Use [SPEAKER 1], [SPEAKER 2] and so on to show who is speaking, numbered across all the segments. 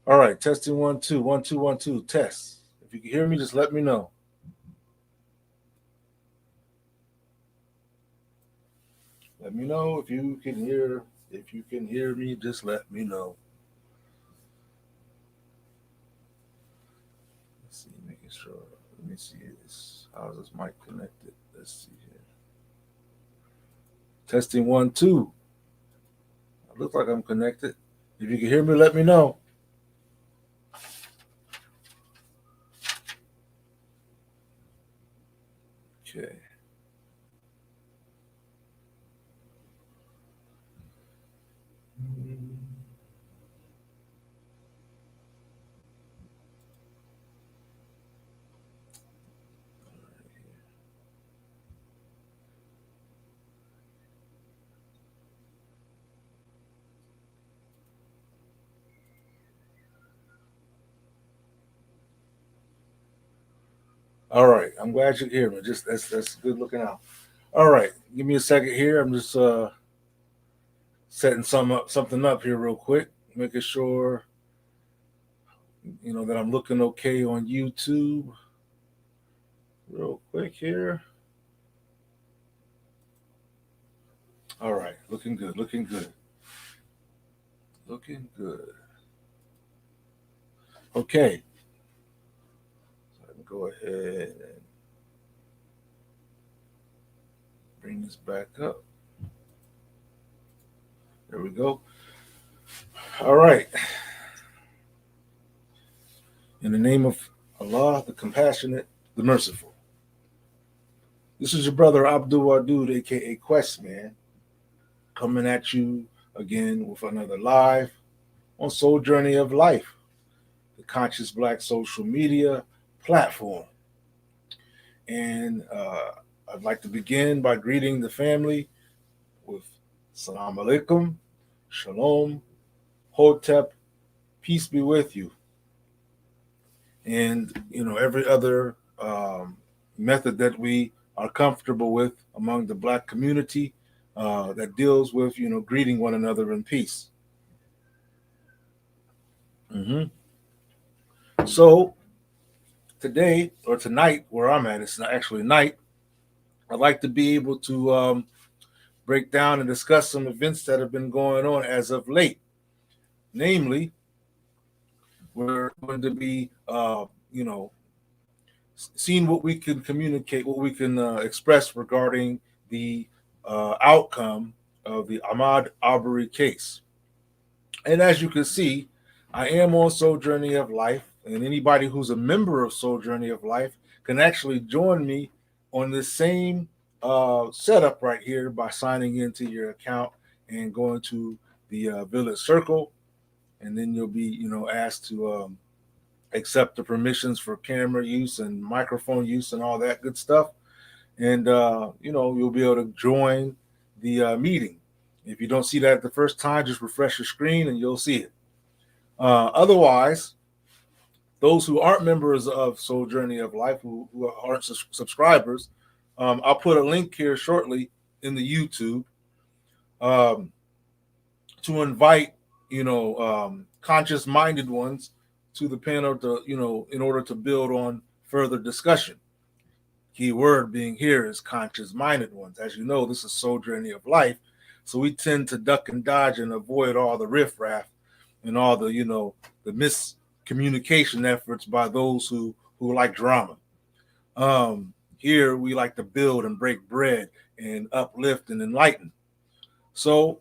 [SPEAKER 1] All right, testing 1 2 1 2 1 2 test. If you can hear me, just let me know. Let me know if you can hear. If you can hear me, just let me know. Let's see, making sure. Let me see this. How's this mic connected? Let's see here. Testing 1 2. It looks like I'm connected. If you can hear me, let me know. Okay. All right. I'm glad you can hear me. Just that's good looking out. All right. Give me a second here. I'm just setting something up here real quick, making sure that I'm looking okay on YouTube. Real quick here. All right, looking good, looking good. Looking good. Okay. So I can go ahead and bring this back up. There we go. All right. In the name of Allah, the compassionate, the merciful. This is your brother Abdul Wadud, aka Quest Man, coming at you again with another live on Soul Journey of Life, the Conscious Black social media platform. And I'd like to begin by greeting the family with Salam Alaikum, Shalom, Hotep, peace be with you. And, every other method that we are comfortable with among the Black community that deals with, greeting one another in peace. So today or tonight, where I'm at, it's not actually night, I'd like to be able to break down and discuss some events that have been going on as of late. Namely, we're going to be, seeing what we can communicate, what we can express regarding the outcome of the Ahmaud Arbury case. And as you can see, I am on Soul Journey of Life, and anybody who's a member of Soul Journey of Life can actually join me on this same setup right here by signing into your account and going to the Village Circle, and then you'll be, asked to accept the permissions for camera use and microphone use and all that good stuff, and you'll be able to join the meeting. If you don't see that the first time, just refresh your screen and you'll see it. Otherwise, those who aren't members of Soul Journey of Life, who aren't subscribers, I'll put a link here shortly in the YouTube to invite, conscious-minded ones to the panel to, in order to build on further discussion. Key word being here is conscious-minded ones. As you know, this is Soul Journey of Life, so we tend to duck and dodge and avoid all the riffraff and all the, the miscommunication efforts by those who like drama. Here we like to build and break bread and uplift and enlighten. So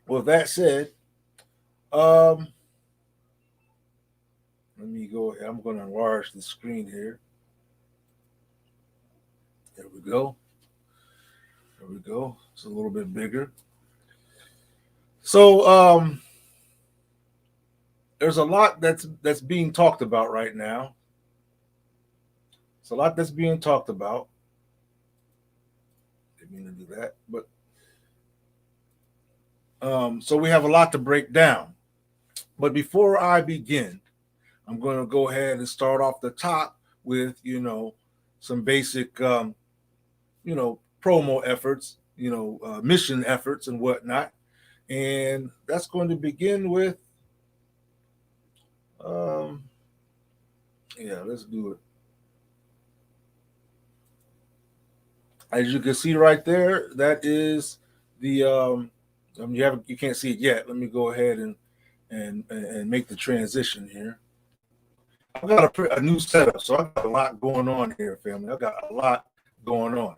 [SPEAKER 1] with that said, let me go ahead. I'm going to enlarge the screen here. There we go. There we go. It's a little bit bigger. So there's a lot that's being talked about right now. It's a lot that's being talked about. Didn't mean to do that, but so we have a lot to break down. But before I begin, I'm going to go ahead and start off the top with, some basic, promo efforts, mission efforts and whatnot. And that's going to begin with, let's do it. As you can see right there, that is the, you can't see it yet. Let me go ahead and make the transition here. I've got a new setup, so I've got a lot going on here, family. I've got a lot going on.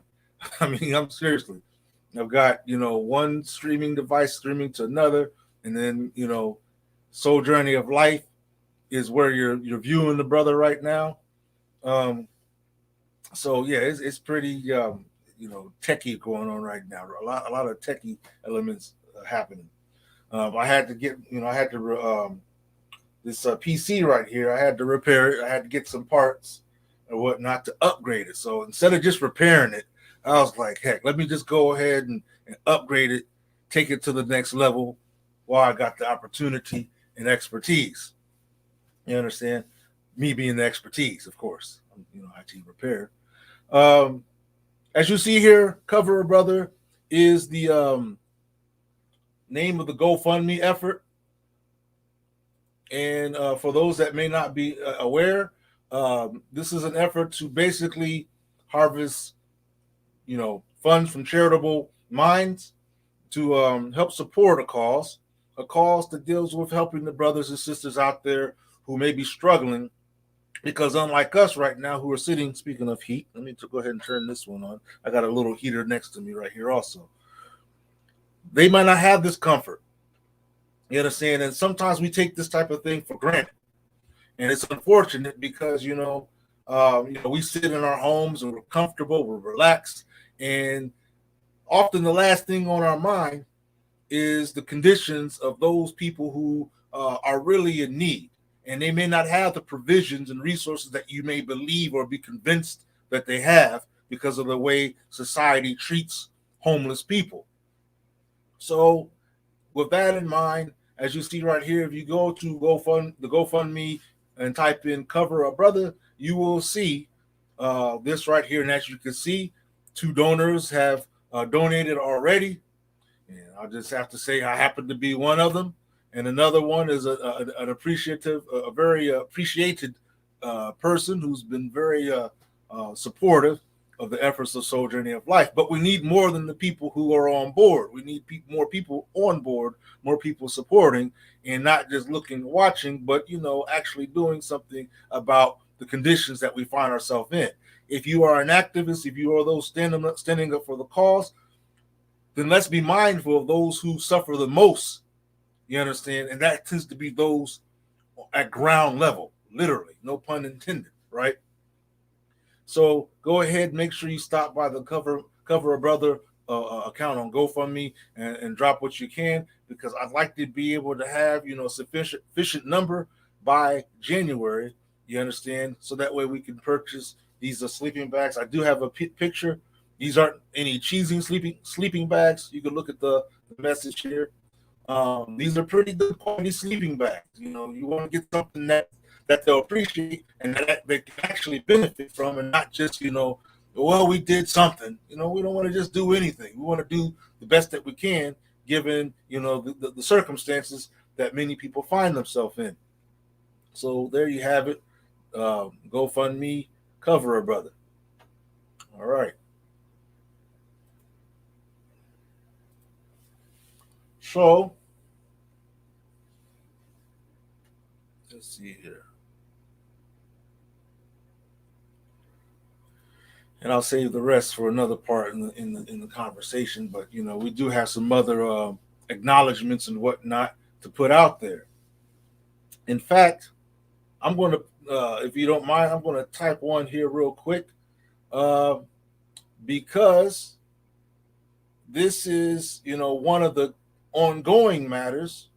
[SPEAKER 1] I mean, I'm seriously. I've got, one streaming device streaming to another, and then, Soul Journey of Life is where you're viewing the brother right now. So yeah, it's pretty, techie going on right now. A lot of techie elements happening. I had to get, this PC right here. I had to repair it. I had to get some parts and whatnot to upgrade it. So instead of just repairing it, I was like, heck, let me just go ahead and upgrade it, take it to the next level while I got the opportunity and expertise. You understand? Me being the expertise, of course. IT repair. As you see here, cover brother is the name of the GoFundMe effort. And for those that may not be aware, this is an effort to basically harvest, funds from charitable minds to help support a cause that deals with helping the brothers and sisters out there who may be struggling. Because unlike us right now, who are sitting, speaking of heat, let me go ahead and turn this one on. I got a little heater next to me right here also. They might not have this comfort. You understand? And sometimes we take this type of thing for granted. And it's unfortunate because, we sit in our homes and we're comfortable, we're relaxed. And often the last thing on our mind is the conditions of those people who are really in need. And they may not have the provisions and resources that you may believe or be convinced that they have because of the way society treats homeless people. So with that in mind, as you see right here, if you go to GoFundMe and type in cover a brother, you will see this right here. And as you can see, 2 donors have donated already. And I'll just have to say I happen to be one of them. And another one is an appreciative, a very appreciated person who's been very supportive of the efforts of Soul Journey of Life. But we need more than the people who are on board. We need more people on board, more people supporting, and not just looking, watching, but actually doing something about the conditions that we find ourselves in. If you are an activist, if you are those standing up for the cause, then let's be mindful of those who suffer the most. You understand? And that tends to be those at ground level, literally, no pun intended, right? So go ahead, make sure you stop by the Cover a Brother account on GoFundMe and drop what you can, because I'd like to be able to have sufficient number by January. You understand? So that way we can purchase these sleeping bags. I do have a picture. These aren't any cheesy sleeping bags. You can look at the message here. These are pretty good quality sleeping bags. You want to get something that they'll appreciate and that they can actually benefit from, and not just, well, we did something. We don't want to just do anything. We want to do the best that we can, given, the circumstances that many people find themselves in. So there you have it. GoFundMe, Cover a Brother. All right. So let's see here. And I'll save the rest for another part in the conversation. But we do have some other acknowledgments and whatnot to put out there. In fact, I'm going to, if you don't mind, I'm going to type one here real quick, because this is one of the ongoing matters.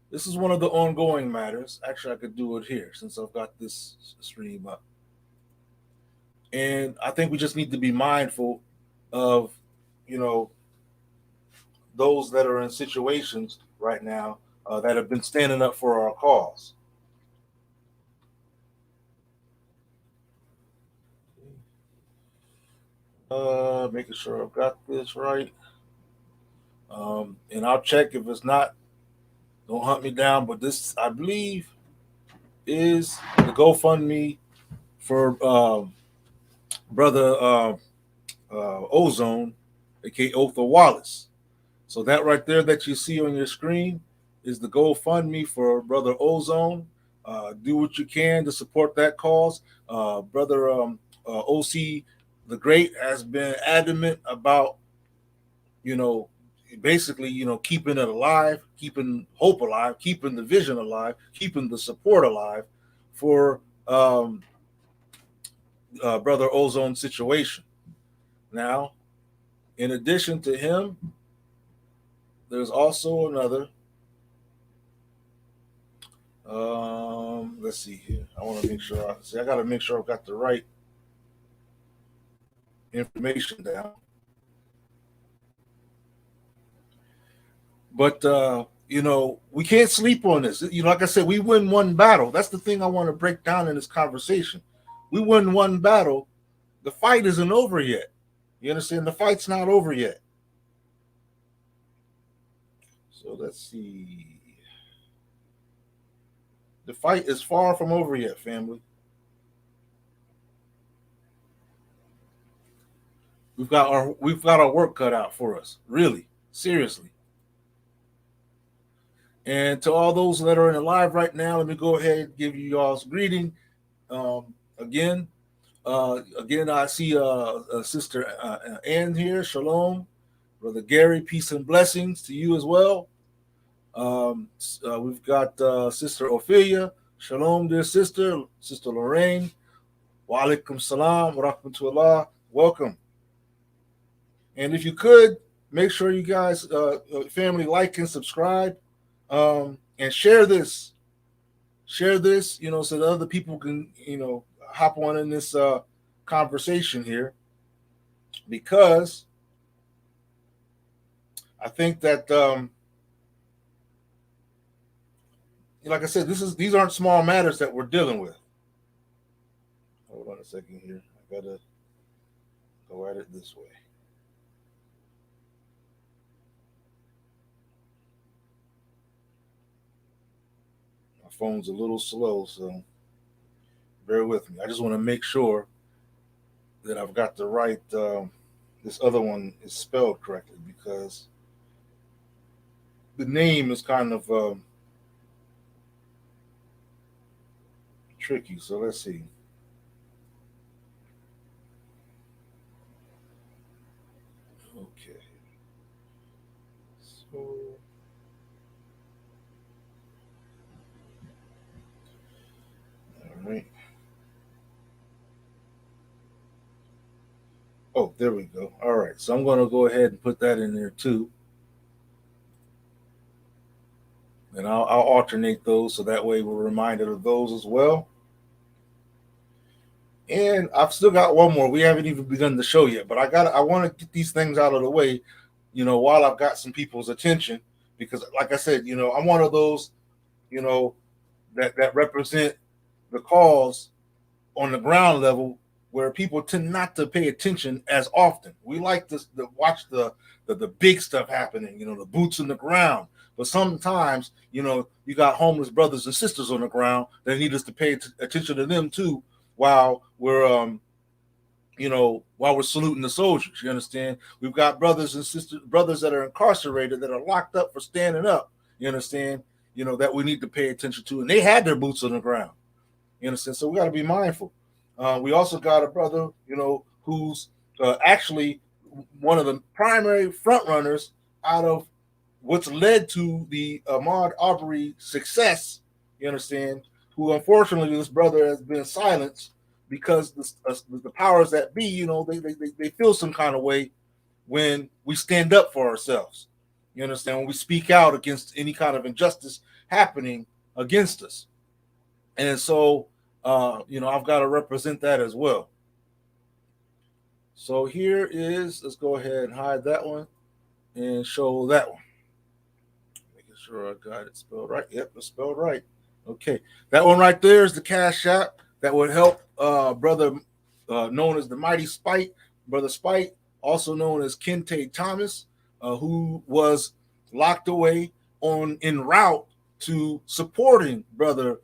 [SPEAKER 1] This is one of the ongoing matters. Actually, I could do it here since I've got this stream up. And I think we just need to be mindful of, those that are in situations right now that have been standing up for our cause. Making sure I've got this right. And I'll check if it's not. Don't hunt me down. But this, I believe, is the GoFundMe for Brother Ozone, aka Otha Wallace. So that right there that you see on your screen is the GoFundMe for Brother Ozone. Do what you can to support that cause. Brother OC the Great has been adamant about, basically, keeping it alive, keeping hope alive, keeping the vision alive, keeping the support alive for Brother Ozone's situation. Now, in addition to him, there's also another. Let's see here. I want to make sure. I got to make sure I've got the right information down. But we can't sleep on this. Like I said, we win one battle. That's the thing I want to break down in this conversation. We win one battle. The fight isn't over yet. You understand? The fight's not over yet. So let's see. The fight is far from over yet, family. We've got our work cut out for us. Really, seriously. And to all those that are in the live right now, let me go ahead and give you y'all's greeting. Again, I see Sister Ann here. Shalom. Brother Gary, peace and blessings to you as well. We've got Sister Ophelia. Shalom, dear sister. Sister Lorraine. Wa alaikum salam wa rahmatullah. Welcome. And if you could, make sure you guys, family, like and subscribe. And share this, so that other people can, hop on in this conversation here, because I think that, like I said, these aren't small matters that we're dealing with. Hold on a second here. I gotta go at it this way. Phone's a little slow, so bear with me. I just want to make sure that I've got the right. This other one is spelled correctly because the name is kind of tricky. So let's see. Okay. So all right. Oh, there we go. All right. So I'm going to go ahead and put that in there too. And I'll alternate those so that way we're reminded of those as well. And I've still got one more. We haven't even begun the show yet, but I want to get these things out of the way, while I've got some people's attention, because like I said, I'm one of those, you know, that represent the cause on the ground level where people tend not to pay attention as often. We like to watch the big stuff happening, the boots in the ground. But sometimes, you got homeless brothers and sisters on the ground that need us to pay attention to them too, while we're while we're saluting the soldiers. You understand? We've got brothers that are incarcerated that are locked up for standing up. You understand? That we need to pay attention to, and they had their boots on the ground. You understand? So we got to be mindful. We also got a brother, who's actually one of the primary front runners out of what's led to the Ahmaud Arbery success. You understand? Who unfortunately this brother has been silenced because the powers that be, they feel some kind of way when we stand up for ourselves. You understand? When we speak out against any kind of injustice happening against us. And so, I've got to represent that as well. So here is, let's go ahead and hide that one and show that one. Making sure I got it spelled right. Yep, it's spelled right. Okay. That one right there is the Cash App that would help brother known as the Mighty Spite, Brother Spite, also known as Kente Thomas, who was locked away en route to supporting Brother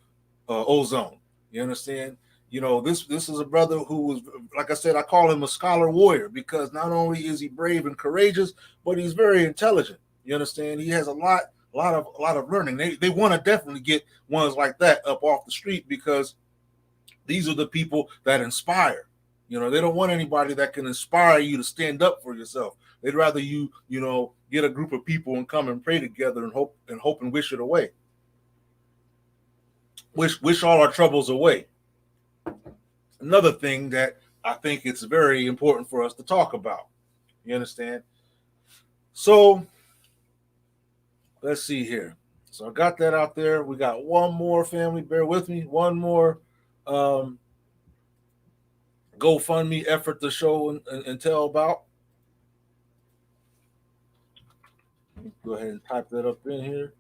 [SPEAKER 1] Ozone. You understand? This is a brother who was, like I said, I call him a scholar warrior because not only is he brave and courageous, but he's very intelligent. You understand? He has a lot of learning. They want to definitely get ones like that up off the street because these are the people that inspire. They don't want anybody that can inspire you to stand up for yourself. They'd rather you, get a group of people and come and pray together and hope and wish it away. Wish all our troubles away. Another thing that I think it's very important for us to talk about. You understand? So let's see here. So I got that out there. We got one more, family. Bear with me. One more GoFundMe effort to show and tell about. Go ahead and type that up in here.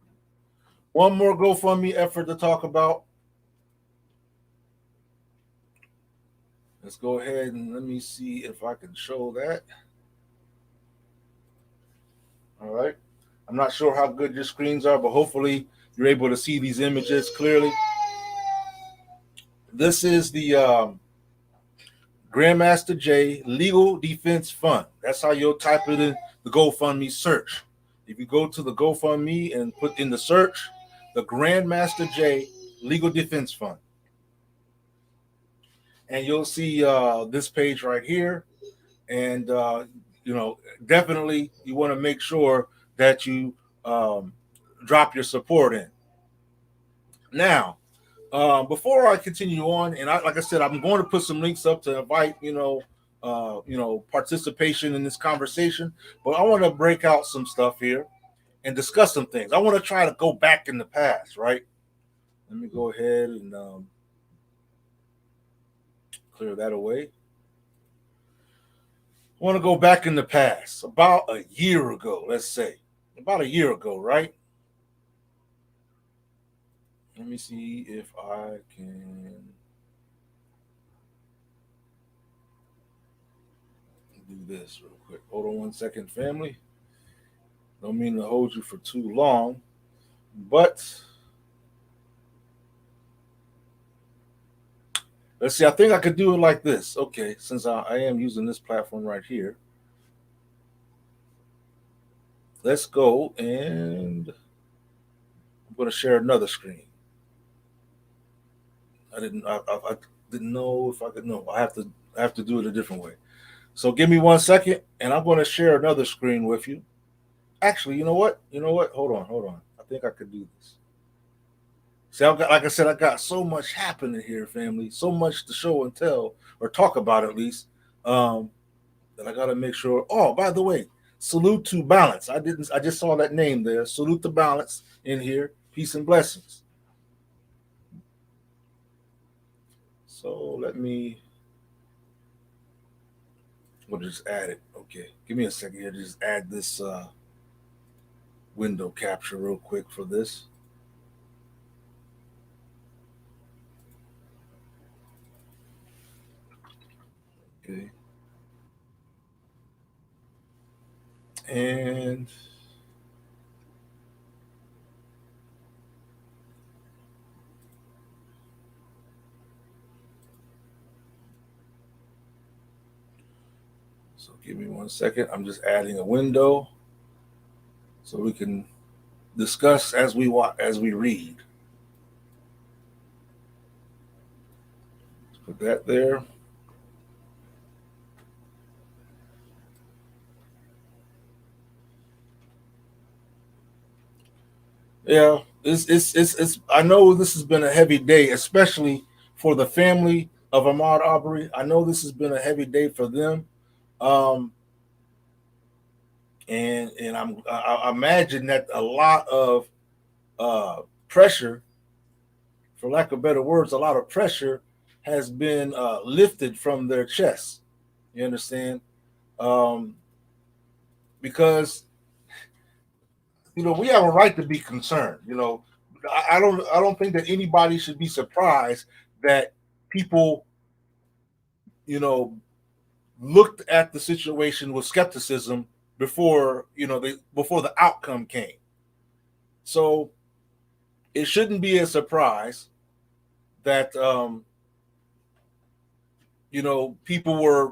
[SPEAKER 1] One more GoFundMe effort to talk about. Let's go ahead and let me see if I can show that. All right. I'm not sure how good your screens are, but hopefully you're able to see these images clearly. This is the Grandmaster J Legal Defense Fund. That's how you'll type it in the GoFundMe search. If you go to the GoFundMe and put in the search, the Grandmaster J Legal Defense Fund. And you'll see this page right here. And, definitely you want to make sure that you drop your support in. Now, before I continue on, and like I said, I'm going to put some links up to invite, participation in this conversation. But I want to break out some stuff here and discuss some things. I want to try to go back in the past, right? Let me go ahead and clear that away. I want to go back in the past, about a year ago, let's say. About a year ago, right? Let me see if I can do this real quick. Hold on 1 second, family. Don't mean to hold you for too long, but Let's see. I think I could do it like this. Okay, since I am using this platform right here, let's go and I'm going to share another screen. I didn't know if I could. No, I have to do it a different way. So give me 1 second, and I'm going to share another screen with you. Actually, you know what? You know what? Hold on. I think I could do this. See, like I said, I got so much happening here, family. So much to show and tell, or talk about at least. Um, that I got to make sure. Oh, by the way, salute to Balance. I didn't. I just saw that name there. Salute to Balance in here. Peace and blessings. So let me. We'll just add it. Okay, give me a second here. Just add this window capture real quick for this. Okay, and so give me 1 second. I'm just adding a window so we can discuss as we as we read. Let's put that there. Yeah, it's. I know this has been a heavy day, especially for the family of Ahmaud Arbery. I know this has been a heavy day for them, um, and I imagine that a lot of pressure, for lack of better words, a lot of pressure has been lifted from their chests. You understand? Um, because we have a right to be concerned. I don't think that anybody should be surprised that people, you know, looked at the situation with skepticism before, before the outcome came. So it shouldn't be a surprise that people were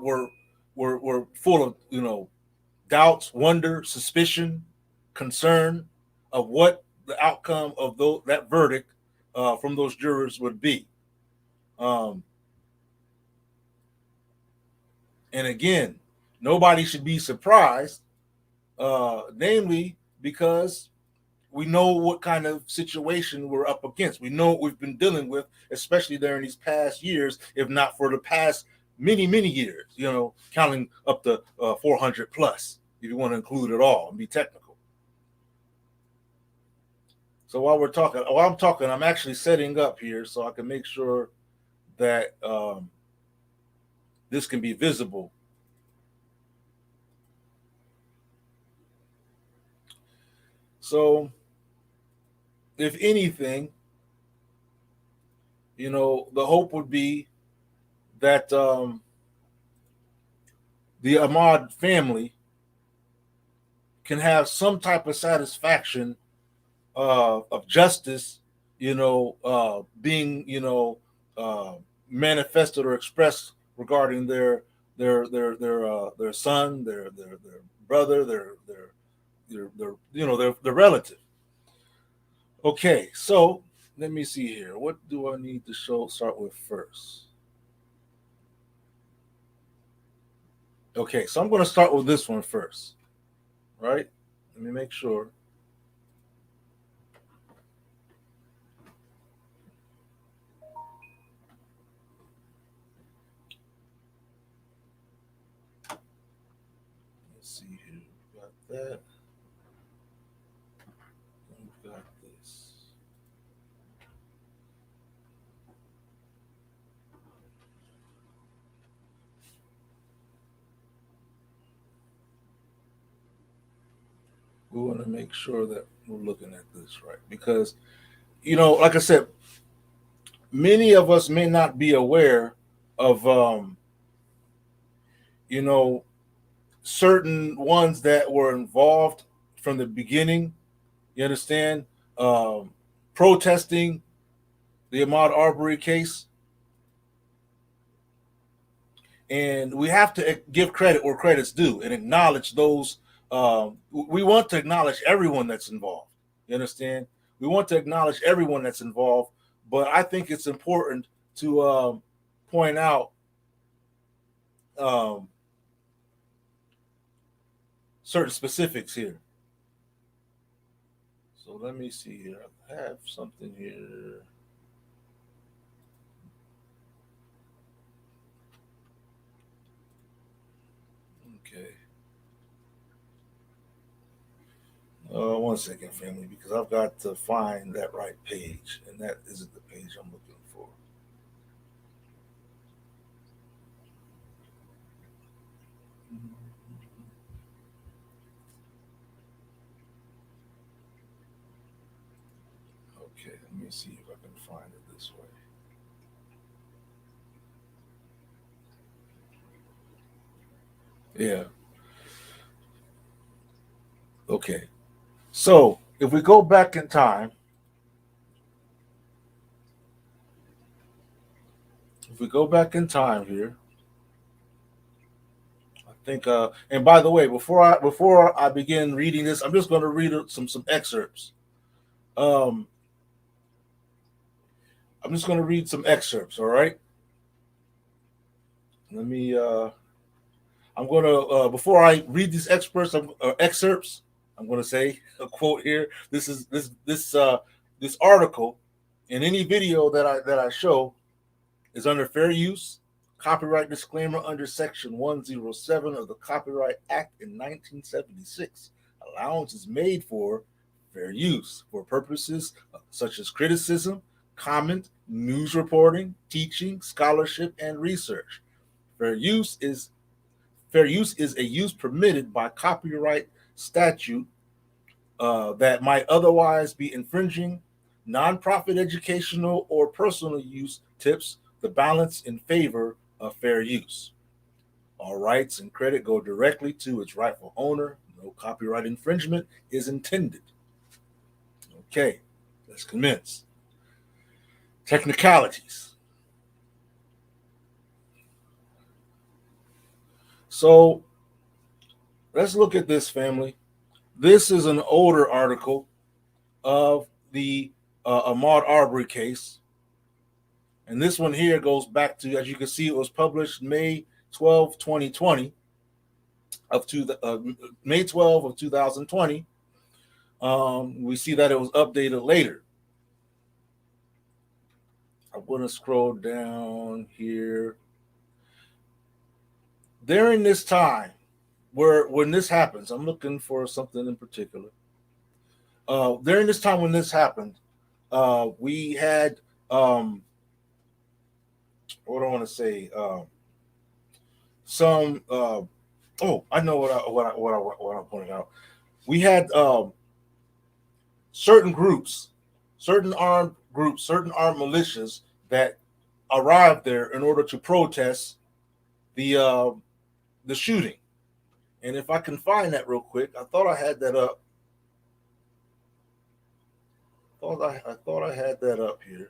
[SPEAKER 1] full of, doubts, wonder, suspicion, concern of what the outcome of that verdict from those jurors would be. Um, and again, nobody should be surprised, namely because we know what kind of situation we're up against. We know what we've been dealing with, especially during these past years, if not for the past many, many years, counting up to 400 plus, if you want to include it all and be technical. So while I'm talking, I'm actually setting up here so I can make sure that this can be visible. So, if anything, the hope would be that the Ahmaud family can have some type of satisfaction of justice, being manifested or expressed regarding their son, their brother, their relative. Okay, so let me see here. What do I need to start with first? Okay, so I'm going to start with this one first, right? Let me make sure. Let's see here. We've got that. We've got this. We want to make sure that we're looking at this right because, like I said, many of us may not be aware of, you know, certain ones that were involved from the beginning. You understand? Um, Protesting the Ahmaud Arbery case. And we have to give credit where credit's due and acknowledge those. We want to acknowledge everyone that's involved. You understand? We want to acknowledge everyone that's involved, but I think it's important to point out um, certain specifics here. So let me see here. I have something here. Okay. 1 second, family, because I've got to find that right page, and that isn't the page I'm looking for. Okay, let me see if I can find it this way. Yeah. Okay. So if we go back in time, here, I think. And by the way, before I begin reading this, I'm just going to read some excerpts. Um, I'm just going to read some excerpts. All right. Let me. I'm going to before I read these excerpts, I'm going to say a quote here. This article in any video that I show is under fair use. Copyright disclaimer under Section 107 of the Copyright Act in 1976. Allowance is made for fair use for purposes such as criticism, comment, news reporting, teaching, scholarship, and research. Fair use is a use permitted by copyright statute that might otherwise be infringing. Nonprofit educational or personal use tips the balance in favor of fair use. All rights and credit go directly to its rightful owner. No copyright infringement is intended. Okay, let's commence. Technicalities. So let's look at this, family. This is an older article of the Ahmaud Arbury case. And this one here goes back to, as you can see, it was published May 12, 2020, May 12 of 2020. We see that it was updated later. I'm going to scroll down here. During this time, when this happens, I'm looking for something in particular. During this time when this happened, we had what do I want to say? Some. I know what I pointed out. We had certain groups, certain armed militias that arrived there in order to protest the shooting. And if I can find that real quick, I thought I had that up. I thought I had that up here.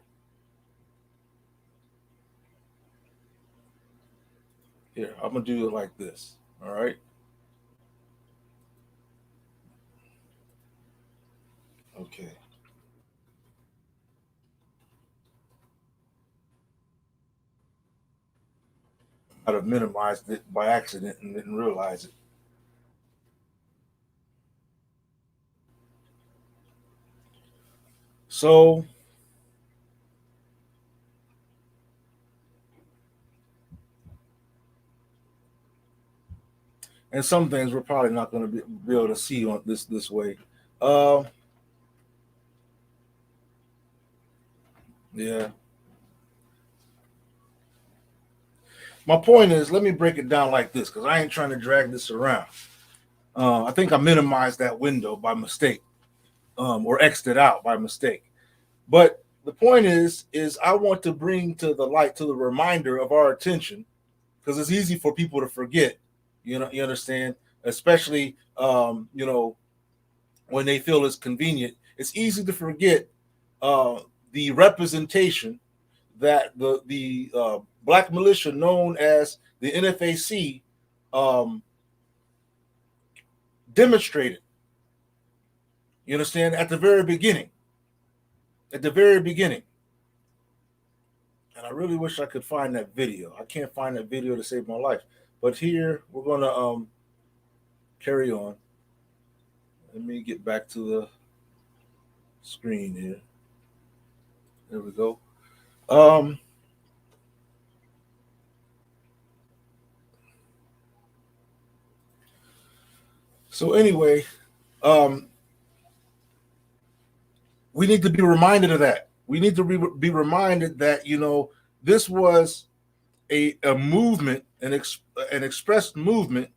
[SPEAKER 1] Here, I'm gonna do it like this. All right. Okay. I'd have minimized it by accident and didn't realize it. So and some things we're probably not going to be able to see on this way. Yeah. My point is, let me break it down like this because I ain't trying to drag this around. I think I minimized that window by mistake, or exited out by mistake. But the point is I want to bring to the light, to the reminder of our attention, because it's easy for people to forget. You know, you understand, especially when they feel it's convenient. It's easy to forget the representation that the black militia known as the NFAC demonstrated. You understand? At the very beginning. At the very beginning. And I really wish I could find that video. I can't find that video to save my life. But here we're gonna carry on. Let me get back to the screen here. There we go. So anyway, we need to be reminded of that. We need to be reminded that, you know, this was a movement, an expressed movement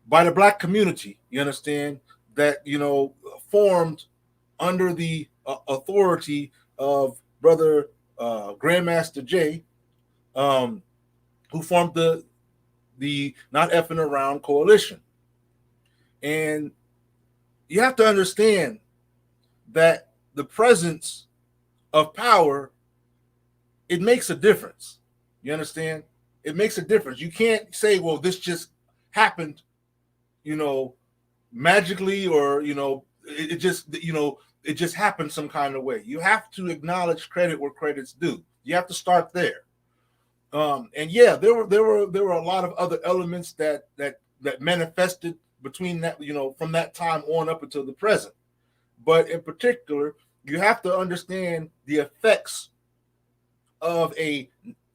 [SPEAKER 1] by the black community, you understand, that, you know, formed under the authority of Brother Grandmaster Jay, who formed the Not Effing Around Coalition. And you have to understand that the presence of power, it makes a difference. You understand? It makes a difference. You can't say, well, this just happened, you know, magically, or, you know, it just happened some kind of way. You have to acknowledge credit where credit's due. You have to start there. And yeah, there were a lot of other elements that manifested between that, you know, from that time on up until the present. But in particular, you have to understand the effects of a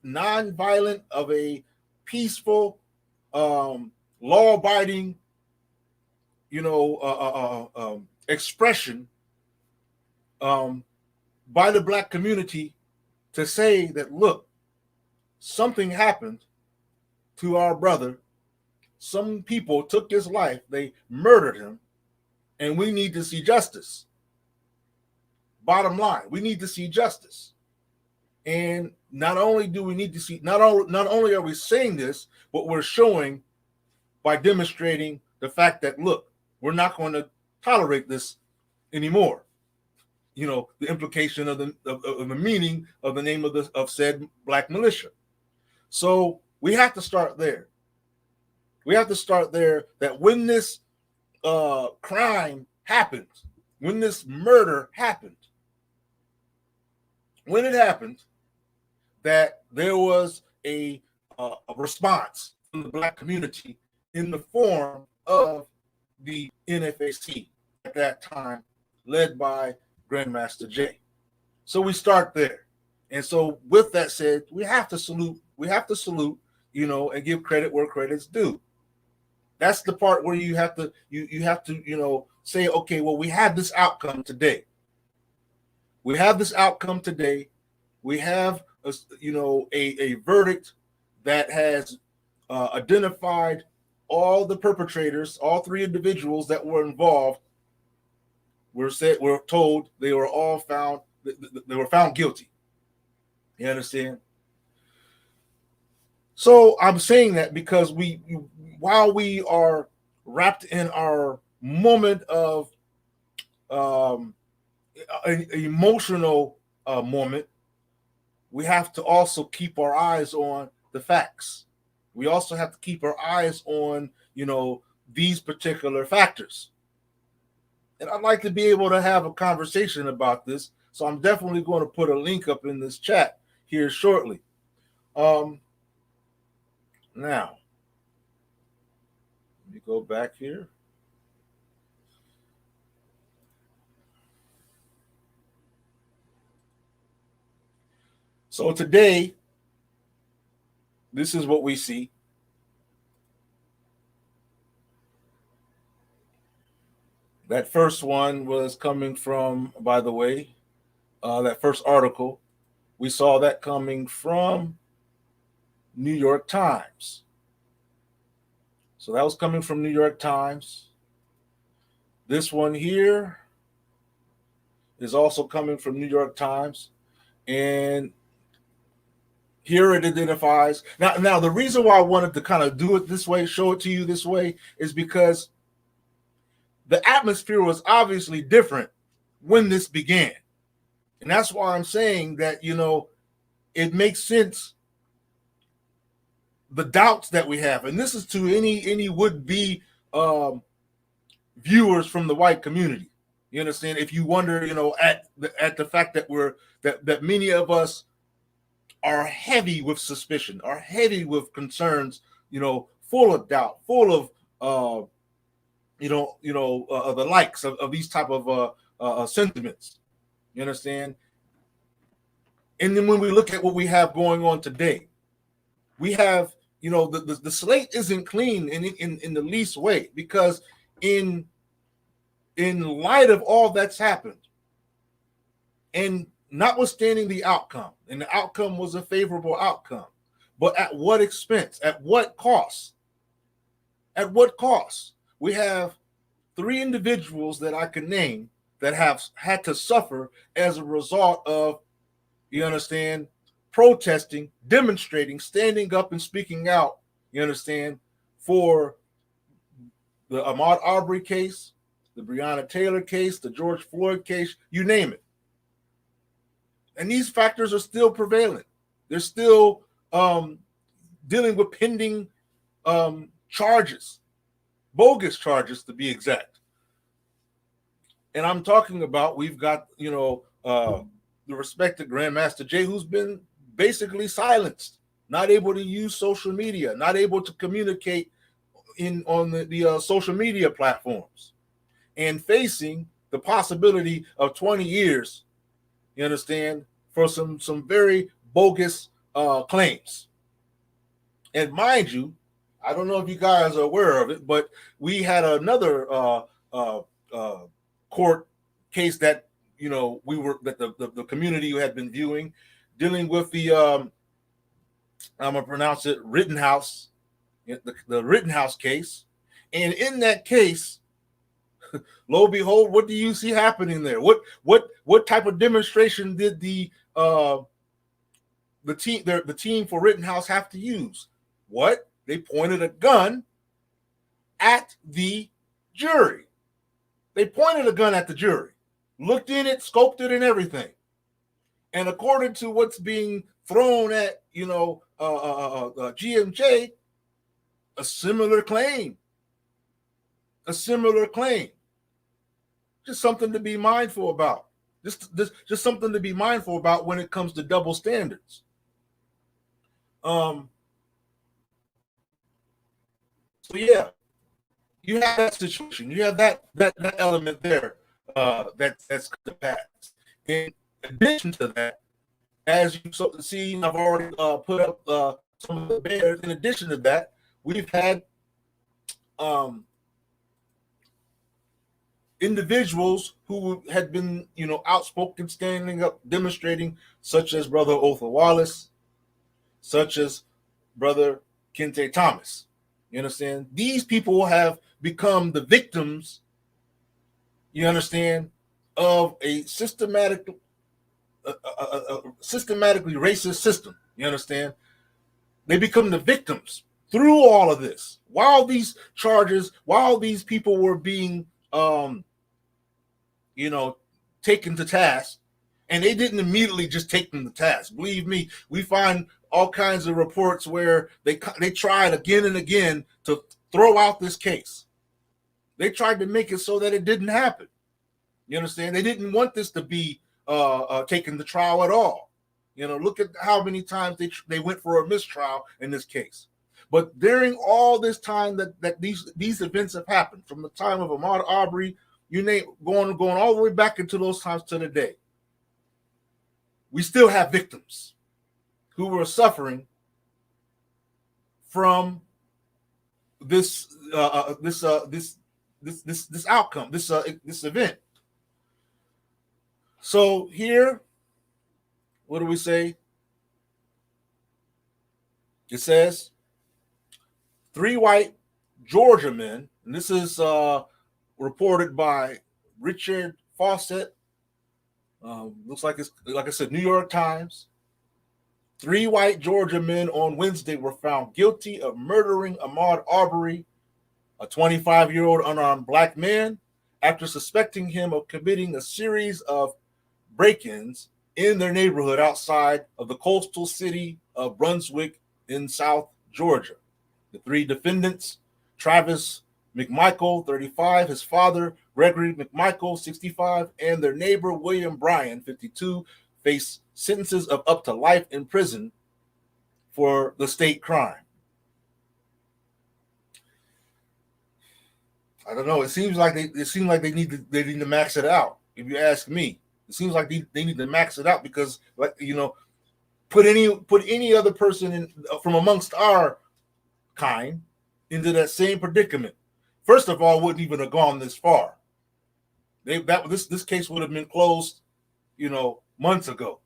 [SPEAKER 1] nonviolent, of a peaceful, law-abiding, you know, expression by the black community to say that, look, something happened to our brother. Some people took his life. They murdered him, and we need to see justice. Bottom line, we need to see justice. And not only do we need to see, not only are we saying this, but we're showing by demonstrating the fact that, look, we're not going to tolerate this anymore. You know, the implication of the meaning of the name of said black militia. So we have to start there. We have to start there, that when this crime happened, when this murder happened, when it happened, that there was a response from the black community in the form of the NFAC at that time, led by Grandmaster Jay. So we start there. And so with that said, we have to salute, you know, and give credit where credit's due. That's the part where you have to, you know, say, okay, well, we have this outcome today. We have this outcome today. We have, you know, a verdict that has identified all the perpetrators, all three individuals that were involved. We're told they were all found, they were found guilty. You understand? So I'm saying that because while we are wrapped in our moment of an emotional moment, we have to also keep our eyes on the facts. We also have to keep our eyes on, you know, these particular factors. And I'd like to be able to have a conversation about this. So I'm definitely going to put a link up in this chat here shortly. Now, let me go back here. So today, this is what we see. That first one was coming from, by the way, that first article, we saw that coming from New York Times. So that was coming from New York Times. This one here is also coming from New York Times. And here it identifies. Now the reason why I wanted to kind of do it this way, show it to you this way, is because the atmosphere was obviously different when this began. And that's why I'm saying that, you know, it makes sense. The doubts that we have, and this is to any would-be viewers from the white community. You understand? If you wonder, at the fact that that many of us are heavy with suspicion, are heavy with concerns, full of doubt, full of the likes of these type of sentiments. You understand? And then when we look at what we have going on today, we have, the slate isn't clean in the least way, because in light of all that's happened, and notwithstanding the outcome, and the outcome was a favorable outcome, but at what expense? At what cost? At what cost? We have 3 individuals that I can name that have had to suffer as a result of, you understand, protesting, demonstrating, standing up and speaking out, you understand, for the Ahmaud Arbury case, the Breonna Taylor case, the George Floyd case, you name it. And these factors are still prevalent. They're still dealing with pending charges, bogus charges to be exact. And I'm talking about, we've got, the respected Grandmaster Jay, who's been basically silenced, not able to use social media, not able to communicate on the social media platforms, and facing the possibility of 20 years, you understand, for some very bogus claims. And mind you, I don't know if you guys are aware of it, but we had another court case that the community had been viewing, dealing with the I'm gonna pronounce it, Rittenhouse, the Rittenhouse case. And in that case, lo and behold, what do you see happening there? What type of demonstration did the team for Rittenhouse have to use? What? They pointed a gun at the jury. They pointed a gun at the jury, looked in it, scoped it, and everything. And according to what's being thrown at, GMJ, a similar claim. Just something to be mindful about. Just something to be mindful about when it comes to double standards. So yeah, you have that situation. You have that element there that's the past. In addition to that, as you see, I've already put up some of the bears. In addition to that, we've had individuals who had been, outspoken, standing up, demonstrating, such as Brother Otha Wallace, such as Brother Kente Thomas. You understand? These people have become the victims, you understand, of a systematically racist system. You understand? They become the victims through all of this. While these charges, while these people were being taken to task, and they didn't immediately just take them to task. Believe me, we find all kinds of reports where they tried again and again to throw out this case. They tried to make it so that it didn't happen. You understand? They didn't want this to be taken to trial at all. Look at how many times they went for a mistrial in this case. But during all this time that these events have happened, from the time of Ahmaud Arbury, you name, going all the way back into those times to today, we still have victims who were suffering from this outcome, this event. So here, what do we say? It says 3 white Georgia men, and this is reported by Richard Fawcett. Looks like it's, like I said, New York Times. 3 white Georgia men on Wednesday were found guilty of murdering Ahmaud Arbury, a 25-year-old unarmed black man, after suspecting him of committing a series of break-ins in their neighborhood outside of the coastal city of Brunswick in South Georgia. The three defendants, Travis McMichael, 35, his father, Gregory McMichael, 65, and their neighbor, William Bryan, 52, face sentences of up to life in prison for the state crime. I don't know. It seems like they need to max it out. If you ask me, it seems like they need to max it out because, like, you know, put any other person in from amongst our kind into that same predicament. First of all, wouldn't even have gone this far. This case would have been closed, you know, months ago.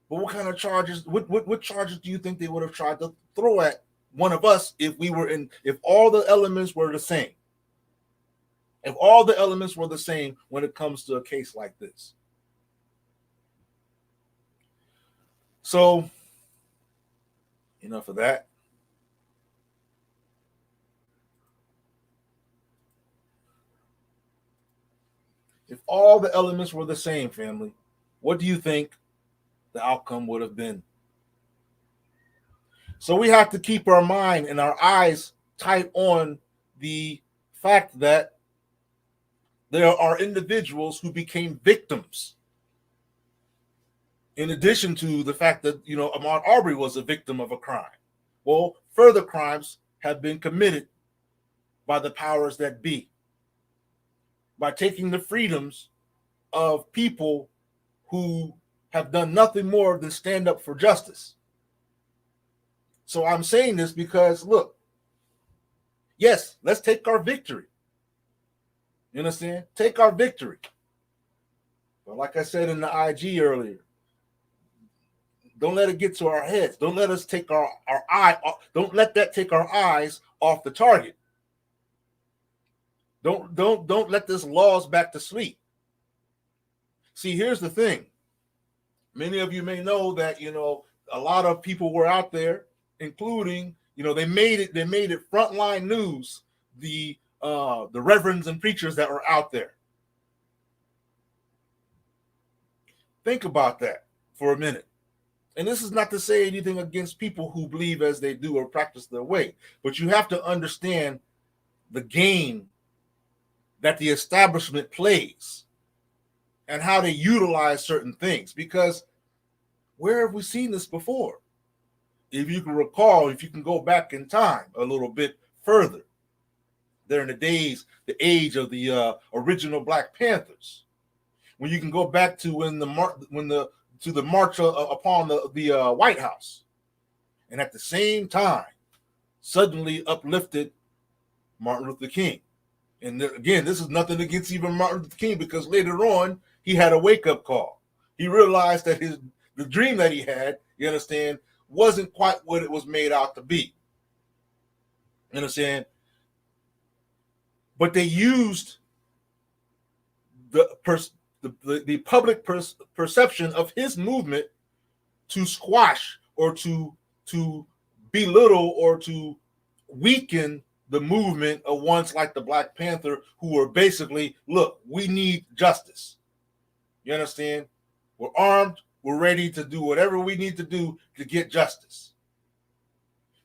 [SPEAKER 1] But what kind of charges? What charges do you think they would have tried to throw at one of us if all the elements were the same? If all the elements were the same when it comes to a case like this. So, enough of that. If all the elements were the same, family, what do you think the outcome would have been? So we have to keep our mind and our eyes tight on the fact that there are individuals who became victims. In addition to the fact that, you know, Ahmaud Arbury was a victim of a crime. Well, further crimes have been committed by the powers that be, by taking the freedoms of people who have done nothing more than stand up for justice. So I'm saying this because, look, yes, let's take our victory. You understand? Take our victory. But like I said in the IG earlier, don't let it get to our heads. Don't let us take our eye. Don't let that take our eyes off the target. Don't let this lull us back to sleep. See, here's the thing. Many of you may know that, you know, a lot of people were out there, including, you know, they made it frontline news. The reverends and preachers that were out there. Think about that for a minute. And this is not to say anything against people who believe as they do or practice their way, but you have to understand the game that the establishment plays and how they utilize certain things. Because where have we seen this before? If you can recall, if you can go back in time a little bit further, they're in the age of the original Black Panthers. When you can go back to the march upon the White House, and at the same time, suddenly uplifted Martin Luther King. And again, this is nothing against even Martin Luther King, because later on he had a wake-up call. He realized that the dream that he had, you understand, wasn't quite what it was made out to be. You understand? But they used the public perception of his movement to squash or to belittle or to weaken the movement of ones like the Black Panther, who were basically, look, we need justice. You understand? We're armed. We're ready to do whatever we need to do to get justice.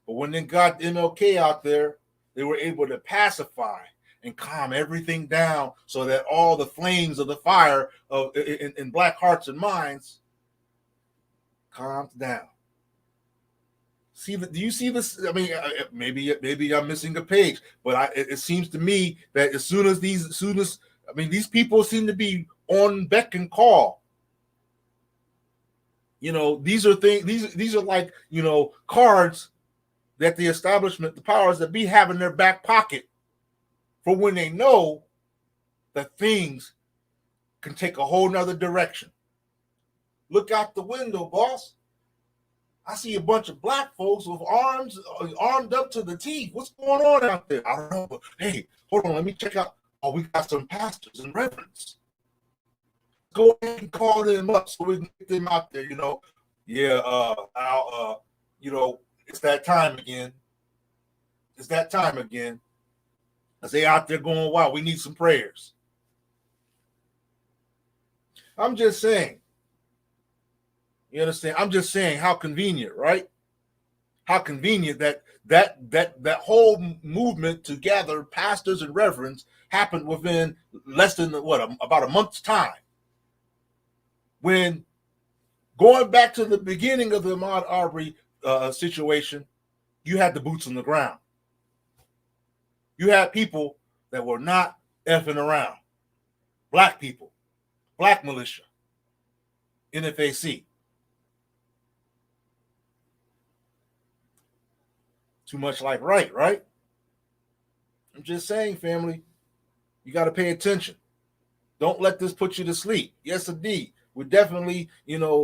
[SPEAKER 1] But when they got MLK out there, they were able to pacify and calm everything down so that all the flames of the fire in Black hearts and minds calmed down. Do you see this? I mean, maybe I'm missing a page, but it seems to me that as soon as these people seem to be on beck and call. You know, these are things. These are like, you know, cards that the establishment, the powers that be, have in their back pocket for when they know that things can take a whole nother direction. Look out the window, boss. I see a bunch of Black folks with arms armed up to the teeth. What's going on out there? I don't know, but hey, hold on, let me check out. Oh, we got some pastors and reverends. Go ahead and call them up so we can get them out there, you know. Yeah, you know, it's that time again. It's that time again. As they out there going, wow, we need some prayers. I'm just saying, You understand? I'm just saying how convenient, right? How convenient that whole movement to gather pastors and reverends happened within less than about a month's time. When going back to the beginning of the Ahmaud Arbery situation, you had the boots on the ground. You had people that were not effing around. Black people, black militia, NFAC. Too much like right? I'm just saying, family, you got to pay attention. Don't let this put you to sleep. Yes, indeed. We definitely,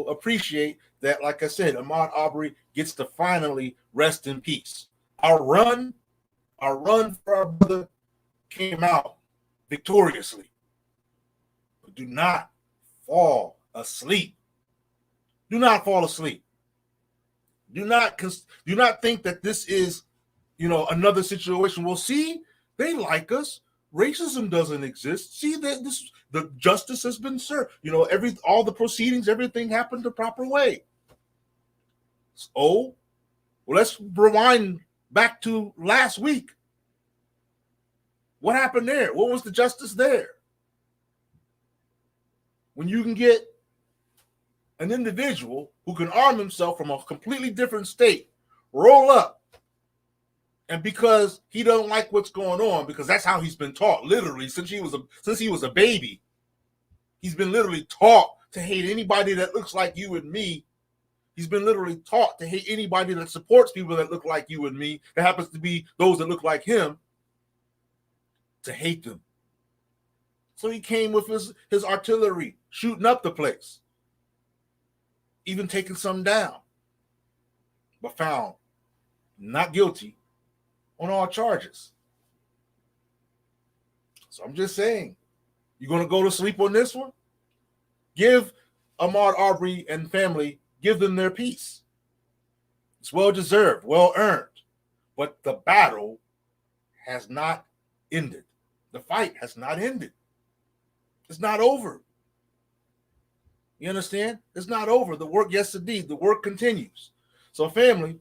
[SPEAKER 1] appreciate that. Like I said, Ahmaud Arbery gets to finally rest in peace. Our run for our brother came out victoriously. But do not fall asleep. Do not fall asleep. Do not think that this is, another situation. Well, see, they like us. Racism doesn't exist. See that the justice has been served. All the proceedings, everything happened the proper way. So, let's rewind back to last week. What happened there? What was the justice there? When you can get an individual who can arm himself from a completely different state, roll up, and because he don't like what's going on, because that's how he's been taught, literally since he was a baby, he's been literally taught to hate anybody that looks like you and me. He's been literally taught to hate anybody that supports people that look like you and me, that happens to be those that look like him, to hate them. So he came with his artillery, shooting up the place, even taking some down, but found not guilty on all charges. So I'm just saying, you're going to go to sleep on this one? Give Ahmaud Arbery and family, give them their peace. It's well deserved, well earned. But the battle has not ended. The fight has not ended. It's not over. You understand? It's not over. The work, yes, indeed, the work continues. So, family,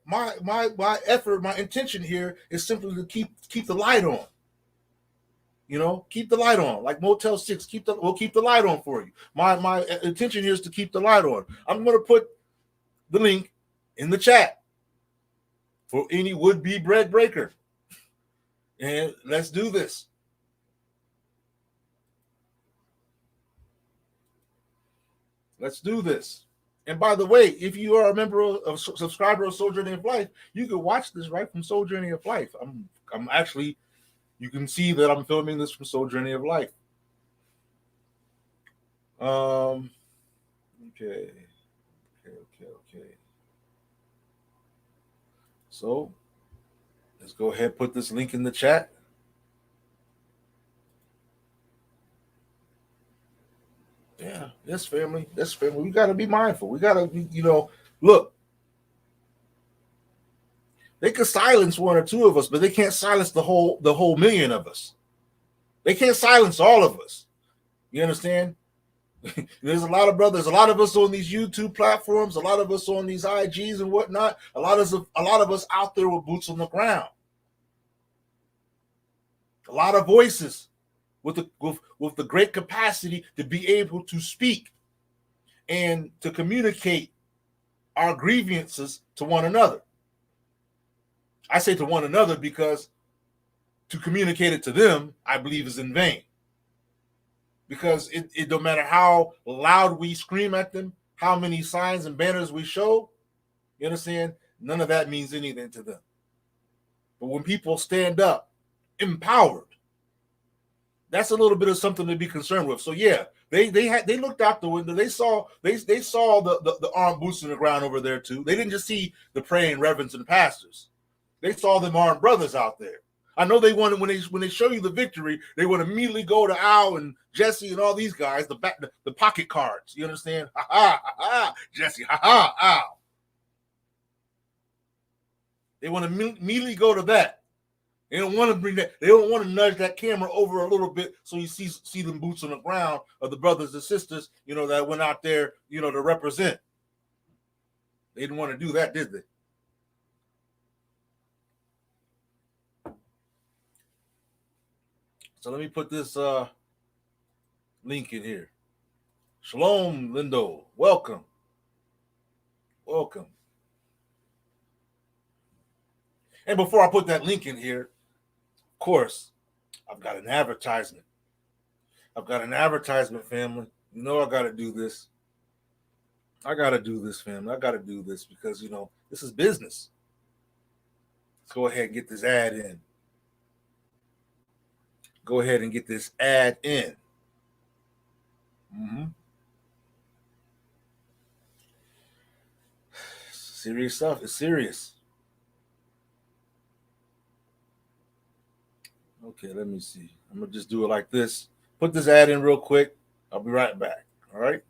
[SPEAKER 1] my effort, my intention here is simply to keep the light on. Keep the light on. Like Motel 6, we'll keep the light on for you. My intention here is to keep the light on. I'm going to put the link in the chat for any would-be bread breaker. And let's do this. Let's do this. And by the way, if you are a member of subscriber of Soul Journey of Life, you can watch this right from Soul Journey of Life. I'm actually, you can see that I'm filming this from Soul Journey of Life. Okay. So let's go ahead and put this link in the chat. Yeah, yes, family. Yes, family. We got to be mindful. We got to be, look. They could silence one or two of us, but they can't silence the whole million of us. They can't silence all of us. You understand? There's a lot of brothers, a lot of us on these YouTube platforms, a lot of us on these IGs and whatnot, a lot of us out there with boots on the ground. A lot of voices with the great capacity to be able to speak and to communicate our grievances to one another. I say to one another because to communicate it to them, I believe, is in vain. Because it don't matter how loud we scream at them, how many signs and banners we show, you understand? None of that means anything to them. But when people stand up, empowered, that's a little bit of something to be concerned with. So yeah, they looked out the window. They saw the armed boots on the ground over there too. They didn't just see the praying reverends and pastors. They saw them armed brothers out there. I know they wanted when they show you the victory, they want to immediately go to Al and Jesse and all these guys, the pocket cards. You understand? Ha ha ha ha, Jesse. Ha ha Al. They want to immediately go to that. They don't want to bring that. They don't want to nudge that camera over a little bit so you see them boots on the ground of the brothers and sisters, that went out there, to represent. They didn't want to do that, did they? So let me put this link in here. Shalom, Lindo. Welcome. Welcome. And before I put that link in here, of course, I've got an advertisement. I've got an advertisement, family. I got to do this. I got to do this, family. I got to do this because, this is business. Let's go ahead and get this ad in. Go ahead and get this ad in. Serious stuff. It's serious. Okay, let me see. I'm going to just do it like this. Put this ad in real quick. I'll be right back. All right?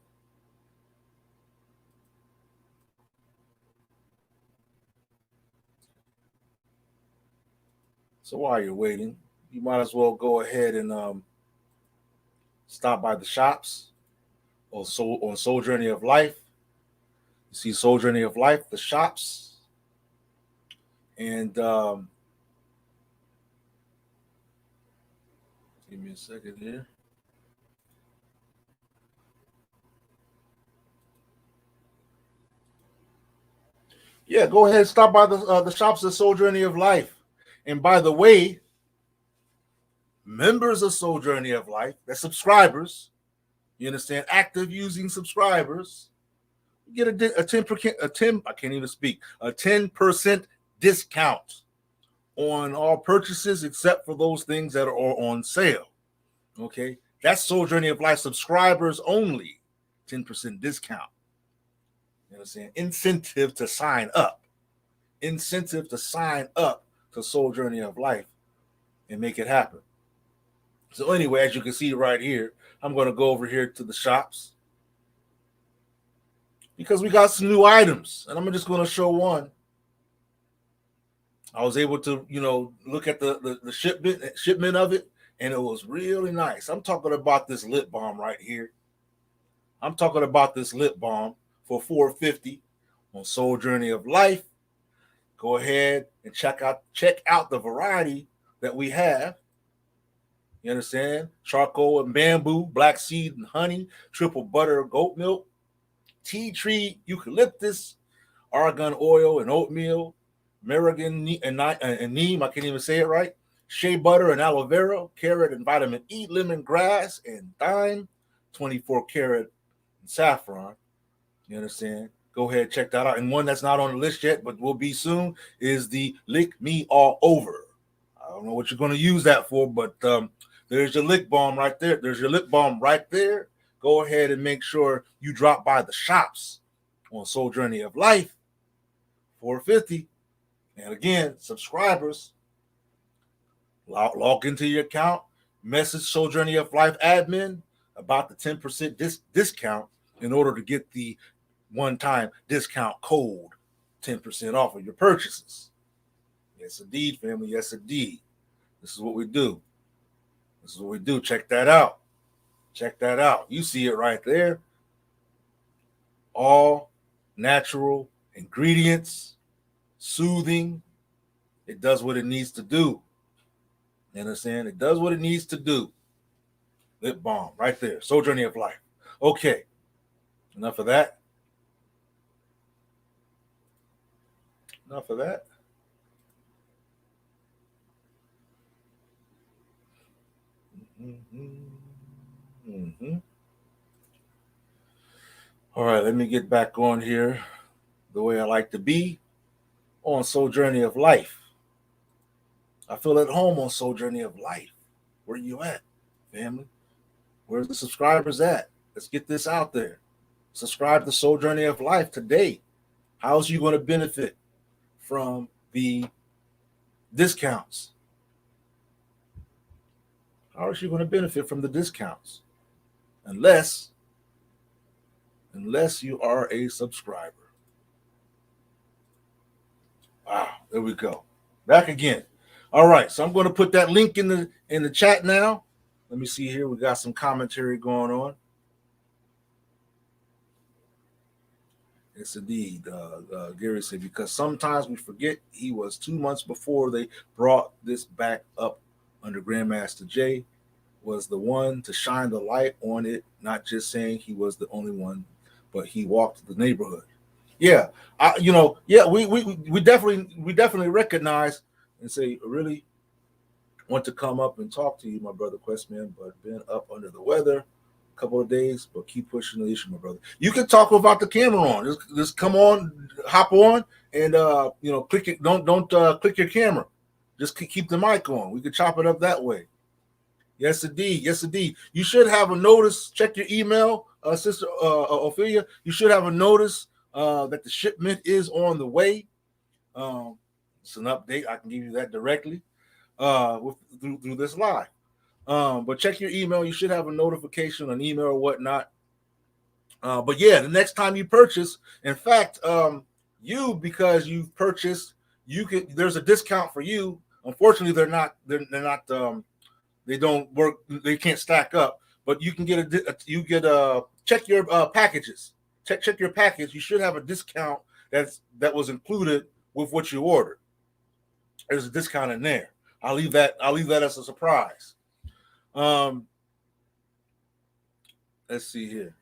[SPEAKER 1] So while you're waiting, you might as well go ahead and stop by the shops on Soul Journey of Life. You see Soul Journey of Life, the shops. And give me a second here. Yeah, go ahead and stop by the shops of Soul Journey of Life. And by the way, members of Soul Journey of Life, they're subscribers, you understand, active using subscribers, get a 10% discount on all purchases except for those things that are on sale. Okay, that's Soul Journey of Life subscribers only, 10% discount. You understand? Incentive to sign up. Incentive to sign up to Soul Journey of Life and make it happen. So anyway, as you can see right here, I'm going to go over here to the shops because we got some new items, and I'm just going to show one. I was able to, look at the shipment of it, and it was really nice. I'm talking about this lip balm right here. I'm talking about this lip balm for $4.50 on Soul Journey of Life. Go ahead and check out the variety that we have. You understand? Charcoal and bamboo, black seed and honey, triple butter goat milk, tea tree eucalyptus, argan oil and oatmeal, American and neem, I can't even say it right, shea butter and aloe vera, carrot and vitamin E, lemongrass and thyme, 24 karat and saffron. You understand? Go ahead, check that out. And one that's not on the list yet, but will be soon, is the Lick Me All Over. I don't know what you're going to use that for, but there's your lip balm right there. There's your lip balm right there. Go ahead and make sure you drop by the shops on Soul Journey of Life, $4.50. And again, subscribers, log into your account, message Soul Journey of Life admin about the 10% discount in order to get the one-time discount code, 10% off of your purchases. Yes, indeed, family. Yes, indeed. This is what we do. This is what we do. Check that out. Check that out. You see it right there. All natural ingredients, soothing. It does what it needs to do. You understand? It does what it needs to do. Lip balm right there. Soul Journey of Life. Okay. Enough of that. Enough of that. All right, let me get back on here the way I like to be on Soul Journey of Life. I feel at home on Soul Journey of Life. Where you at, family? Where's the subscribers at? Let's get this out there. Subscribe to Soul Journey of Life today. How's you going to benefit from the discounts? How is you going to benefit from the discounts? Unless you are a subscriber. Wow, there we go. Back again. All right, so I'm going to put that link in the chat now. Let me see here. We got some commentary going on. Yes, indeed. Gary said, because sometimes we forget he was 2 months before they brought this back up under Grandmaster Jay, was the one to shine the light on it, not just saying he was the only one, but he walked the neighborhood. Yeah, we definitely recognize and say, really want to come up and talk to you, my brother Questman, but been up under the weather a couple of days, but keep pushing the issue, my brother. You can talk without the camera on. Just come on, hop on, and click it. Don't click your camera. Just keep the mic on. We can chop it up that way. Yes, indeed. Yes, indeed. You should have a notice. Check your email, Sister Ophelia. You should have a notice that the shipment is on the way. It's an update. I can give you that directly through this live. But check your email. You should have a notification, an email or whatnot. But yeah, the next time you purchase, in fact, because you've purchased, there's a discount for you. Unfortunately, they're not. They don't work. They can't stack up. But you can check your packages. Check your package. You should have a discount that was included with what you ordered. There's a discount in there. I'll leave that as a surprise. Let's see here.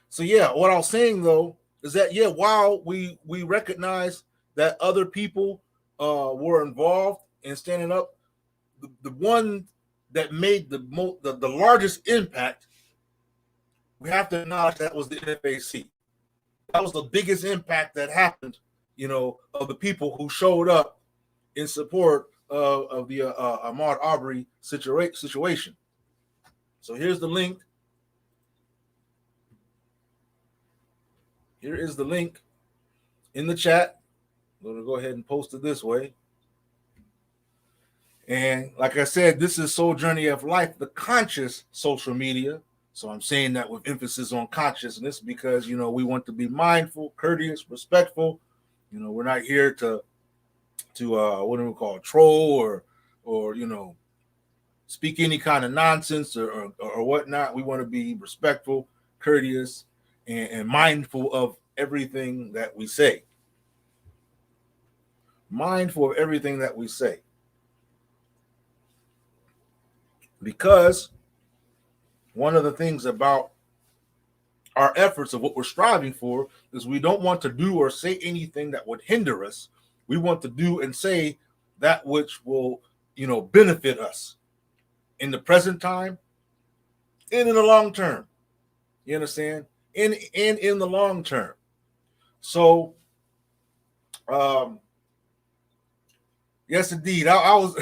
[SPEAKER 1] So yeah, what I was saying though is that while we recognize that other people were involved in standing up, the one that made the largest impact, we have to acknowledge that was the NFAC. That was the biggest impact that happened, of the people who showed up in support of the Ahmaud Arbury situation. So here's the link. Here is the link in the chat. I'm going to go ahead and post it this way. And like I said, this is Soul Journey of Life, the conscious social media. So I'm saying that with emphasis on consciousness because, we want to be mindful, courteous, respectful. We're not here to what do we call it, troll or speak any kind of nonsense or whatnot. We want to be respectful, courteous, and mindful of everything that we say. Mindful of everything that we say. Because one of the things about our efforts of what we're striving for is we don't want to do or say anything that would hinder us. We want to do and say that which will, benefit us in the present time and in the long term. You understand? And in the long term. So, yes, indeed. I was,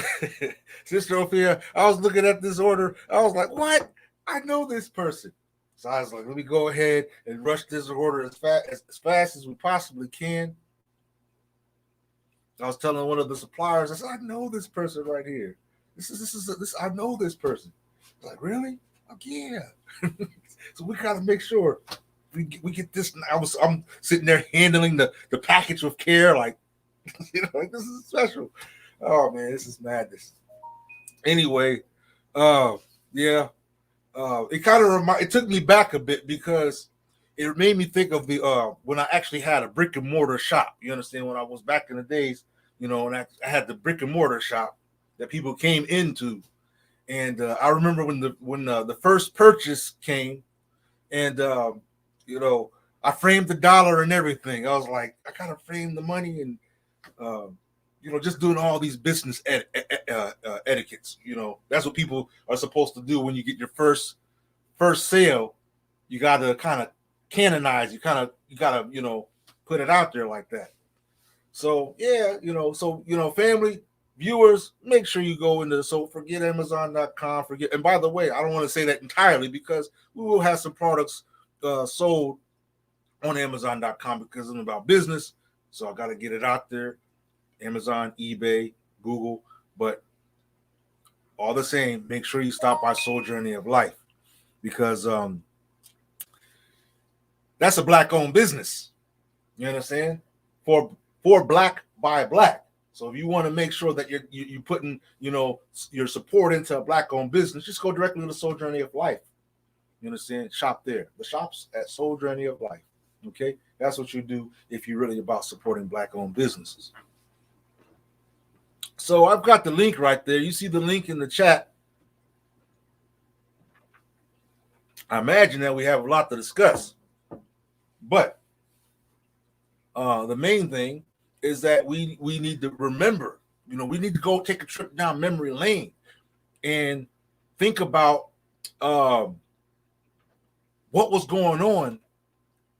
[SPEAKER 1] Sister Ophia, I was looking at this order. I was like, what? I know this person. So I was like, let me go ahead and rush this order as fast as we possibly can. I was telling one of the suppliers, I said, I know this person right here. I know this person. I was like, really? Like, yeah. So we gotta make sure we get this. I'm sitting there handling the package with care, like, like this is special. Oh man, this is madness. Anyway, it kind of it took me back a bit because it made me think of the when I actually had a brick and mortar shop. You understand? When I was back in the days, and I had the brick and mortar shop that people came into, and I remember when the first purchase came, and I framed the dollar and everything. I was like, I gotta frame the money and just doing all these business etiquettes. That's what people are supposed to do when you get your first sale. You got to kind of canonize. You got to put it out there like that. So yeah, family viewers, make sure you go into forget Amazon.com. And by the way, I don't want to say that entirely because we will have some products sold on Amazon.com because it's about business. So I got to get it out there. Amazon, eBay, Google, but all the same, make sure you stop by Soul Journey of Life because that's a Black-owned business. You understand? For Black by Black. So if you want to make sure that you're putting, your support into a Black-owned business, just go directly to the Soul Journey of Life. You understand? Shop there. The shop's at Soul Journey of Life. Okay? That's what you do if you're really about supporting Black-owned businesses. So I've got the link right there. You see the link in the chat. I imagine that we have a lot to discuss. But the main thing is that we need to remember, we need to go take a trip down memory lane and think about what was going on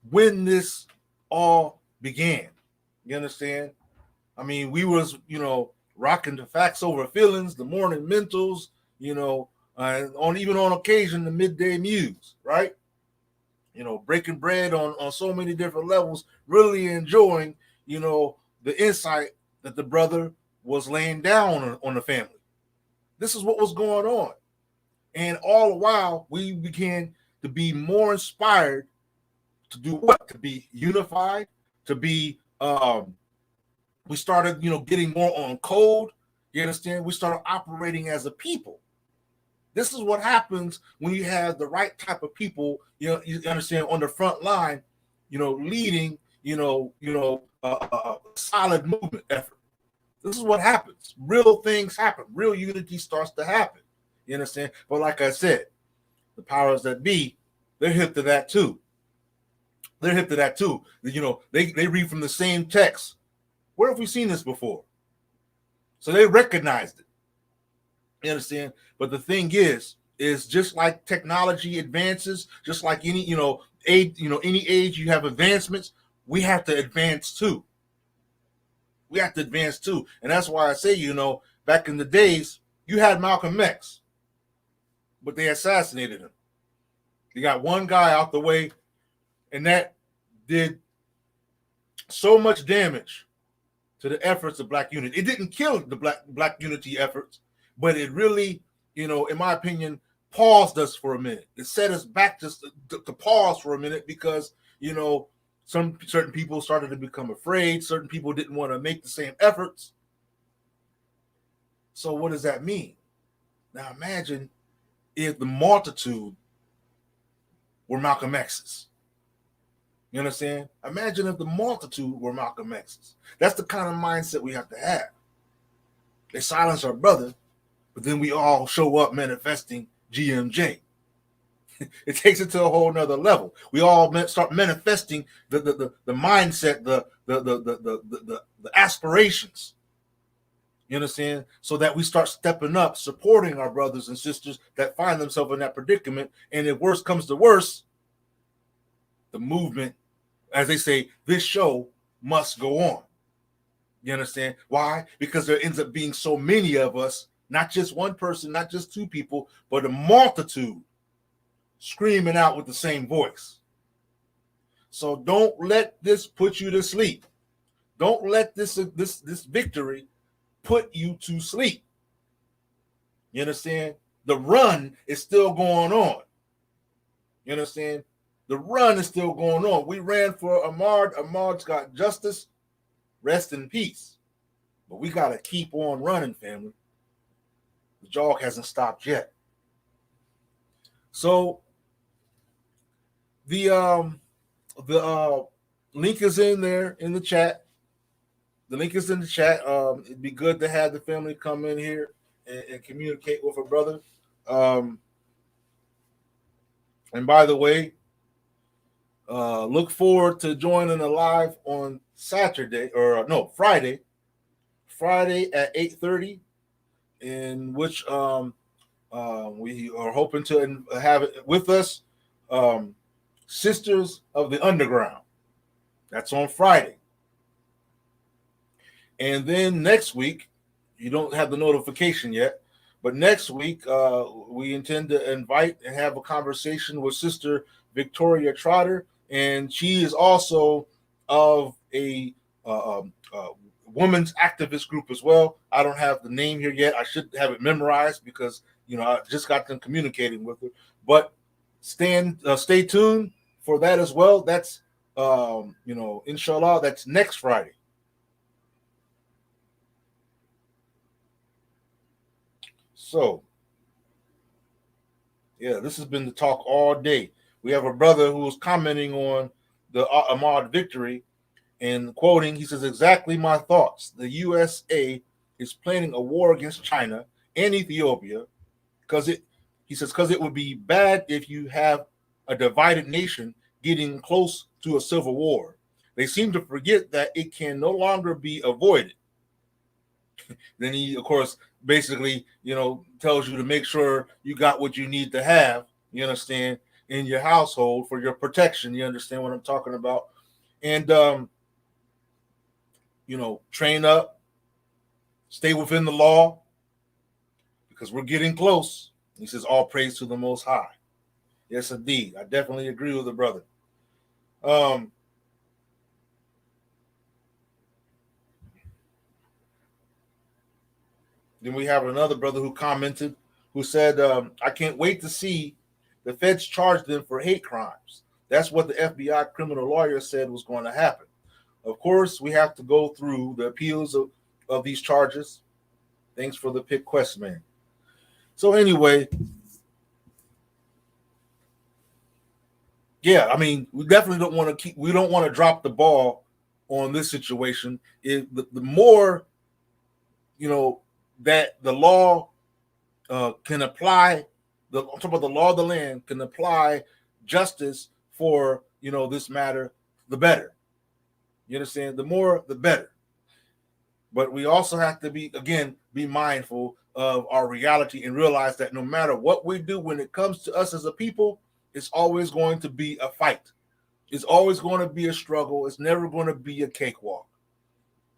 [SPEAKER 1] when this all began. You understand? I mean, we was, rocking the facts over feelings, the morning mentals, on occasion the midday muse, right? Breaking bread on so many different levels, really enjoying, the insight that the brother was laying down on the family. This is what was going on. And all the while, we began to be more inspired to do what? To be unified, to be, we started, getting more on code. You understand? We started operating as a people. This is what happens when you have the right type of people, you understand, on the front line, leading, a solid movement effort. This is what happens. Real things happen. Real unity starts to happen. You understand? But like I said, the powers that be, they're hip to that too. They're hip to that too. They read from the same text. Where have we seen this before? So they recognized it. You understand? But the thing is just like technology advances, just like any, any age you have advancements, we have to advance too. We have to advance too. And that's why I say, back in the days, you had Malcolm X, but they assassinated him. They got one guy out the way, and that did so much damage to the efforts of Black unity. It didn't kill the Black unity efforts, but it really, in my opinion, paused us for a minute. It set us back just to pause for a minute because, certain people started to become afraid. Certain people didn't want to make the same efforts. So what does that mean? Now imagine if the multitude were Malcolm X's. You understand? Imagine if the multitude were Malcolm X's. That's the kind of mindset we have to have. They silence our brother, but then we all show up manifesting GMJ. It takes it to a whole nother level. We all start manifesting the mindset, the aspirations. You understand? So that we start stepping up, supporting our brothers and sisters that find themselves in that predicament. And if worse comes to worse, the movement, as they say, this show must go on. You understand? Why? Because there ends up being so many of us, not just one person, not just two people, but a multitude screaming out with the same voice. So don't let this put you to sleep. Don't let this victory put you to sleep. You understand? The run is still going on. You understand? The run is still going on. We ran for Ahmaud. Ahmaud's got justice. Rest in peace. But we got to keep on running, family. The jog hasn't stopped yet. So the link is in there in the chat. The link is in the chat. It'd be good to have the family come in here and communicate with a brother. And by the way, look forward to joining a live on Friday at 8:30, in which we are hoping to have it with us, Sisters of the Underground. That's on Friday. And then next week, you don't have the notification yet, but next week we intend to invite and have a conversation with Sister Victoria Trotter, and she is also of a women's activist group as well. I don't have the name here yet. I should have it memorized because I just got them communicating with her. But stay tuned for that as well. That's inshallah, that's next Friday. So, yeah, this has been the talk all day. We have a brother who was commenting on the Ahmaud victory and quoting, he says, exactly my thoughts. The USA is planning a war against China and Ethiopia because he says, because it would be bad if you have a divided nation getting close to a civil war. They seem to forget that it can no longer be avoided. Then he, of course, basically, tells you to make sure you got what you need to have, you understand, in your household for your protection. You understand what I'm talking about? And, train up, stay within the law, because we're getting close. He says, all praise to the Most High. Yes, indeed. I definitely agree with the brother. Then we have another brother who commented, who said, I can't wait to see the feds charge them for hate crimes. That's what the FBI criminal lawyer said was going to happen. Of course, we have to go through the appeals of these charges. Thanks for the pick quest, man. So anyway, yeah, I mean, we definitely don't want to drop the ball on this situation. The more, that the law can apply, I'm talking about the law of the land can apply justice for, this matter, the better. You understand? The more, the better. But we also have to be mindful of our reality and realize that no matter what we do when it comes to us as a people, it's always going to be a fight. It's always going to be a struggle. It's never going to be a cakewalk.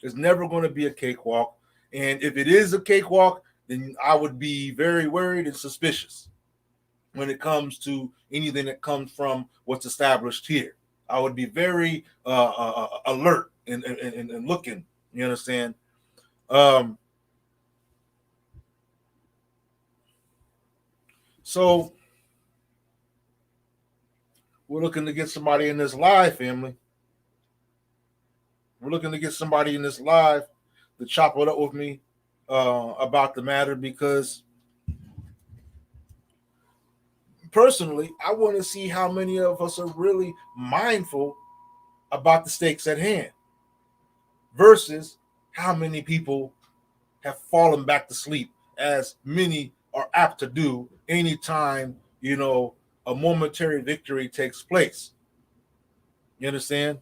[SPEAKER 1] It's never going to be a cakewalk. And if it is a cakewalk, then I would be very worried and suspicious when it comes to anything that comes from what's established here. I would be very alert and looking. You understand? So we're looking to get somebody in this live, family. We're looking to get somebody in this live to chop it up with me about the matter, because personally, I want to see how many of us are really mindful about the stakes at hand versus how many people have fallen back to sleep, as many are apt to do anytime, a momentary victory takes place. You understand?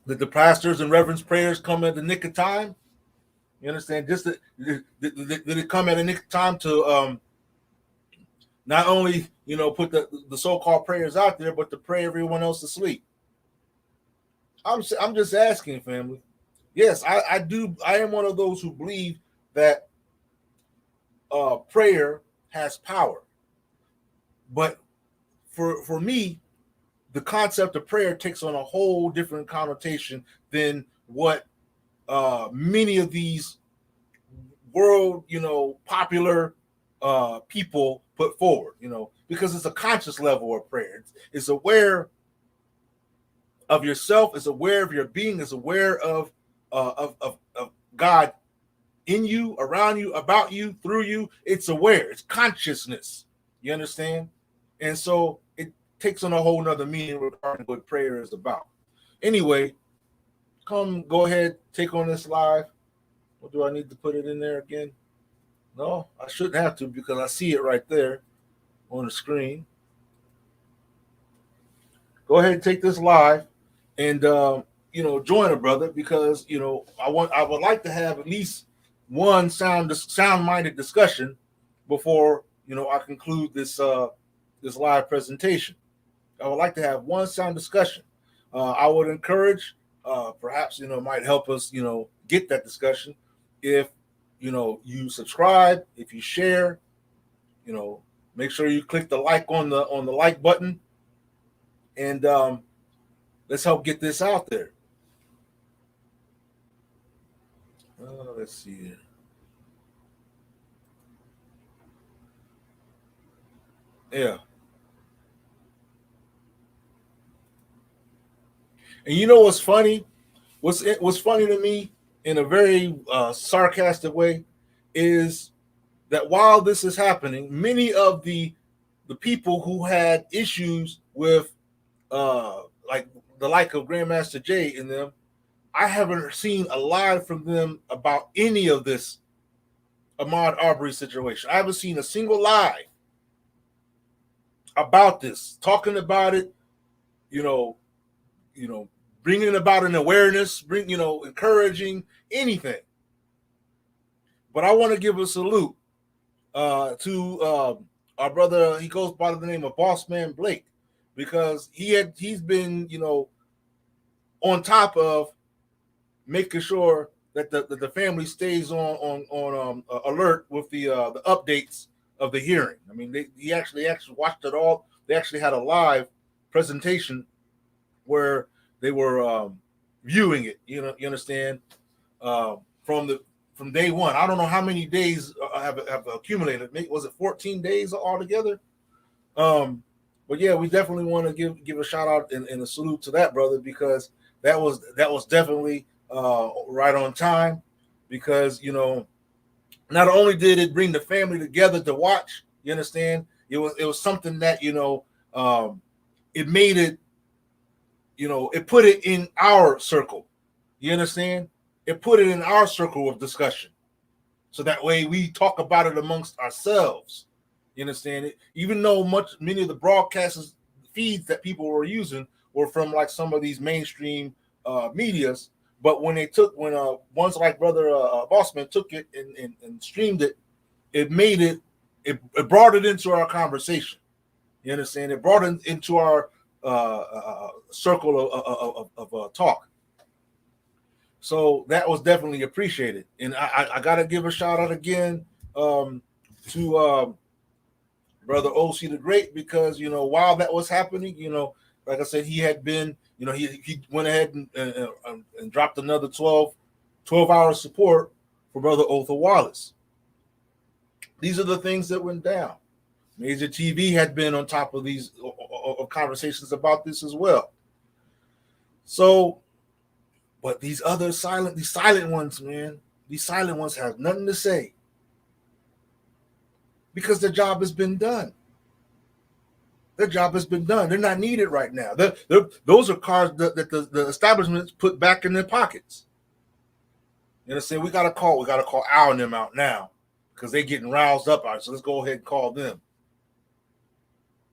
[SPEAKER 1] Did the pastors and reverends' prayers come at the nick of time? You understand? Did it come at a nick of time to not only put the so-called prayers out there, but to pray everyone else to sleep? I'm just asking, family. Yes, I do. I am one of those who believe that prayer has power, but for me, the concept of prayer takes on a whole different connotation than what many of these world, popular people put forward. Because it's a conscious level of prayer. It's aware of yourself. It's aware of your being. It's aware of God in you, around you, about you, through you. It's aware. It's consciousness. You understand? And so it takes on a whole nother meaning regarding what prayer is about. Anyway, go ahead, take on this live. Or do I need to put it in there again? No, I shouldn't have to, because I see it right there on the screen. Go ahead and take this live and join a brother, because I would like to have at least one sound-minded discussion before I conclude this live presentation. I would like to have one sound discussion. I would encourage, perhaps might help us get that discussion, if you subscribe, if you share, make sure you click the like on the like button, and let's help get this out there. Let's see here. Yeah. And you know what's funny? What's funny to me in a very sarcastic way is that while this is happening, many of the people who had issues with like the like of Grandmaster Jay in them, I haven't seen a lie from them about any of this Ahmaud Arbery situation. I haven't seen a single lie about this, talking about it, you know, bringing about an awareness, encouraging anything. But I want to give a salute to our brother. He goes by the name of Boss Man Blake, because he's been on top of making sure that the family stays on alert with the updates of the hearing. I mean, he actually watched it all. They actually had a live presentation where they were viewing it. You understand, from day one. I don't know how many days have accumulated. Was it 14 days altogether? But yeah, we definitely want to give a shout out and a salute to that brother, because that was definitely right on time, because not only did it bring the family together to watch, you understand, it was something that it made it, it put it in our circle, you understand, it put it in our circle of discussion, so that way we talk about it amongst ourselves. You understand it? Even though many of the broadcasters feeds that people were using were from like some of these mainstream medias, but when ones like Brother Bossman took it and streamed it, it made it brought it into our conversation. You understand? It brought it into our circle of talk. So that was definitely appreciated, and I got to give a shout out again to Brother OC the Great, because while that was happening, like I said, he had been, he went ahead and dropped another 12-hour support for Brother Otha Wallace. These are the things that went down. Major TV had been on top of these conversations about this as well. So, but these silent ones, man, these silent ones have nothing to say, because their job has been done. Their job has been done. They're not needed right now. Those are cards that the establishments put back in their pockets. You understand? We got to call Al and them out now, because they're getting roused up. All right, so let's go ahead and call them.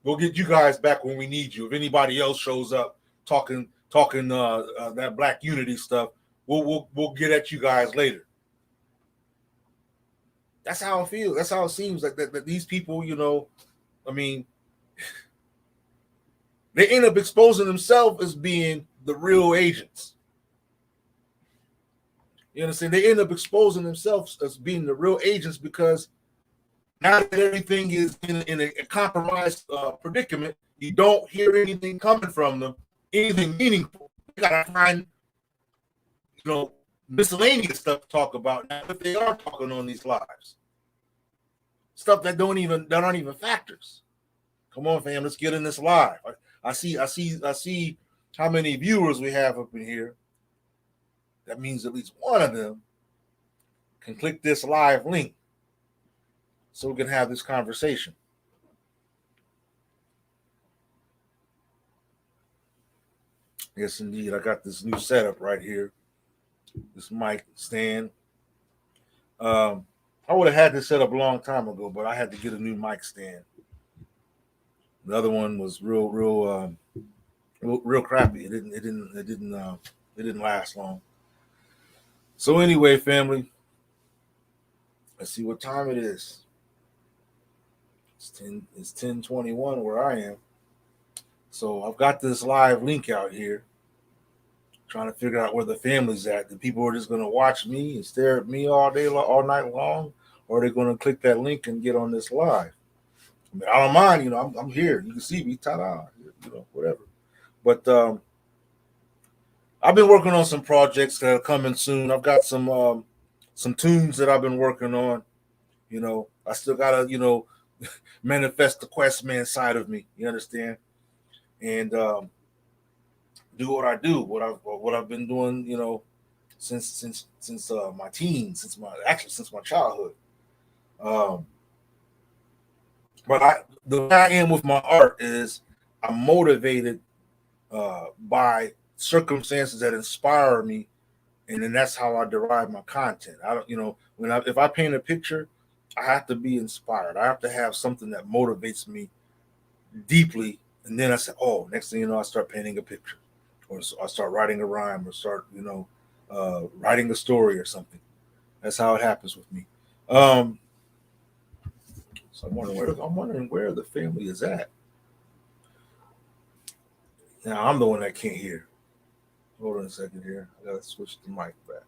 [SPEAKER 1] We'll get you guys back when we need you. If anybody else shows up talking that Black Unity stuff, we'll get at you guys later. That's how it feels. That's how it seems like that these people, I mean, they end up exposing themselves as being the real agents. You understand? They end up exposing themselves as being the real agents, because now that everything is in a compromised predicament, you don't hear anything coming from them, anything meaningful. You gotta find, miscellaneous stuff to talk about now, if they are talking on these lives. Stuff that aren't even factors. Come on, fam, let's get in this live. I see how many viewers we have up in here. That means at least one of them can click this live link, so we can have this conversation. Yes, indeed. I got this new setup right here. This mic stand. I would have had this set up a long time ago, but I had to get a new mic stand. The other one was real crappy. It didn't last long. So anyway, family, let's see what time it is. It's 10:21 where I am. So I've got this live link out here, trying to figure out where the family's at. The people are just going to watch me and stare at me all night long, or are they going to click that link and get on this live? I mean, I don't mind, I'm here. You can see me, ta-da, whatever. But I've been working on some projects that are coming soon. I've got some tunes that I've been working on. I still gotta, manifest the quest man side of me. You understand? And do what I do, what I've been doing, since my teens, since my childhood. Um, but the way I am with my art is I'm motivated by circumstances that inspire me, and then that's how I derive my content. I don't, if I paint a picture, I have to be inspired. I have to have something that motivates me deeply, and then I say, oh, next thing you know, I start painting a picture, or I start writing a rhyme, or start, writing a story or something. That's how it happens with me. Um, so I'm wondering where the family is at. Now I'm the one that can't hear. Hold on a second here. I gotta switch the mic back.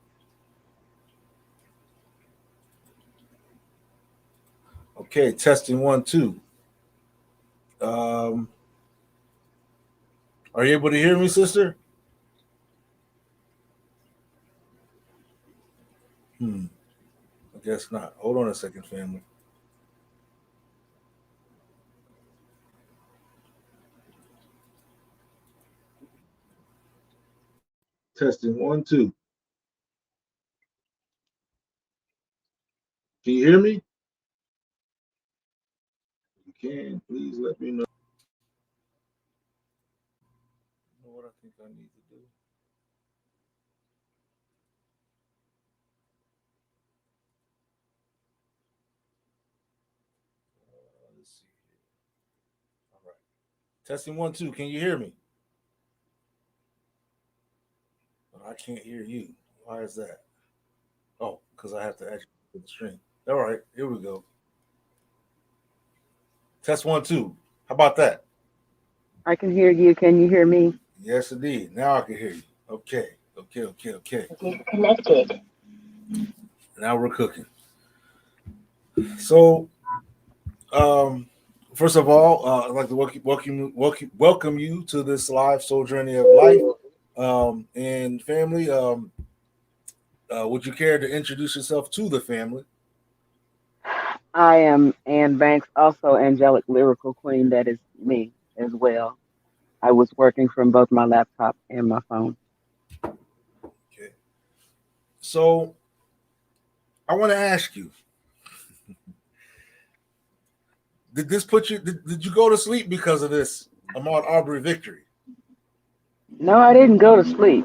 [SPEAKER 1] Okay, testing 1 2. Um, are you able to hear me, sister? Hmm. I guess not. Hold on a second, family. Testing 1 2. Can you hear me? If you can, please let me know. You know what I think I need to do? Let's see here. All right. Testing 1 2. Can you hear me? But I can't hear you. Why is that? Oh, because I have to actually put the stream. All right, here we go. Test 1 2. How about that?
[SPEAKER 2] I can hear you. Can you hear me?
[SPEAKER 1] Yes, indeed. Now I can hear you. Okay. Okay. Okay. Okay.
[SPEAKER 2] Disconnected.
[SPEAKER 1] Now we're cooking. So, um, first of all, I'd like to welcome you to this live soul journey of life, and family. Would you care to introduce yourself to the family?
[SPEAKER 2] I am Ann Banks, also angelic lyrical queen. That is me as well. I was working from both my laptop and my phone.
[SPEAKER 1] Okay. So, I want to ask you: Did this put you? Did you go to sleep because of this Ahmaud Arbery victory?
[SPEAKER 2] No, I didn't go to sleep.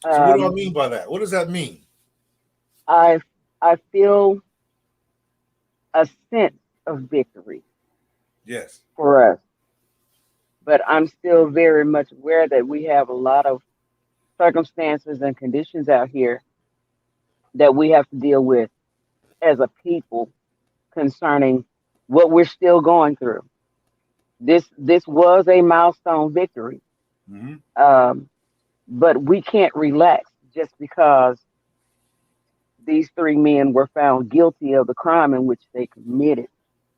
[SPEAKER 1] So, what do I
[SPEAKER 2] Um,
[SPEAKER 1] mean by that? What does that mean?
[SPEAKER 2] I I feel a sense of victory
[SPEAKER 1] Yes.
[SPEAKER 2] for us, but I'm still very much aware that we have a lot of circumstances and conditions out here that we have to deal with as a people concerning what we're still going through. This was a milestone victory,
[SPEAKER 1] Mm-hmm.
[SPEAKER 2] um, but we can't relax just because these three men were found guilty of the crime in which they committed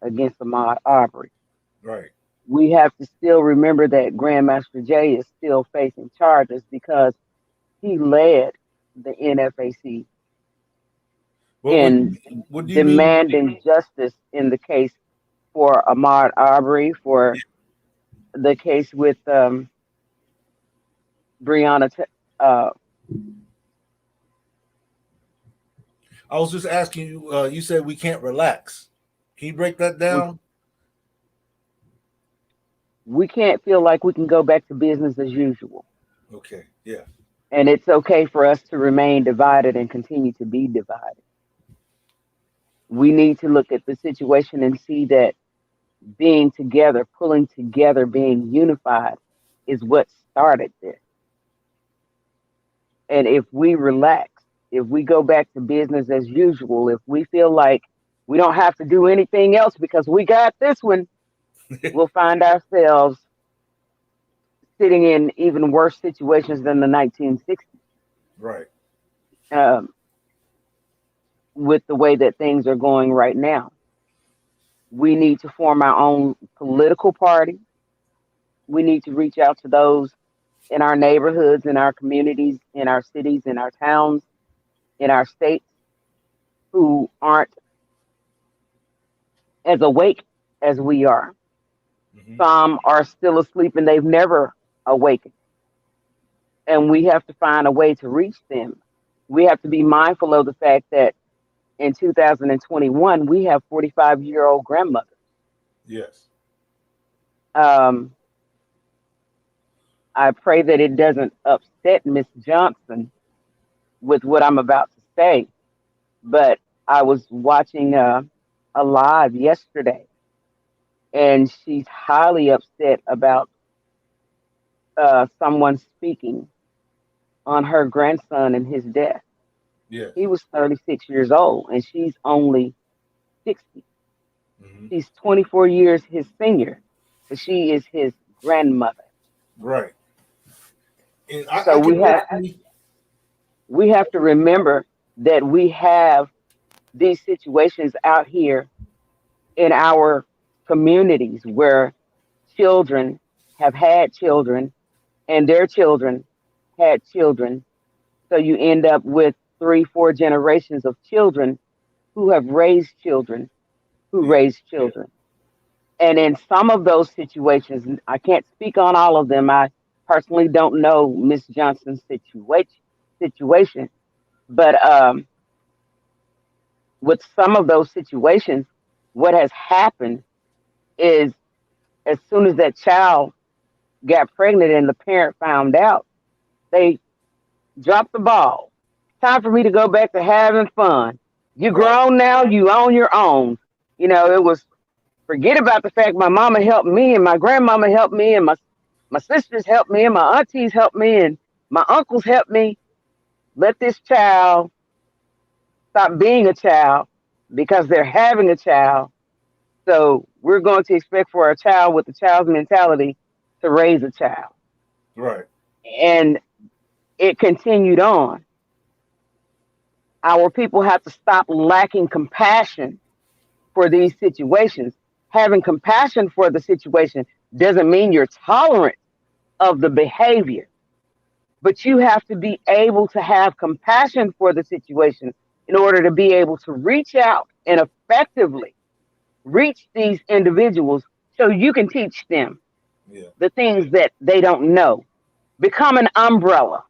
[SPEAKER 2] against Ahmaud Arbery.
[SPEAKER 1] Right.
[SPEAKER 2] We have to still remember that Grandmaster Jay is still facing charges because he led the NFAC
[SPEAKER 1] What what
[SPEAKER 2] in
[SPEAKER 1] what do you mean?
[SPEAKER 2] demanding justice in the case for Ahmaud Arbery, for the case with Breonna. Uh,
[SPEAKER 1] I was just asking you. You said we can't relax. Can you break that
[SPEAKER 2] we
[SPEAKER 1] down?
[SPEAKER 2] we can't feel like we can go back to business as usual,
[SPEAKER 1] Okay. Yeah.
[SPEAKER 2] and it's okay for us to remain divided and continue to be divided. We need to look at the situation and see that being together, pulling together, being unified is what started this. And if we relax, if we go back to business as usual, if we feel like we don't have to do anything else because we got this one, we'll find ourselves sitting in even worse situations than the 1960s,
[SPEAKER 1] Right.
[SPEAKER 2] um, with the way that things are going right now. We need to form our own political party. We need to reach out to those in our neighborhoods, in our communities, in our cities, in our towns, in our states who aren't as awake as we are.
[SPEAKER 1] Mm-hmm.
[SPEAKER 2] Some are still asleep and they've never awakened. and we have to find a way to reach them. We have to be mindful of the fact that in 2021 we have 45-year-old grandmothers.
[SPEAKER 1] Yes.
[SPEAKER 2] Um, I pray that it doesn't upset Miss Johnson with what I'm about to say, but I was watching a live yesterday, and she's highly upset about someone speaking on her grandson and his death.
[SPEAKER 1] Yes.
[SPEAKER 2] He was 36 years old, and she's only 60.
[SPEAKER 1] Hmm.
[SPEAKER 2] She's 24 years his senior, but she is his grandmother.
[SPEAKER 1] Right. And
[SPEAKER 2] So
[SPEAKER 1] I can definitely.
[SPEAKER 2] we have to remember that we have these situations out here in our communities where children have had children and their children had children. So you end up with three, four generations of children who have raised children who
[SPEAKER 1] Yeah.
[SPEAKER 2] raised children. And in some of those situations, I can't speak on all of them. I personally don't know Miss Johnson's situation, but with some of those situations, what has happened is as soon as that child got pregnant and the parent found out, they dropped the ball. Time for me to go back to having fun. You're
[SPEAKER 1] Right.
[SPEAKER 2] grown now, you own your own. You know, it was forget about the fact my mama helped me and my grandmama helped me and my sisters helped me and my aunties helped me and my uncles helped me. Let this child stop being a child because they're having a child. So we're going to expect for a child with a child's mentality to raise a child.
[SPEAKER 1] Right.
[SPEAKER 2] And it continued on. Our people have to stop lacking compassion for these situations. Having compassion for the situation doesn't mean you're tolerant of the behavior, but you have to be able to have compassion for the situation in order to be able to reach out and effectively reach these individuals so you can teach them
[SPEAKER 1] Yeah.
[SPEAKER 2] the things that they don't know. Become an umbrella,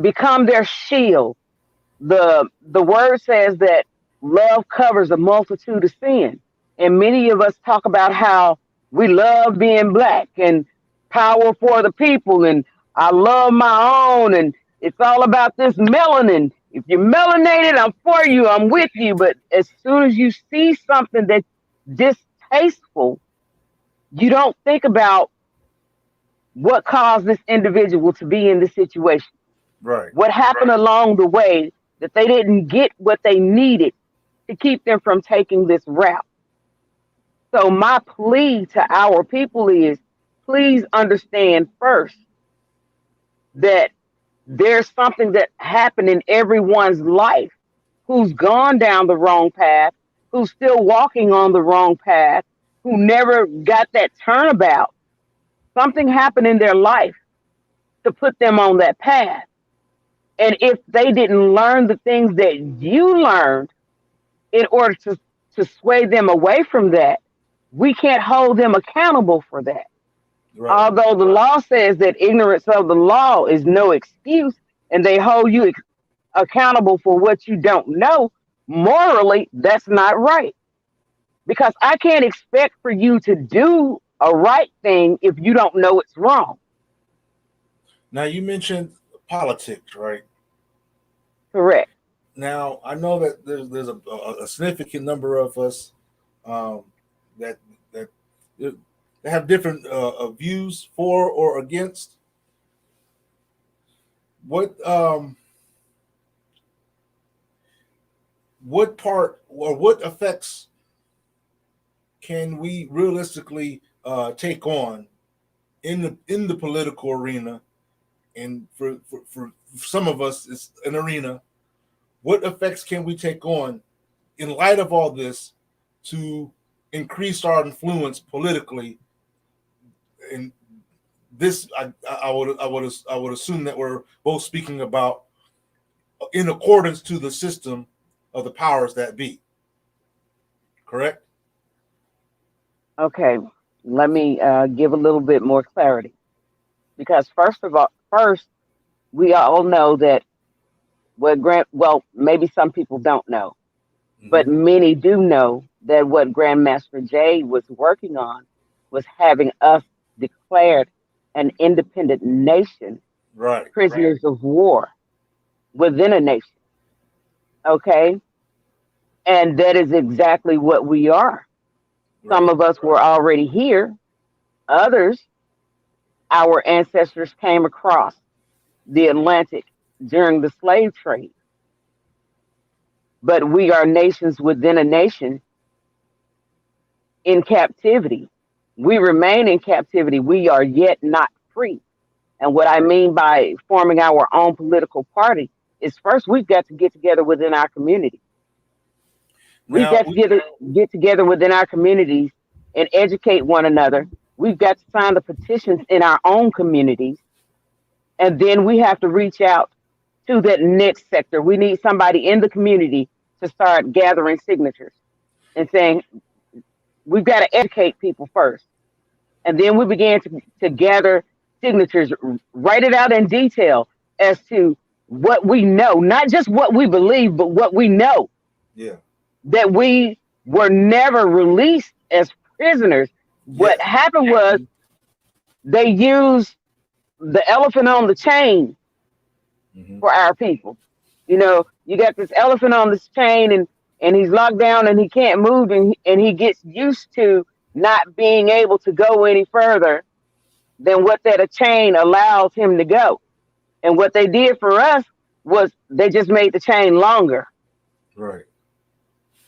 [SPEAKER 2] become their shield. The word says that love covers a multitude of sin. And many of us talk about how we love being black and power for the people and I love my own and it's all about this melanin. If you're melanated, I'm for you, I'm with you. But as soon as you see something that's distasteful, you don't think about what caused this individual to be in this situation.
[SPEAKER 1] Right.
[SPEAKER 2] What happened along the way that they didn't get what they needed to keep them from taking this route. So my plea to our people is please understand first that there's something that happened in everyone's life who's gone down the wrong path, who's still walking on the wrong path, who never got that turnabout. Something happened in their life to put them on that path. And if they didn't learn the things that you learned in order to sway them away from that, we can't hold them accountable for that.
[SPEAKER 1] Right.
[SPEAKER 2] Although the law says that ignorance of the law is no excuse and they hold you accountable for what you don't know, morally, that's not right. Because I can't expect for you to do a right thing if you don't know it's wrong.
[SPEAKER 1] Now you mentioned politics, right?
[SPEAKER 2] Correct.
[SPEAKER 1] Now I know that there's a significant number of us um, that that that have different views for or against. What what part or what effects can we realistically take on in the political arena? And for some of us, it's an arena. What effects can we take on in light of all this to increase our influence politically? And this, I would assume that we're both speaking about in accordance to the system of the powers that be. Correct?
[SPEAKER 2] Okay. Let me give a little bit more clarity. Because, first of all, first, we all know that well, maybe some people don't know, but many do know that what Grandmaster Jay was working on was having us declared an independent nation,
[SPEAKER 1] Right.
[SPEAKER 2] prisoners of war within a nation. Okay. And that is exactly what we are. Some
[SPEAKER 1] Right.
[SPEAKER 2] of us were already here. Others, our ancestors came across the Atlantic during the slave trade. But we are nations within a nation in captivity. We remain in captivity. We are yet not free. And what I mean by forming our own political party is first we've got to get together within our community. We've
[SPEAKER 1] Now,
[SPEAKER 2] got to get together within our communities and educate one another. We've got to sign the petitions in our own communities. And then we have to reach out to that next sector. We need somebody in the community to start gathering signatures and saying, we've got to educate people first. And then we began to gather signatures, write it out in detail as to what we know, not just what we believe, but what we know.
[SPEAKER 1] yeah.
[SPEAKER 2] That we were never released as prisoners. What happened was they used the elephant on the chain for our people. You know, you got this elephant on this chain and he's locked down and he can't move and he gets used to not being able to go any further than what that chain allows him to go. And what they did for us was they just made the chain longer.
[SPEAKER 1] Right.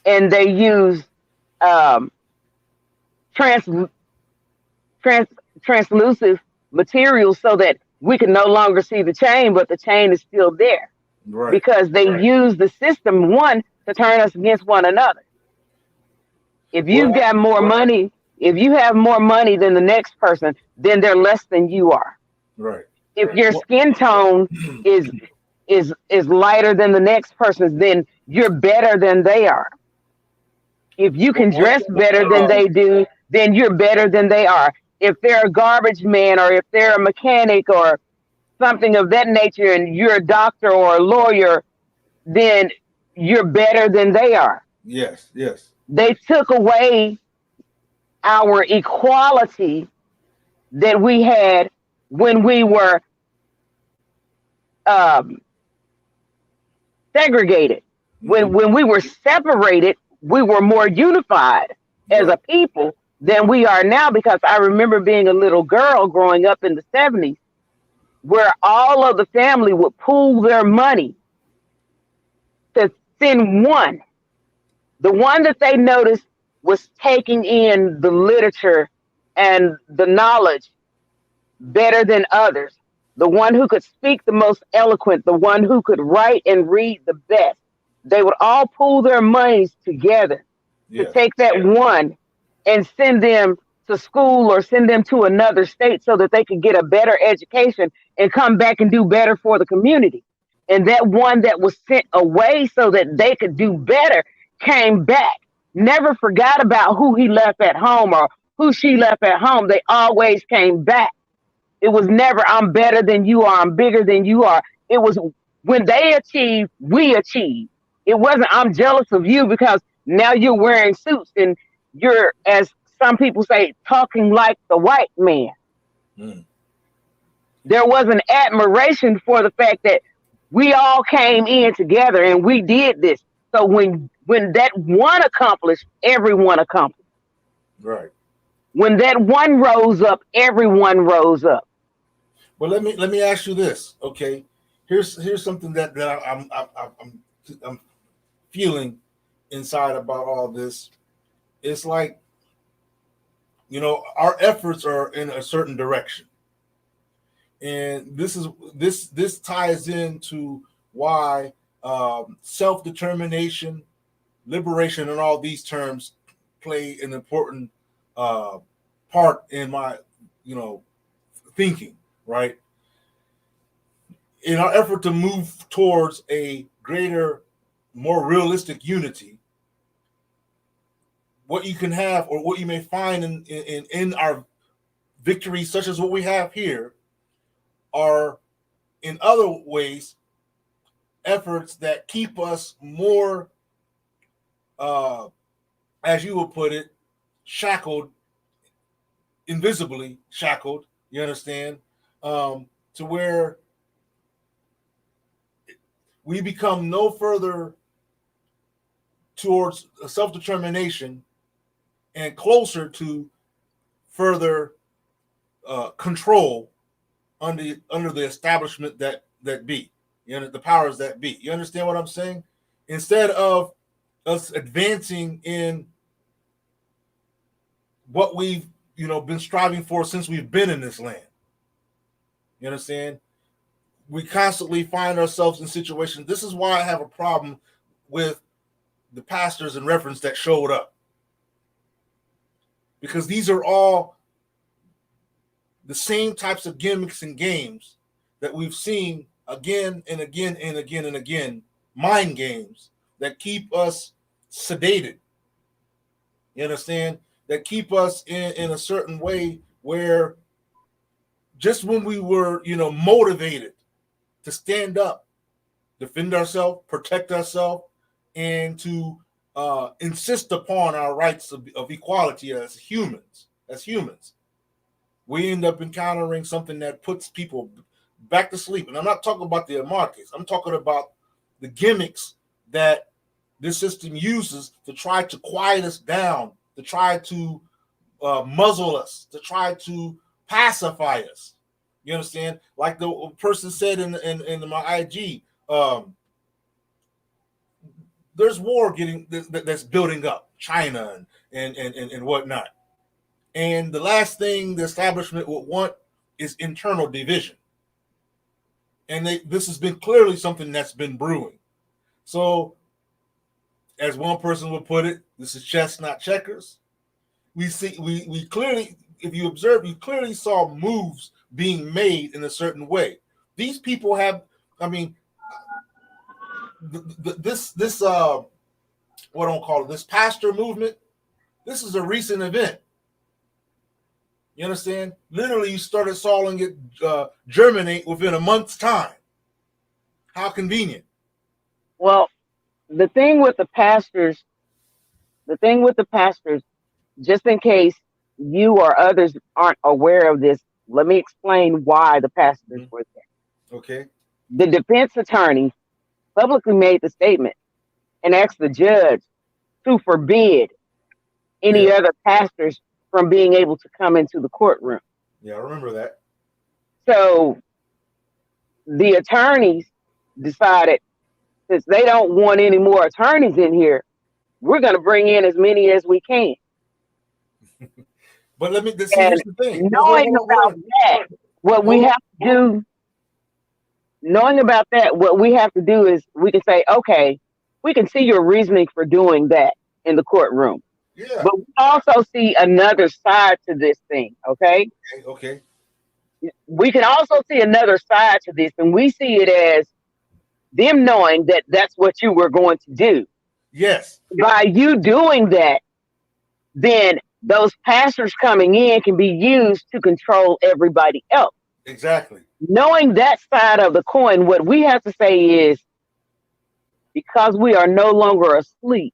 [SPEAKER 2] And they used translucent material so that we can no longer see the chain, but the chain is still there.
[SPEAKER 1] Right.
[SPEAKER 2] Because they use the system, one, to turn us against one another. If you've got more money, if you have more money than the next person, then they're less than you are.
[SPEAKER 1] Right.
[SPEAKER 2] If your skin tone is lighter than the next person's, then you're better than they are. If you can dress better than they do, then you're better than they are. If they're a garbage man or if they're a mechanic or something of that nature and you're a doctor or a lawyer, then you're better than they are.
[SPEAKER 1] Yes, yes.
[SPEAKER 2] They took away our equality that we had when we were segregated. When we were separated, we were more unified as a people than we are now, because I remember being a little girl growing up in the 70s where all of the family would pool their money to send one. The one that they noticed was taking in the literature and the knowledge better than others. The one who could speak the most eloquent, the one who could write and read the best. They would all pool their monies together to take that one and send them to school or send them to another state so that they could get a better education and come back and do better for the community. And that one that was sent away so that they could do better came back, never forgot about who he left at home or who she left at home. They always came back. It was never, I'm better than you are, I'm bigger than you are. It was when they achieved, we achieved. It wasn't, I'm jealous of you because now you're wearing suits and you're, as some people say, talking like the white man. There was an admiration for the fact that we all came in together and we did this. So when that one accomplished, everyone accomplished.
[SPEAKER 1] Right.
[SPEAKER 2] When that one rose up, everyone rose up.
[SPEAKER 1] Well, let me ask you this, okay? Here's something that I'm feeling inside about all this. It's like, you know, our efforts are in a certain direction, and this ties into why self-determination, liberation, and all these terms play an important part in my, you know, thinking. Right. In our effort to move towards a greater, more realistic unity, what you can have or what you may find in our victories, such as what we have here, are in other ways, efforts that keep us more, uh, as you would put it, shackled, invisibly shackled. You understand? To where we become no further towards self-determination and closer to further control under the establishment that be, you know, the powers that be. You understand what I'm saying? Instead of us advancing in what we've, you know, been striving for since we've been in this land. You understand? We constantly find ourselves in situations. This is why I have a problem with the pastors in reference that showed up, because these are all the same types of gimmicks and games that we've seen again and again and again and again, mind games that keep us sedated. You understand? That keep us in a certain way where just when we were, you know, motivated to stand up, defend ourselves, protect ourselves, and to insist upon our rights of equality as humans, we end up encountering something that puts people back to sleep. And I'm not talking about the markets. I'm talking about the gimmicks that this system uses to try to quiet us down, to try to muzzle us, to try to pacify us. You understand? Like the person said in my IG, there's war that's building up, China and whatnot. And the last thing the establishment would want is internal division. And this has been clearly something that's been brewing. So, as one person would put it, this is chess, not checkers. We clearly, if you observe, you clearly saw moves being made in a certain way. These people have, I mean, this what I don't call it, this pastor movement. This is a recent event. You understand? Literally, you started sawing it germinate within a month's time. How convenient.
[SPEAKER 2] Well, the thing with the pastors, just in case you or others aren't aware of this, let me explain why the pastors were there.
[SPEAKER 1] Okay.
[SPEAKER 2] The defense attorney publicly made the statement and asked the judge to forbid any other pastors from being able to come into the courtroom.
[SPEAKER 1] Yeah, I remember that.
[SPEAKER 2] So the attorneys decided, since they don't want any more attorneys in here, we're going to bring in as many as we can.
[SPEAKER 1] But here's the thing.
[SPEAKER 2] Knowing about that, what we have to do is we can say, okay, we can see your reasoning for doing that in the courtroom.
[SPEAKER 1] Yeah.
[SPEAKER 2] But we also see another side to this thing, okay?
[SPEAKER 1] Okay.
[SPEAKER 2] We can also see another side to this, and we see it as them knowing that that's what you were going to do.
[SPEAKER 1] Yes.
[SPEAKER 2] By you doing that, then those pastors coming in can be used to control everybody else.
[SPEAKER 1] Exactly.
[SPEAKER 2] Knowing that side of the coin, what we have to say is, because we are no longer asleep,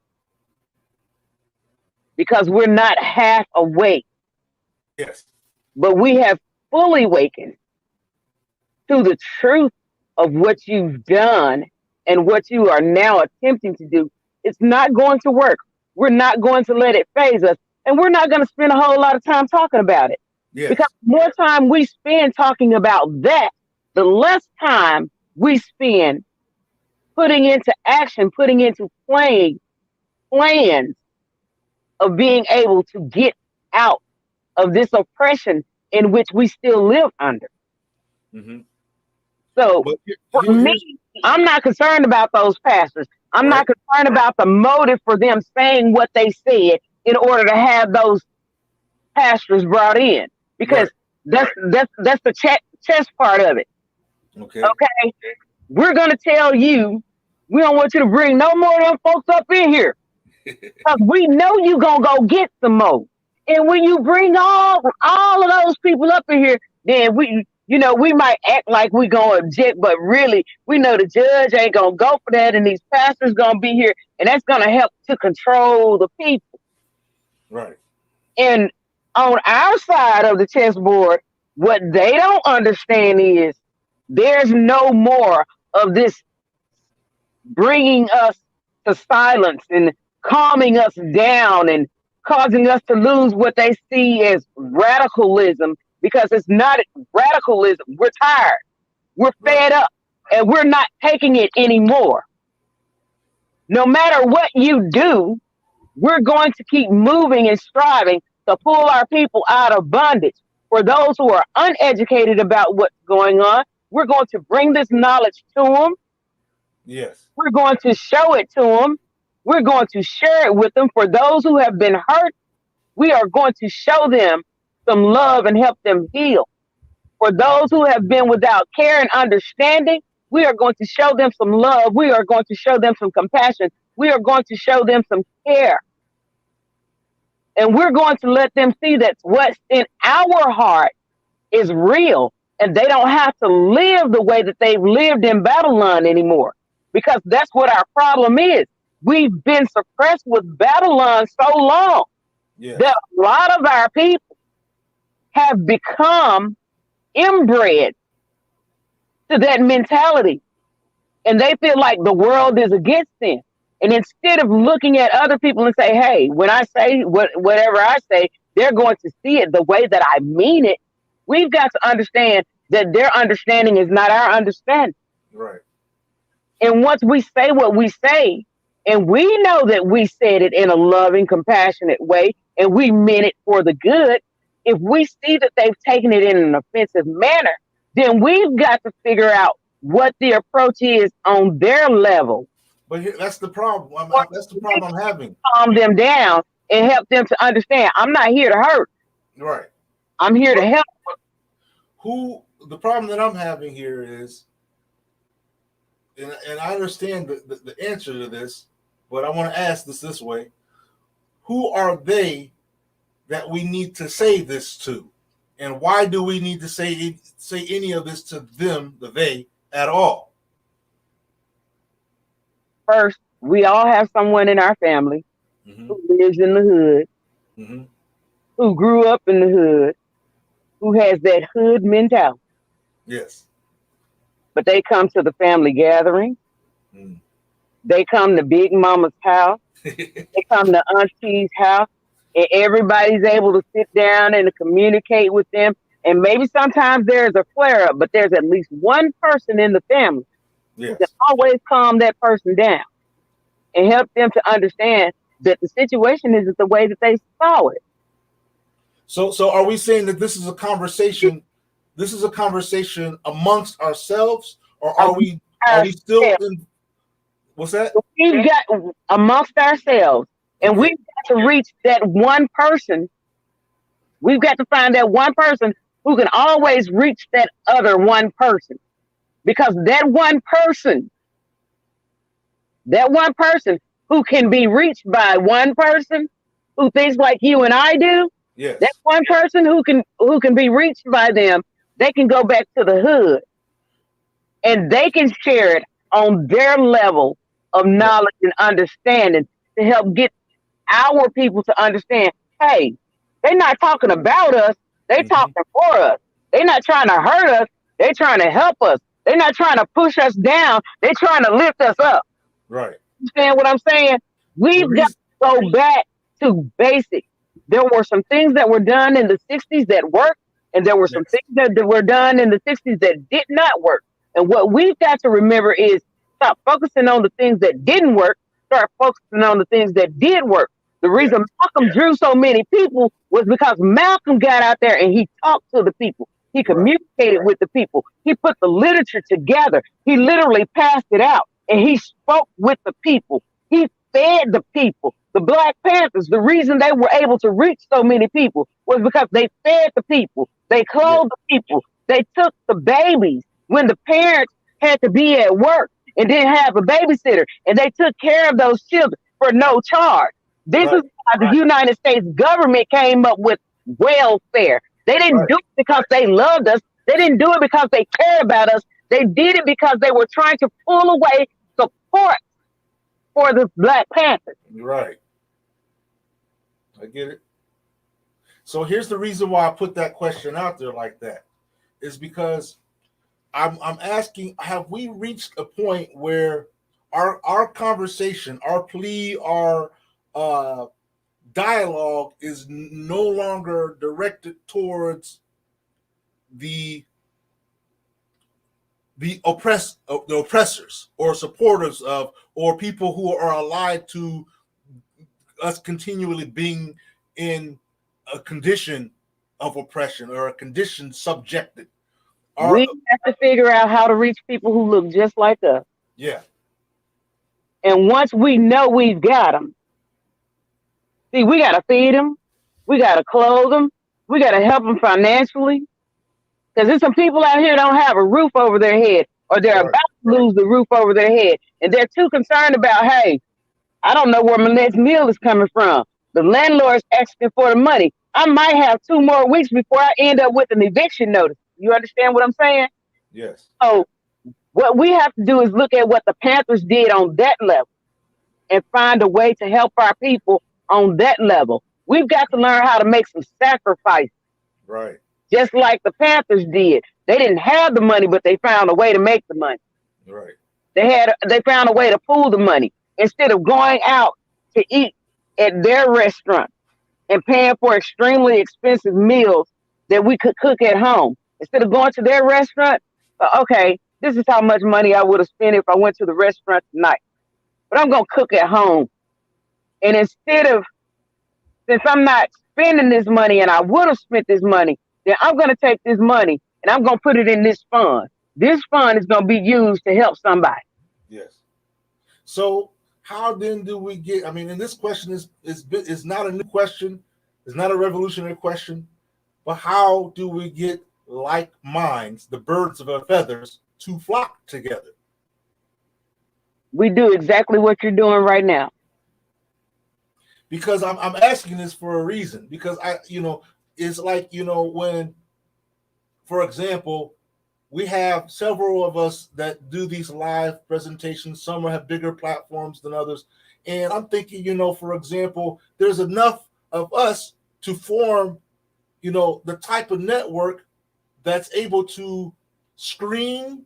[SPEAKER 2] because we're not half awake,
[SPEAKER 1] yes,
[SPEAKER 2] but we have fully awakened to the truth of what you've done and what you are now attempting to do. It's not going to work. We're not going to let it phase us. And we're not going to spend a whole lot of time talking about it.
[SPEAKER 1] Yes.
[SPEAKER 2] Because the more time we spend talking about that, the less time we spend putting into action, putting into plans of being able to get out of this oppression in which we still live under.
[SPEAKER 1] Mm-hmm.
[SPEAKER 2] So for me, I'm not concerned about those pastors. I'm not concerned about the motive for them saying what they said in order to have those pastors brought in, because that's the chess part of it.
[SPEAKER 1] Okay.
[SPEAKER 2] We're gonna tell you we don't want you to bring no more of them folks up in here, because we know you gonna go get some more. And when you bring all of those people up in here, then You know, we might act like we gonna object, but really, we know the judge ain't gonna go for that, and these pastors gonna be here, and that's gonna help to control the people.
[SPEAKER 1] Right.
[SPEAKER 2] And on our side of the chessboard, what they don't understand is there's no more of this bringing us to silence and calming us down and causing us to lose what they see as radicalism, because it's not radicalism. We're tired. We're fed up, and we're not taking it anymore. No matter what you do, we're going to keep moving and striving to pull our people out of bondage. For those who are uneducated about what's going on, we're going to bring this knowledge to them.
[SPEAKER 1] Yes.
[SPEAKER 2] We're going to show it to them. We're going to share it with them. For those who have been hurt, we are going to show them some love and help them heal. For those who have been without care and understanding, we are going to show them some love. We are going to show them some compassion. We are going to show them some care. And we're going to let them see that what's in our heart is real. And they don't have to live the way that they've lived in Babylon anymore. Because that's what our problem is. We've been suppressed with Babylon so long that a lot of our people have become inbred to that mentality. And they feel like the world is against them. And instead of looking at other people and say, hey, when I say whatever I say, they're going to see it the way that I mean it. We've got to understand that their understanding is not our understanding.
[SPEAKER 1] Right.
[SPEAKER 2] And once we say what we say, and we know that we said it in a loving, compassionate way, and we meant it for the good, if we see that they've taken it in an offensive manner, then we've got to figure out what the approach is on their level.
[SPEAKER 1] But that's the problem. That's the problem I'm having.
[SPEAKER 2] Calm them down and help them to understand. I'm not here to hurt.
[SPEAKER 1] Right.
[SPEAKER 2] I'm here to help.
[SPEAKER 1] The problem that I'm having here is, and I understand the answer to this, but I want to ask this way. Who are they that we need to say this to? And why do we need to say any of this to them, the they, at all?
[SPEAKER 2] First, we all have someone in our family who lives in the hood, who grew up in the hood, who has that hood mentality.
[SPEAKER 1] Yes.
[SPEAKER 2] But they come to the family gathering. They come to Big Mama's house. They come to Auntie's house. And everybody's able to sit down and to communicate with them. And maybe sometimes there's a flare-up, but there's at least one person in the family who can always calm that person down and help them to understand that the situation isn't the way that they saw it.
[SPEAKER 1] So are we saying that this is a conversation? This is a conversation amongst ourselves, or are we still in? What's that?
[SPEAKER 2] We've got amongst ourselves, and we've got to reach that one person. We've got to find that one person who can always reach that other one person, because that one person who can be reached by one person who thinks like you and I do.
[SPEAKER 1] Yes.
[SPEAKER 2] That one person who can be reached by them, they can go back to the hood and they can share it on their level of knowledge and understanding to help get our people to understand, hey, they're not talking about us, they're talking for us. They're not trying to hurt us, they're trying to help us. They're not trying to push us down, they're trying to lift us up.
[SPEAKER 1] Right.
[SPEAKER 2] You understand what I'm saying? We've got to go back to basics. There were some things that were done in the 60s that worked, and there were some things that were done in the 60s that did not work. And what we've got to remember is stop focusing on the things that didn't work, start focusing on the things that did work. The reason Malcolm drew so many people was because Malcolm got out there and he talked to the people. He communicated with the people. He put the literature together. He literally passed it out, and he spoke with the people. He fed the people. The Black Panthers, the reason they were able to reach so many people was because they fed the people. They clothed the people. They took the babies when the parents had to be at work and didn't have a babysitter, and they took care of those children for no charge. This is why the United States government came up with welfare. They didn't do it because they loved us. They didn't do it because they cared about us. They did it because they were trying to pull away support for the Black Panthers.
[SPEAKER 1] Right. I get it. So here's the reason why I put that question out there like that, is because I'm asking, have we reached a point where our conversation, our plea, our dialogue is no longer directed towards the oppressors or supporters of, or people who are allied to us continually being in a condition of oppression or a condition subjected.
[SPEAKER 2] We have to figure out how to reach people who look just like us.
[SPEAKER 1] Yeah.
[SPEAKER 2] And once we know we've got them, see, we got to feed them. We got to clothe them. We got to help them financially. Because there's some people out here don't have a roof over their head, or they're about to lose the roof over their head. And they're too concerned about, hey, I don't know where my next meal is coming from. The landlord's asking for the money. I might have 2 more weeks before I end up with an eviction notice. You understand what I'm saying?
[SPEAKER 1] Yes.
[SPEAKER 2] So what we have to do is look at what the Panthers did on that level and find a way to help our people on that level. We've got to learn how to make some sacrifices.
[SPEAKER 1] Right.
[SPEAKER 2] Just like the Panthers did. They didn't have the money, but they found a way to make the money.
[SPEAKER 1] Right.
[SPEAKER 2] They found a way to pool the money. Instead of going out to eat at their restaurant and paying for extremely expensive meals that we could cook at home. Instead of going to their restaurant, okay, this is how much money I would have spent if I went to the restaurant tonight. But I'm going to cook at home. And instead of, since I'm not spending this money and I would have spent this money, then I'm going to take this money and I'm going to put it in this fund. This fund is going to be used to help somebody.
[SPEAKER 1] Yes. So how then do we get, I mean, and this question is not a new question. It's not a revolutionary question. But how do we get like minds, the birds of a feathers, to flock together?
[SPEAKER 2] We do exactly what you're doing right now.
[SPEAKER 1] Because I'm asking this for a reason. Because it's like, when, for example, we have several of us that do these live presentations. Some have bigger platforms than others. And I'm thinking, for example, there's enough of us to form, the type of network that's able to screen,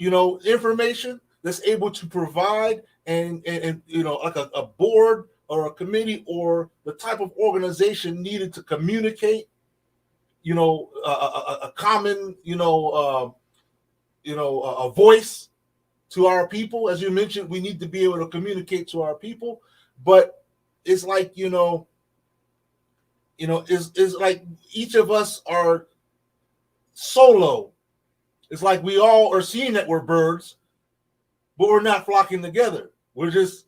[SPEAKER 1] information, that's able to provide and like a board or a committee or the type of organization needed to communicate, a common, a voice to our people. As you mentioned, we need to be able to communicate to our people, but it's like, it's like each of us are solo. It's like we all are seeing that we're birds, but we're not flocking together. We're just,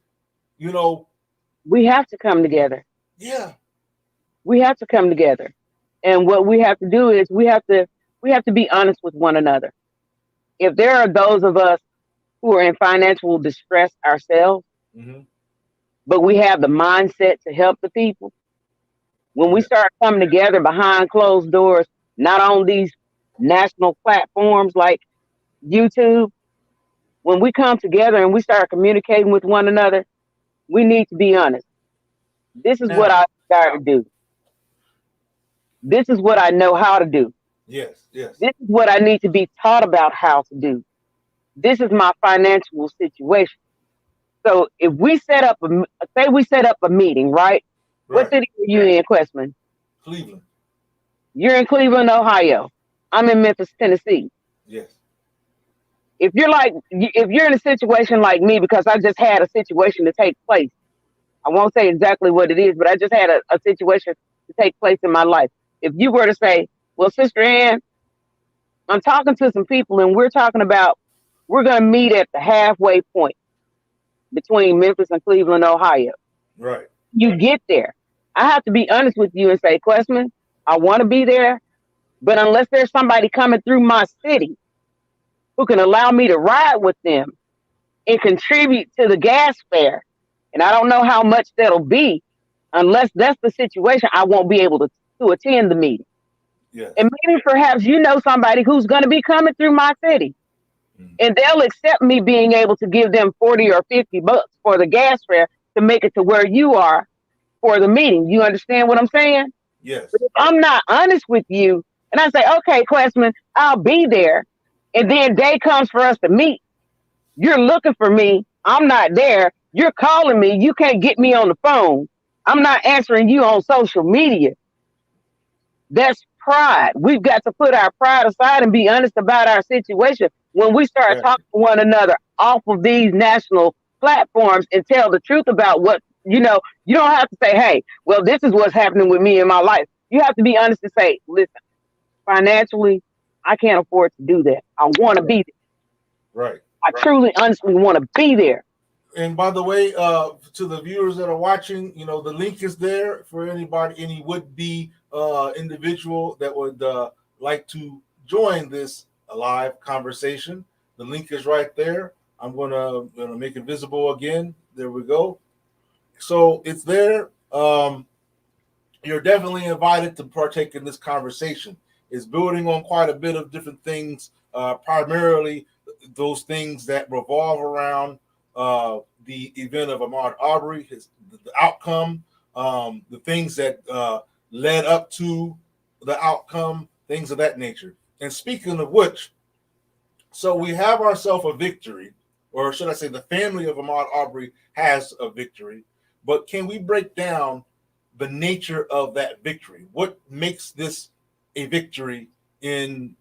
[SPEAKER 2] we have to come together.
[SPEAKER 1] Yeah.
[SPEAKER 2] We have to come together. And what we have to do is we have to be honest with one another. If there are those of us who are in financial distress ourselves, but we have the mindset to help the people, when we start coming together behind closed doors, not on these national platforms like YouTube, when we come together and we start communicating with one another, we need to be honest. This is what I desire to do. This is what I know how to do.
[SPEAKER 1] Yes.
[SPEAKER 2] This is what I need to be taught about how to do. This is my financial situation. So if we set up a meeting, right? What city are you in, Questman?
[SPEAKER 1] Cleveland.
[SPEAKER 2] You're in Cleveland, Ohio. I'm in Memphis, Tennessee.
[SPEAKER 1] Yes.
[SPEAKER 2] If you're in a situation like me, because I just had a situation to take place. I won't say exactly what it is, but I just had a situation to take place in my life. If you were to say, well, Sister Ann, I'm talking to some people and we're talking about, we're going to meet at the halfway point between Memphis and Cleveland, Ohio.
[SPEAKER 1] Right.
[SPEAKER 2] You get there. I have to be honest with you and say, Questman, I want to be there, but unless there's somebody coming through my city who can allow me to ride with them and contribute to the gas fare, and I don't know how much that'll be, unless that's the situation, I won't be able to attend the meeting.
[SPEAKER 1] Yes.
[SPEAKER 2] And maybe perhaps you know somebody who's going to be coming through my city, and they'll accept me being able to give them 40 or 50 bucks for the gas fare to make it to where you are for the meeting. You understand what I'm saying?
[SPEAKER 1] Yes.
[SPEAKER 2] But if I'm not honest with you and I say, okay, Questman, I'll be there, and then day comes for us to meet, you're looking for me, I'm not there, you're calling me, you can't get me on the phone, I'm not answering you on social media. That's pride. We've got to put our pride aside and be honest about our situation when we start
[SPEAKER 1] Exactly.
[SPEAKER 2] talking to one another off of these national platforms and tell the truth about what, you don't have to say, hey, well, this is what's happening with me in my life. You have to be honest and say, listen, financially, I can't afford to do that. I want to be there.
[SPEAKER 1] Right.
[SPEAKER 2] I truly, honestly want to be there.
[SPEAKER 1] And by the way, to the viewers that are watching, the link is there for anybody, any would-be individual that would like to join this live conversation. The link is right there. I'm gonna make it visible again. There we go. So it's there. You're definitely invited to partake in this conversation. It's building on quite a bit of different things, primarily those things that revolve around the event of Ahmaud Arbery, the outcome, the things that led up to the outcome, things of that nature. And speaking of which, so we have ourselves a victory, or should I say the family of Ahmaud Arbery has a victory, but can we break down the nature of that victory? What makes this a victory in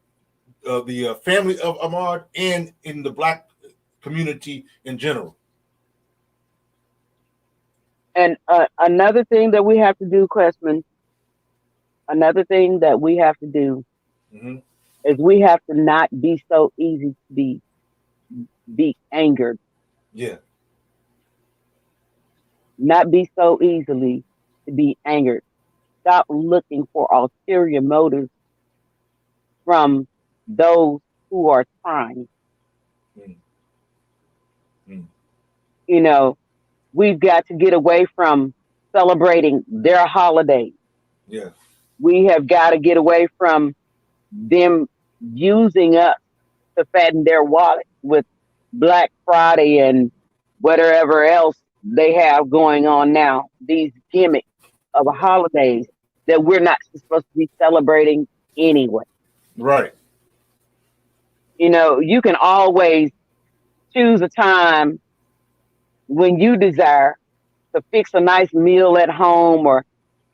[SPEAKER 1] the family of Ahmaud and in the Black community in general?
[SPEAKER 2] And another thing that we have to do, Questman, another thing that we have to do is we have to not be so easy to be angered.
[SPEAKER 1] Yeah.
[SPEAKER 2] Not be so easily to be angered. Stop looking for ulterior motives from those who are trying. We've got to get away from celebrating their holidays.
[SPEAKER 1] Yeah.
[SPEAKER 2] We have got to get away from them using us to fatten their wallet with Black Friday and whatever else they have going on now. These gimmicks of holidays that we're not supposed to be celebrating anyway.
[SPEAKER 1] Right.
[SPEAKER 2] You can always choose a time when you desire to fix a nice meal at home or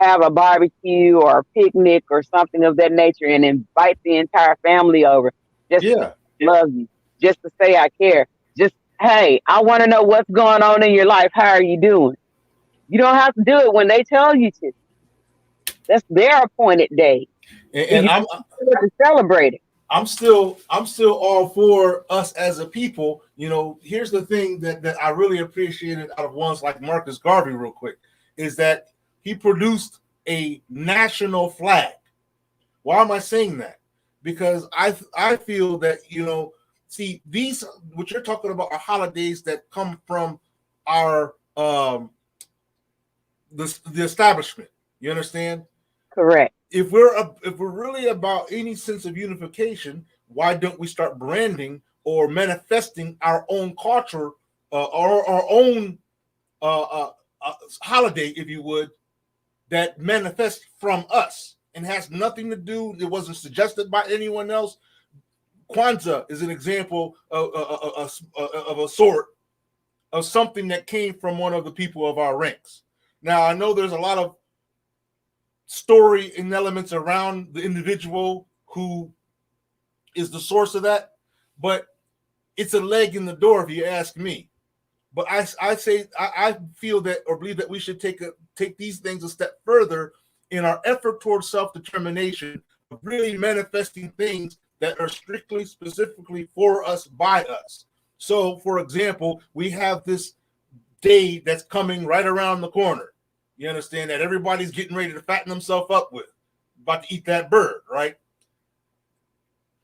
[SPEAKER 2] have a barbecue or a picnic or something of that nature and invite the entire family over just to love you, just to say I care. Just, hey, I want to know what's going on in your life. How are you doing? You don't have to do it when they tell you to. That's their appointed day.
[SPEAKER 1] And I'm
[SPEAKER 2] to celebrate it.
[SPEAKER 1] I'm still all for us as a people. Here's the thing that I really appreciated out of ones like Marcus Garvey, real quick, is that he produced a national flag. Why am I saying that? Because I feel that, see, these, what you're talking about, are holidays that come from our the establishment. You understand?
[SPEAKER 2] Correct.
[SPEAKER 1] If we're really about any sense of unification, why don't we start branding or manifesting our own culture or our own holiday, if you would, that manifests from us and has nothing to do, it wasn't suggested by anyone else. Kwanzaa is an example of a sort of something that came from one of the people of our ranks. Now, I know there's a lot of story and elements around the individual who is the source of that, but it's a leg in the door, if you ask me. But I say I feel that, or believe that, we should take these things a step further in our effort towards self-determination, of really manifesting things that are strictly, specifically for us, by us. So, for example, we have this day that's coming right around the corner. You understand, that everybody's getting ready to fatten themselves up with, about to eat that bird, right?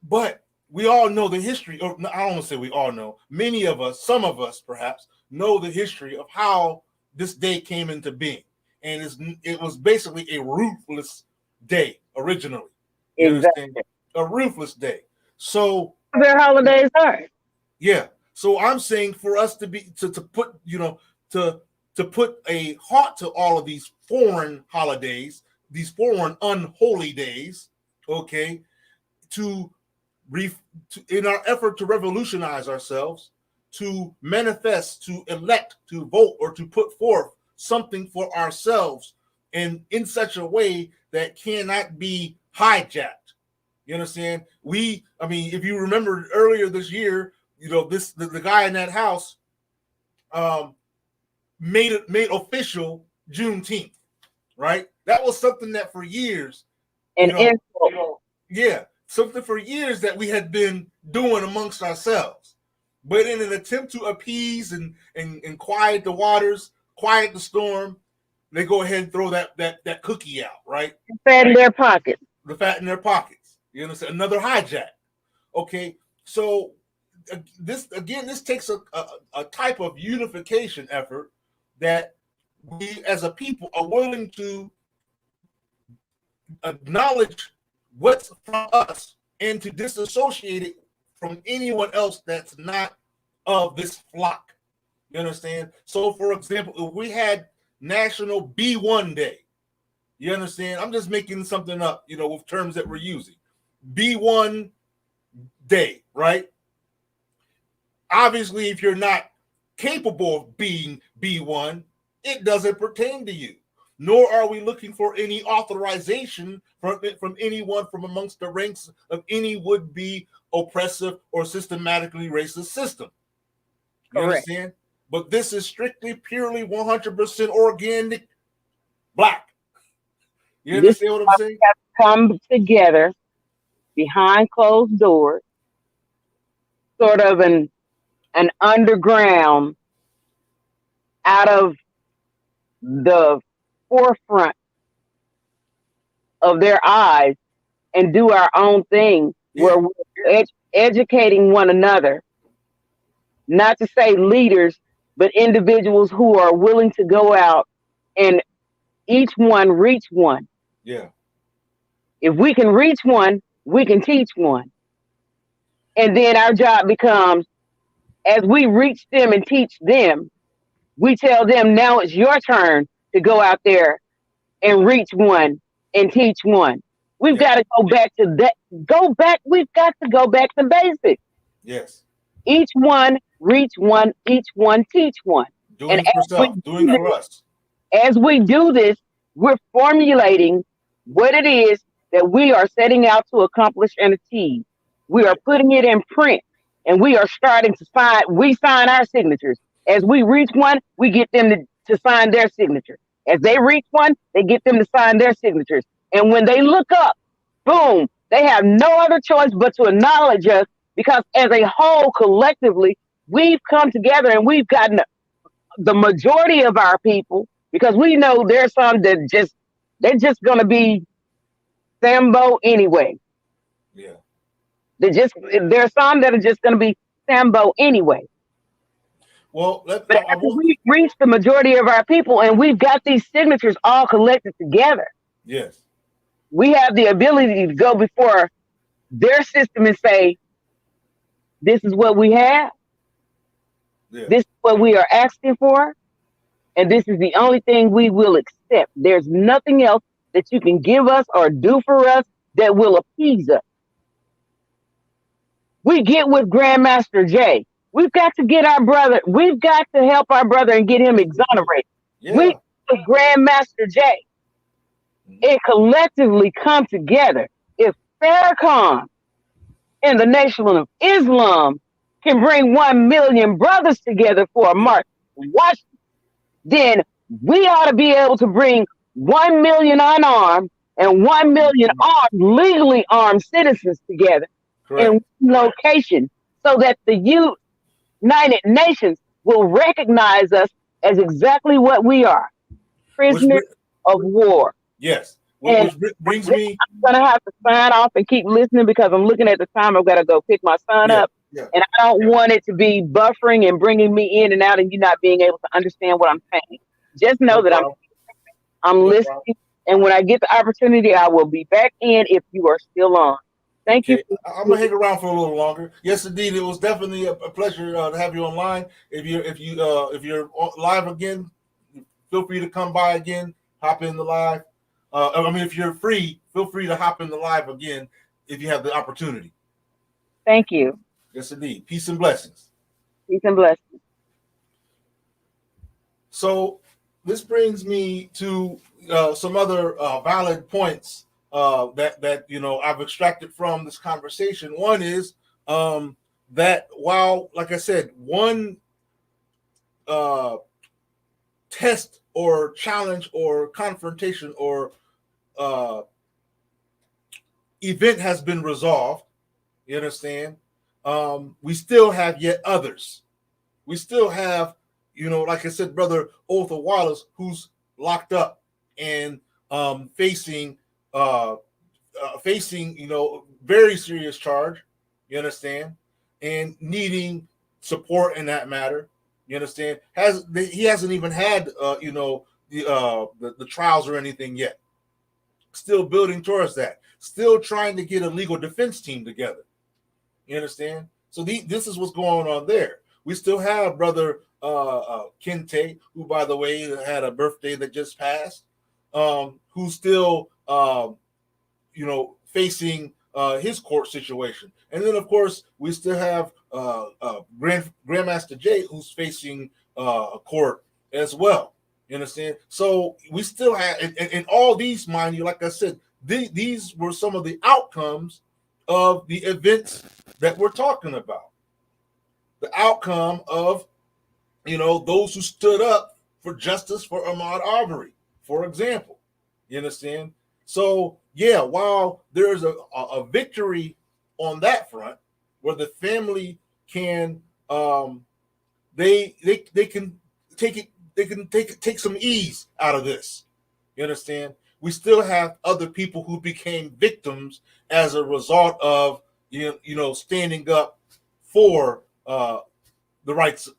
[SPEAKER 1] But we all know the history, or I don't want to say we all know, many of us, some of us perhaps, know the history of how this day came into being. And it was basically a ruthless day originally. You understand?
[SPEAKER 2] Exactly.
[SPEAKER 1] A ruthless day. So
[SPEAKER 2] Their holidays are.
[SPEAKER 1] yeah. So I'm saying for us to put, to put a halt to all of these foreign holidays, these foreign unholy days, okay, to in our effort to revolutionize ourselves, to manifest, to elect, to vote, or to put forth something for ourselves, and in such a way that cannot be hijacked. You understand? If you remember earlier this year, the guy in that house made official Juneteenth, right? That was something that for years,
[SPEAKER 2] And
[SPEAKER 1] yeah, something for years that we had been doing amongst ourselves. But in an attempt to appease and quiet the waters, quiet the storm, they go ahead and throw that cookie out, right?
[SPEAKER 2] fat in their pockets.
[SPEAKER 1] The fat in their pockets. You understand? Another hijack. Okay, so this takes a type of unification effort that we as a people are willing to acknowledge what's from us and to disassociate it from anyone else that's not of this flock. You understand? So, for example, if we had National B1 Day, you understand? I'm just making something up, with terms that we're using. B1 Day, right? Obviously, if you're not capable of being B1, it doesn't pertain to you. Nor are we looking for any authorization from anyone from amongst the ranks of any would-be oppressive or systematically racist system. You
[SPEAKER 2] Correct.
[SPEAKER 1] understand? But this is strictly, purely 100% organic black. You understand what I'm saying?
[SPEAKER 2] Come together behind closed doors, sort of an underground, out of the forefront of their eyes, and do our own thing, where we're educating one another, not to say leaders, but individuals who are willing to go out and each one reach one.
[SPEAKER 1] Yeah.
[SPEAKER 2] If we can reach one, we can teach one. And then our job becomes, as we reach them and teach them, we tell them, now it's your turn to go out there and reach one and teach one. We've got to go back to that. We've got to go back to basics.
[SPEAKER 1] Yes.
[SPEAKER 2] Each one reach one, each one teach one.
[SPEAKER 1] Doing for self, doing for us.
[SPEAKER 2] As we do this, we're formulating what it is that we are setting out to accomplish and achieve. We are putting it in print, and we are starting to sign our signatures. As we reach one, we get them to sign their signature. As they reach one, they get them to sign their signatures. And when they look up, boom, they have no other choice but to acknowledge us, because as a whole, collectively, we've come together and we've gotten the majority of our people, because we know there's some that they're just going to be Sambo anyway.
[SPEAKER 1] Yeah.
[SPEAKER 2] There's some that are just going to be Sambo anyway.
[SPEAKER 1] Well,
[SPEAKER 2] we've reached the majority of our people, and we've got these signatures all collected together.
[SPEAKER 1] Yes. We
[SPEAKER 2] have the ability to go before their system and say, this is what we have. Yeah. This is what we are asking for. And this is the only thing we will accept. There's nothing else that you can give us or do for us that will appease us. We get with Grandmaster Jay. We've got to get our brother. We've got to help our brother and get him exonerated. Yeah. We with Grandmaster Jay. It collectively come together. If Farrakhan and the Nation of Islam can bring 1 million brothers together for a march, then we ought to be able to bring 1 million unarmed and 1 million armed, legally armed citizens together. Correct. In one location, so that the United Nations will recognize us as exactly what we are, prisoners of war.
[SPEAKER 1] Yes. Which brings me.
[SPEAKER 2] I'm going to have to sign off and keep listening, because I'm looking at the time. I've got to go pick my son up. Yeah. And I don't want it to be buffering and bringing me in and out and you not being able to understand what I'm saying. Just know that I'm listening And when I get the opportunity, I will be back in if you are still on. Thank you.
[SPEAKER 1] Okay, I'm gonna hang around for a little longer. Yes, indeed, it was definitely a pleasure to have you online. If you're live again, feel free to come by again. Hop in the live. I mean, if you're free, feel free to hop in the live again if you have the opportunity.
[SPEAKER 2] Thank you.
[SPEAKER 1] Yes, indeed. Peace and blessings.
[SPEAKER 2] Peace and blessings.
[SPEAKER 1] So this brings me to some other valid points that I've extracted from this conversation. One is that while, like I said, one uh, test or challenge or confrontation or uh, event has been resolved, you understand? We still have yet others. We still have, like I said, Brother Arthur Wallace, who's locked up and facing, very serious charge. You understand, and needing support in that matter. You understand? He hasn't even had, the trials or anything yet. Still building towards that. Still trying to get a legal defense team together. You understand? So this is what's going on there. We still have Brother Kente, who, by the way, had a birthday that just passed, who's still, facing his court situation. And then, of course, we still have Grandmaster Jay, who's facing a court as well. You understand? So we still have, and all these, mind you, like I said, these were some of the outcomes of the events that we're talking about. The outcome of, those who stood up for justice for Ahmaud Arbury, for example. You understand? So, yeah, while there's a victory on that front, where the family can, they can take it, they can take some ease out of this. You understand? We still have other people who became victims as a result of standing up for the rights,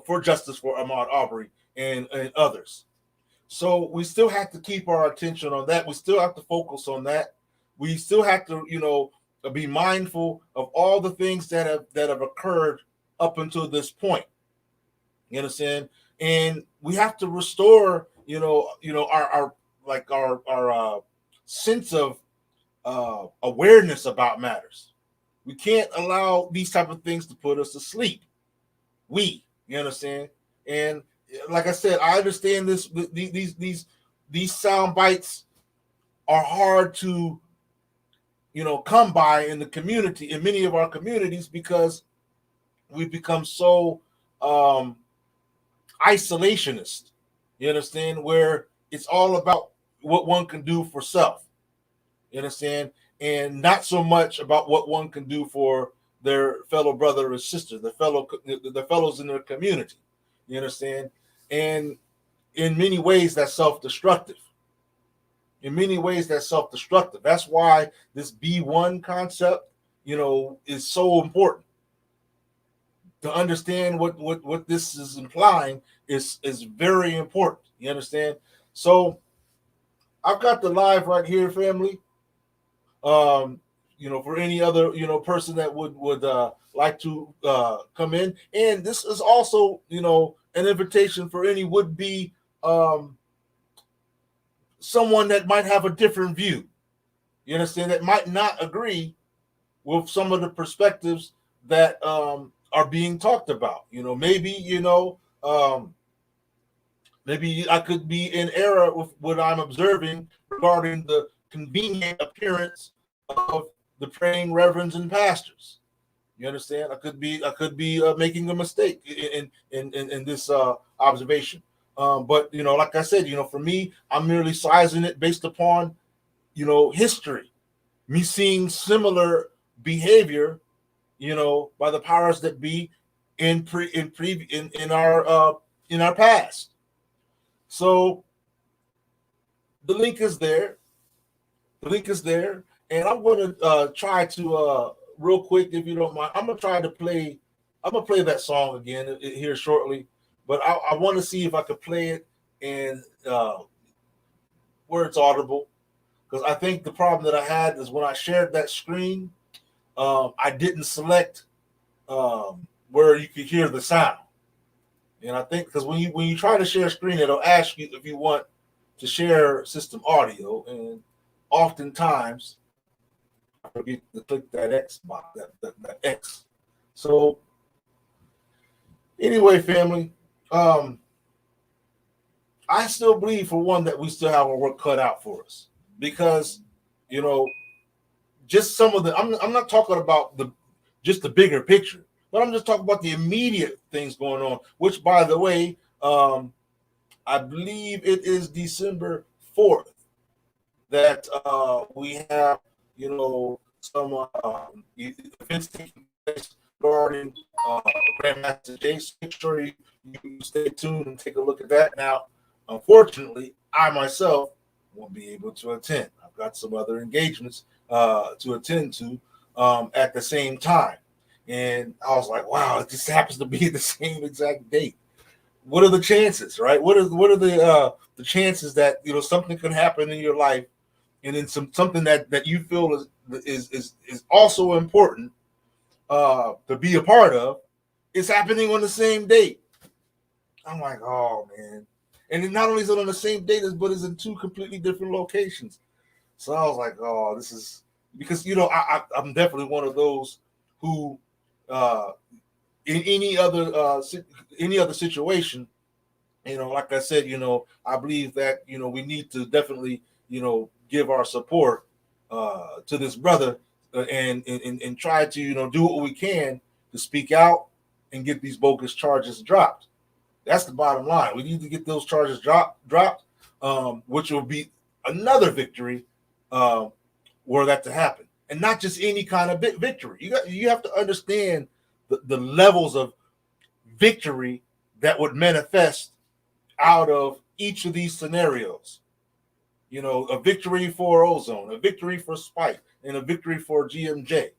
[SPEAKER 1] for justice for Ahmaud Arbury and others. So we still have to keep our attention on that. We still have to focus on that. We still have to, be mindful of all the things that have occurred up until this point. You understand? And we have to restore, our sense of awareness about matters. We can't allow these type of things to put us to sleep. You understand? And like I said, I understand these sound bites are hard to, come by in the community, in many of our communities, because we've become so isolationist. You understand? Where it's all about what one can do for self. You understand? And not so much about what one can do for their fellow brother or sister, the fellows in their community. You understand? And in many ways, that's self-destructive. That's why this B1 concept, is so important. To understand what this is implying is very important. You understand? So I've got the live right here, family. For any other, person that would like to come in. And this is also, an invitation for any would-be someone that might have a different view. You understand? That might not agree with some of the perspectives that are being talked about. Maybe, maybe I could be in error with what I'm observing regarding the convenient appearance of the praying reverends and pastors. You understand? I could be making a mistake in this observation. But like I said, for me, I'm merely sizing it based upon history, me seeing similar behavior, by the powers that be in our past. So the link is there. And I'm going to try to real quick, if you don't mind. I'm gonna play that song again here shortly, but I want to see if I could play it and where it's audible. Because I think the problem that I had is when I shared that screen, I didn't select where you could hear the sound. And I think because when you try to share a screen, it'll ask you if you want to share system audio, and oftentimes I forget to click that X box, that X. So anyway, family, I still believe for one that we still have our work cut out for us because, you know, just some of the I'm not talking about just the bigger picture, but I'm just talking about the immediate things going on. Which, by the way, I believe it is December 4th that we have, you know, some events taking place regarding Grandmaster Jace. Make sure you stay tuned and take a look at that. Now, unfortunately, I myself won't be able to attend. I've got some other engagements to attend to at the same time. And I was like, wow, it just happens to be the same exact date. What are the chances, right? What are the chances that, you know, something could happen in your life, and then something that you feel is also important to be a part of is happening on the same date? I'm like, oh man. And then not only is it on the same date, but it's in two completely different locations. So I was like, oh, this is because, you know, I'm definitely one of those who in any other situation, you know, like I said, you know, I believe that, you know, we need to definitely, you know, give our support to this brother and try to, you know, do what we can to speak out and get these bogus charges dropped. That's the bottom line. We need to get those charges dropped, which will be another victory were that to happen, and not just any kind of victory. You have to understand the levels of victory that would manifest out of each of these scenarios. You know, a victory for Ozone, a victory for Spike, and a victory for GMJ.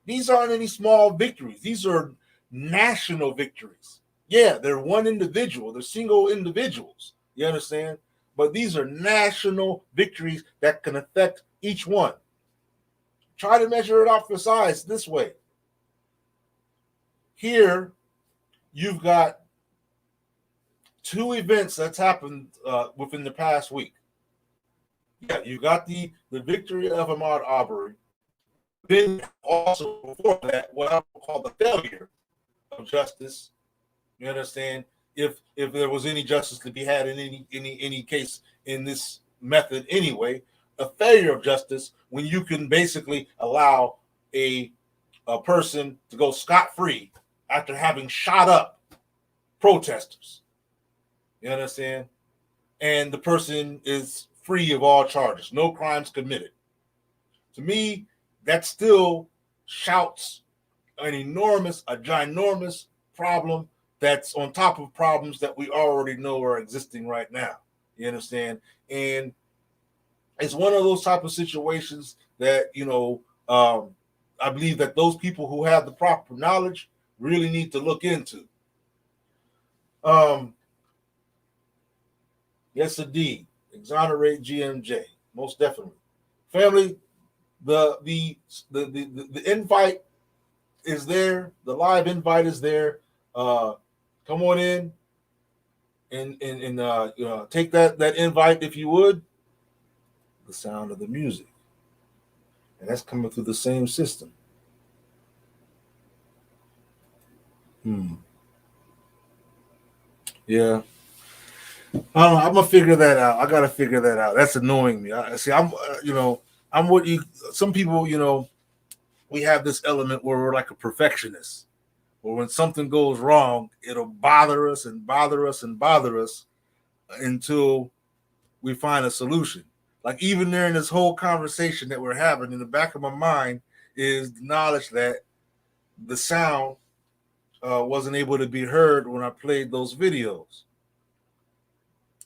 [SPEAKER 1] These aren't any small victories. These are national victories. Yeah, they're one individual. They're single individuals. You understand? But these are national victories that can affect each one. Try to measure it out for size this way. Here, you've got two events that's happened within the past week. Yeah, you got the victory of Ahmaud Arbury. Then also before that, what I would call the failure of justice. You understand? If there was any justice to be had in any case in this method anyway, a failure of justice when you can basically allow a person to go scot-free after having shot up protesters. You understand? And the person is free of all charges, no crimes committed. To me, that still shouts a ginormous problem that's on top of problems that we already know are existing right now. You understand? And it's one of those type of situations that, you know, I believe that those people who have the proper knowledge really need to look into. Yes, indeed. Exonerate GMJ. Most definitely. Family, the invite is there. The live invite is there. Come on in and take that invite if you would. The sound of the music, and that's coming through the same system. Yeah, I don't know. I'm gonna figure that out. I gotta figure that out. That's annoying me. I'm I'm what you. Some people, you know, we have this element where we're like a perfectionist. Or when something goes wrong, it'll bother us and bother us and bother us until we find a solution. Like even during this whole conversation that we're having, in the back of my mind is the knowledge that the sound wasn't able to be heard when I played those videos.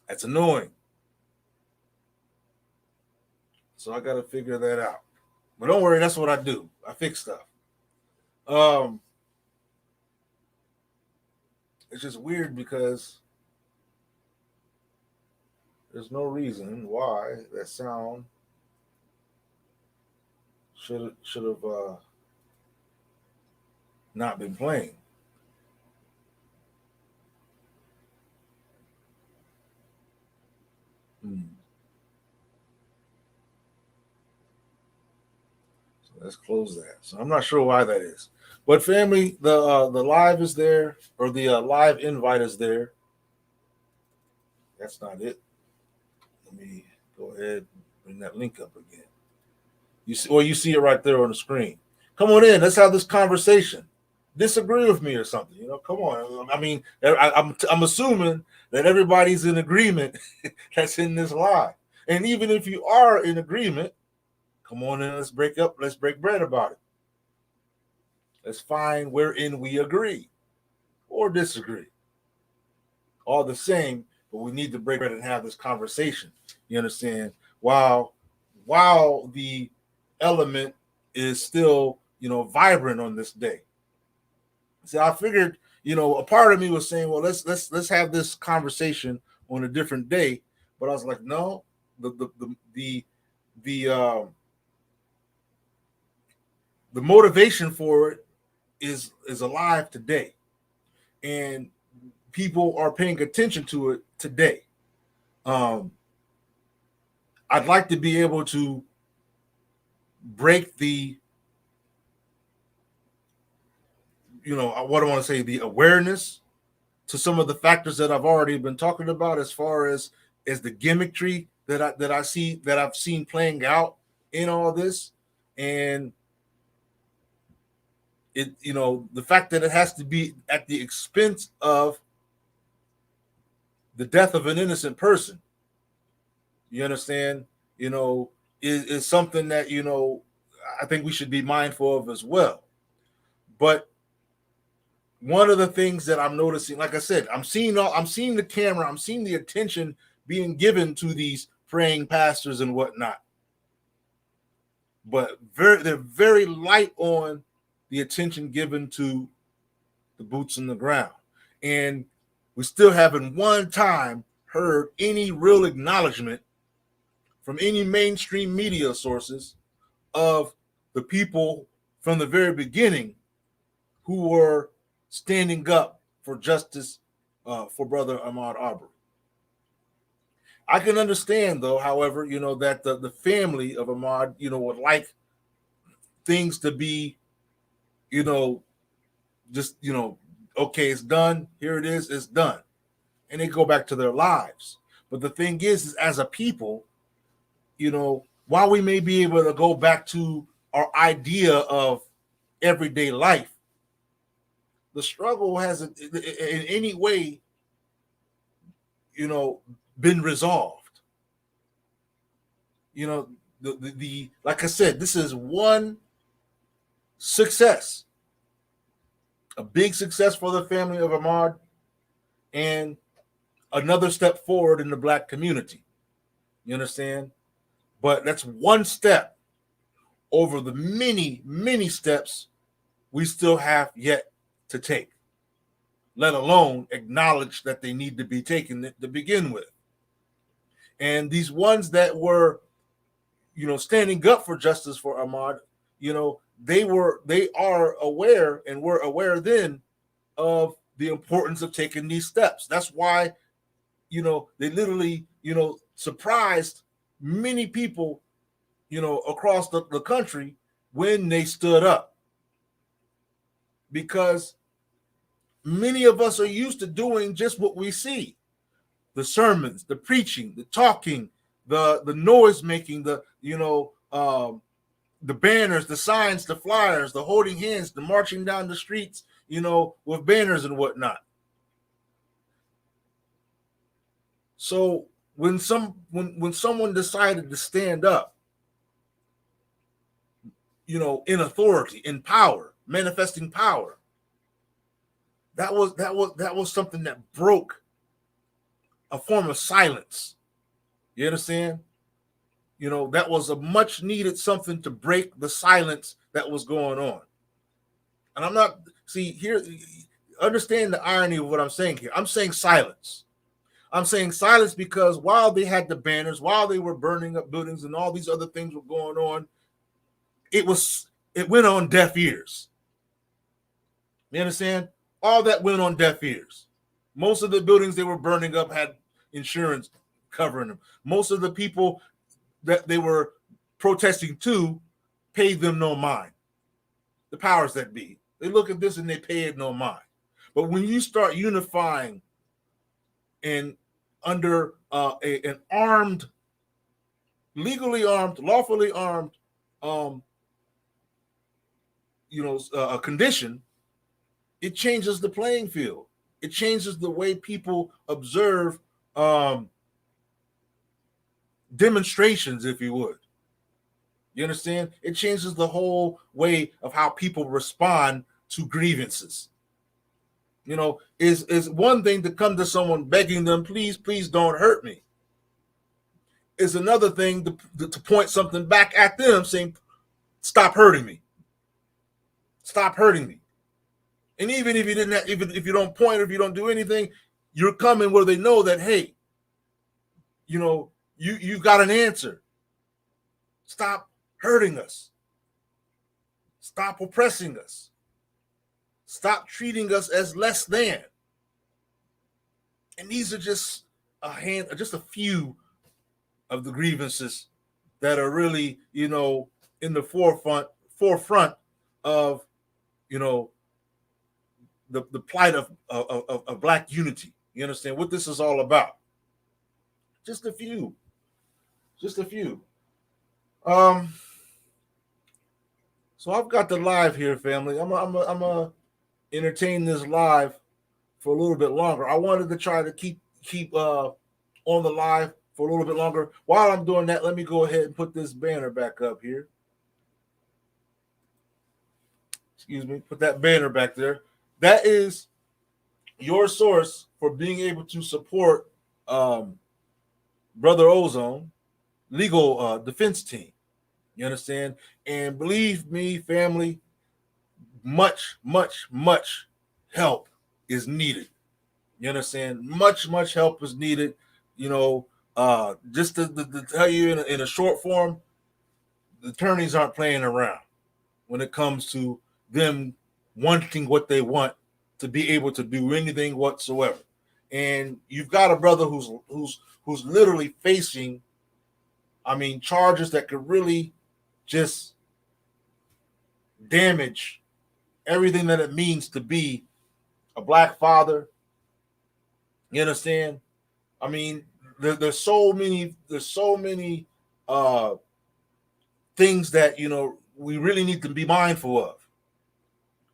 [SPEAKER 1] That's annoying. So I got to figure that out. But don't worry, that's what I do. I fix stuff. It's just weird because there's no reason why that sound should have not been playing. Hmm. So let's close that. So I'm not sure why that is, but family, the live is there, or the live invite is there. That's not it. Let me go ahead and bring that link up again. You see, or you see it right there on the screen. Come on in. Let's have this conversation. Disagree with me or something. Come on. I mean, I'm assuming that everybody's in agreement that's in this live. And even if you are in agreement, come on in. Let's break up. Let's break bread about it. Let's find wherein we agree or disagree. All the same, but we need to break bread and have this conversation. You understand? While the element is still, vibrant on this day. So I figured, a part of me was saying, well, let's have this conversation on a different day. But I was like, no, the motivation for it is alive today, and people are paying attention to it today. I'd like to be able to break the, what I want to say, the awareness to some of the factors that I've already been talking about, as far as the gimmickry that I've seen playing out in all this, and it, the fact that it has to be at the expense of the death of an innocent person. You understand? Is something that I think we should be mindful of as well. But one of the things that I'm noticing, like I said, I'm seeing the camera, I'm seeing the attention being given to these praying pastors and whatnot. But they're very light on the attention given to the boots on the ground. And we still haven't one time heard any real acknowledgement from any mainstream media sources of the people from the very beginning who were standing up for justice for Brother Ahmaud Arbury. I can understand, though, however, that the family of Ahmaud, would like things to be, just, okay, it's done. Here it is. It's done. And they go back to their lives. But the thing is as a people, while we may be able to go back to our idea of everyday life, the struggle hasn't in any way, been resolved. The like I said, this is one success, a big success for the family of Ahmaud, and another step forward in the Black community. You understand? But that's one step over the many, many steps we still have yet to take, let alone acknowledge that they need to be taken to begin with. And these ones that were, standing up for justice for Ahmaud, they are aware and were aware then of the importance of taking these steps. That's why, they literally, surprised many people, across the country when they stood up. Because many of us are used to doing just what we see: the sermons, the preaching, the talking, the noise making, the banners, the signs, the flyers, the holding hands, the marching down the streets, with banners and whatnot. So when someone decided to stand up, in authority, in power, manifesting power, that was something that broke a form of silence. You understand? That was a much needed something to break the silence that was going on. And I'm not, understand the irony of what I'm saying here. I'm saying silence. I'm saying silence because while they had the banners, while they were burning up buildings and all these other things were going on, it went on deaf ears. You understand? All that went on deaf ears. Most of the buildings they were burning up had insurance covering them. Most of the people that they were protesting to paid them no mind. The powers that be. They look at this and they pay it no mind. But when you start unifying and under an armed, legally armed, lawfully armed, a condition, it changes the playing field. It changes the way people observe demonstrations, if you would. You understand? It changes the whole way of how people respond to grievances. You know, is one thing to come to someone begging them, please, please don't hurt me. Is another thing to point something back at them saying, stop hurting me. Stop hurting me. And even if you didn't have, even if you don't point or if you don't do anything, you're coming where they know that, hey, you know, you've got an answer. Stop hurting us. Stop oppressing us. Stop treating us as less than. And these are just a few of the grievances that are really, you know, in the forefront of, you know, the plight of Black unity. You understand what this is all about? Just a few. Just a few. So I've got the live here, family. I'm a entertain this live for a little bit longer. I wanted to try to keep on the live for a little bit longer. While I'm doing that, let me go ahead and put this banner back up here. Excuse me, put that banner back there. That is your source for being able to support Brother Ozone legal defense team. You understand? And believe me, family, much help is needed. You understand? Much help is needed. You know, just to tell you in a short form, the attorneys aren't playing around when it comes to them wanting what they want to be able to do anything whatsoever. And you've got a brother who's literally facing, I mean, charges that could really just damage everything that it means to be a Black father. You understand? I mean, there's so many things that, you know, we really need to be mindful of.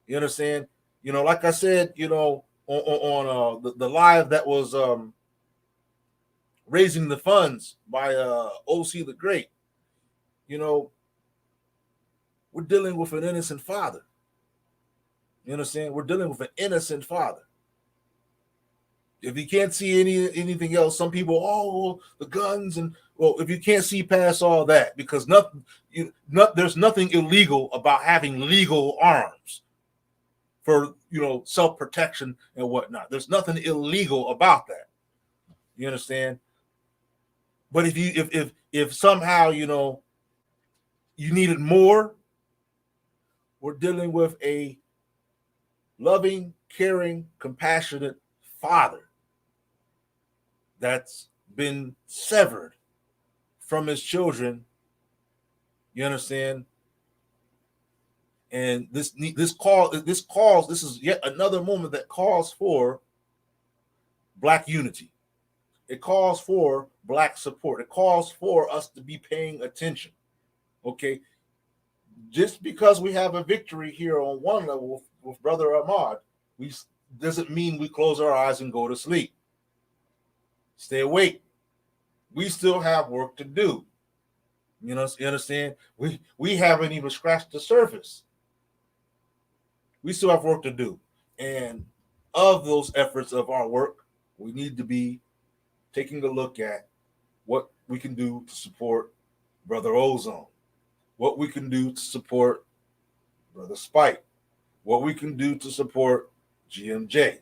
[SPEAKER 1] You understand? You know, like I said, you know, on the live that was raising the funds by OC the Great. You know, we're dealing with an innocent father. You understand? We're dealing with an innocent father. If you can't see anything else, some people, well, the guns and if you can't see past all that, because there's nothing illegal about having legal arms for, you know, self-protection and whatnot. There's nothing illegal about that. You understand? But if somehow, you know, you needed more, we're dealing with a loving, caring, compassionate father that's been severed from his children. You understand? And this is yet another moment that calls for Black unity. It calls for Black support. It calls for us to be paying attention. Okay. Just because we have a victory here on one level with Brother Ahmaud, doesn't mean we close our eyes and go to sleep. Stay awake. We still have work to do. You know, you understand? We haven't even scratched the surface. We still have work to do. And of those efforts of our work, we need to be taking a look at what we can do to support Brother Ozone, what we can do to support Brother Spike, what we can do to support GMJ.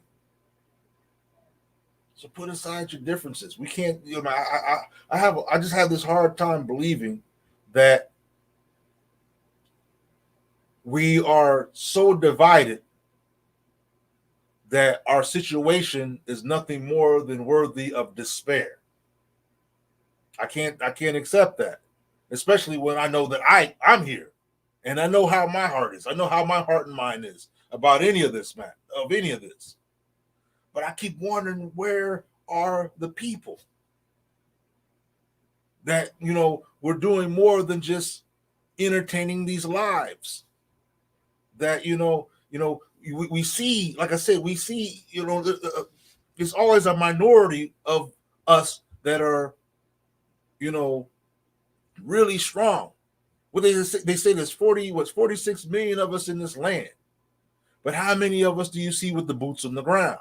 [SPEAKER 1] So put aside your differences. We can't, I just have this hard time believing that we are so divided that our situation is nothing more than worthy of despair. I can't accept that, especially when I know that I'm here, and I know how my heart is. I know how my heart and mind is about any of this, man, of any of this. But I keep wondering, where are the people that we're doing more than just entertaining these lives? That we see, like I said, we see it's always a minority of us that are really strong. Well, they say there's 46 million of us in this land, but how many of us do you see with the boots on the ground?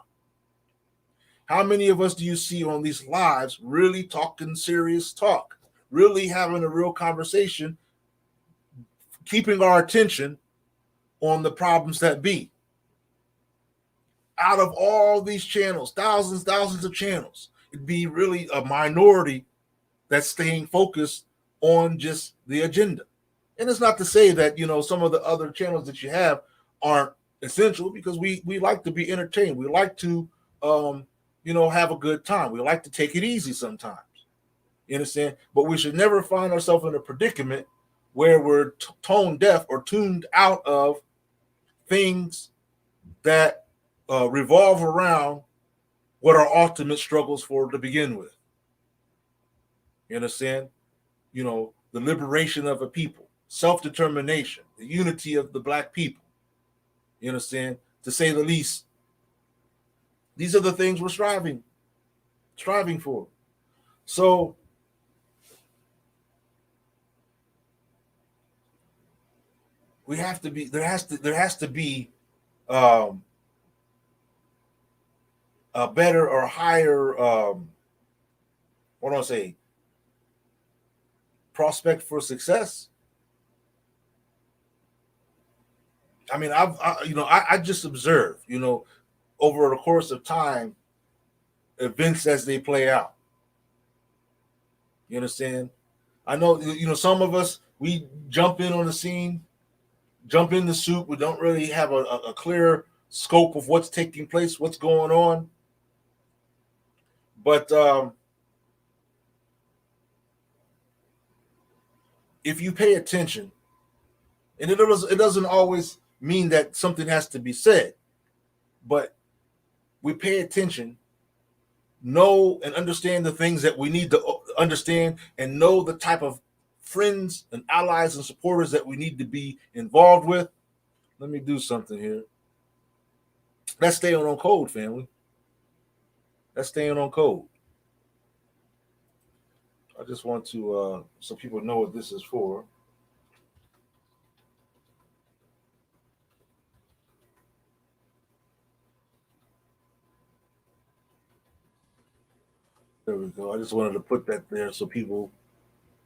[SPEAKER 1] How many of us do you see on these lives really talking serious talk, really having a real conversation, keeping our attention on the problems that be? Out of all these channels, thousands of channels, it'd be really a minority that's staying focused on just the agenda. And it's not to say that some of the other channels that you have aren't essential, because we like to be entertained. We like to have a good time. We like to take it easy sometimes. You understand? But we should never find ourselves in a predicament where we're tone deaf or tuned out of things that revolve around what our ultimate struggles for to begin with. You understand? The liberation of a people, self-determination, the unity of the black people. You understand? To say the least, these are the things we're striving for. So we have to be, there has to be a better or higher what do I say, prospect for success. I mean, I just observe, over the course of time, events as they play out. You understand? I know, some of us, we jump in on the scene, jump in the suit. We don't really have a clear scope of what's taking place, what's going on. But if you pay attention, and it doesn't always mean that something has to be said, but we pay attention, know and understand the things that we need to understand, and know the type of friends and allies and supporters that we need to be involved with. Let me do something here. That's staying on code, family. That's staying on code. I just want to, so people know what this is for. There we go. I just wanted to put that there so people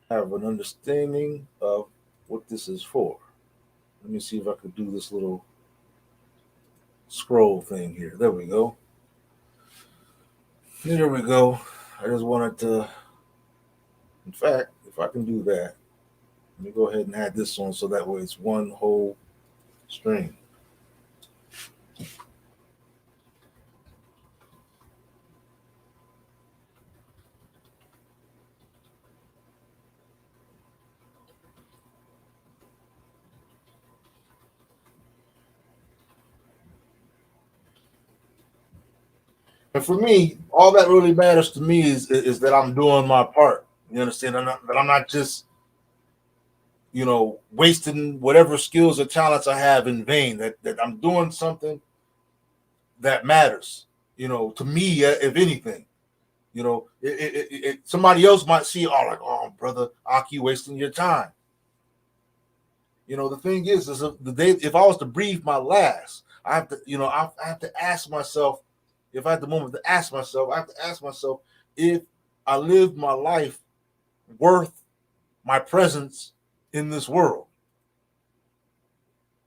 [SPEAKER 1] have an understanding of what this is for. Let me see if I could do this little scroll thing here. There we go. There we go. I just wanted to, in fact, if I can do that, let me go ahead and add this on so that way it's one whole string. And for me, all that really matters to me is that I'm doing my part. You understand? That I'm not just, wasting whatever skills or talents I have in vain. That I'm doing something that matters. To me, if anything. Somebody else might see, like, oh, brother Aki, wasting your time. The thing is the day, if I was to breathe my last, I have to, I have to ask myself, if I had the moment to ask myself, I have to ask myself if I lived my life worth my presence in this world.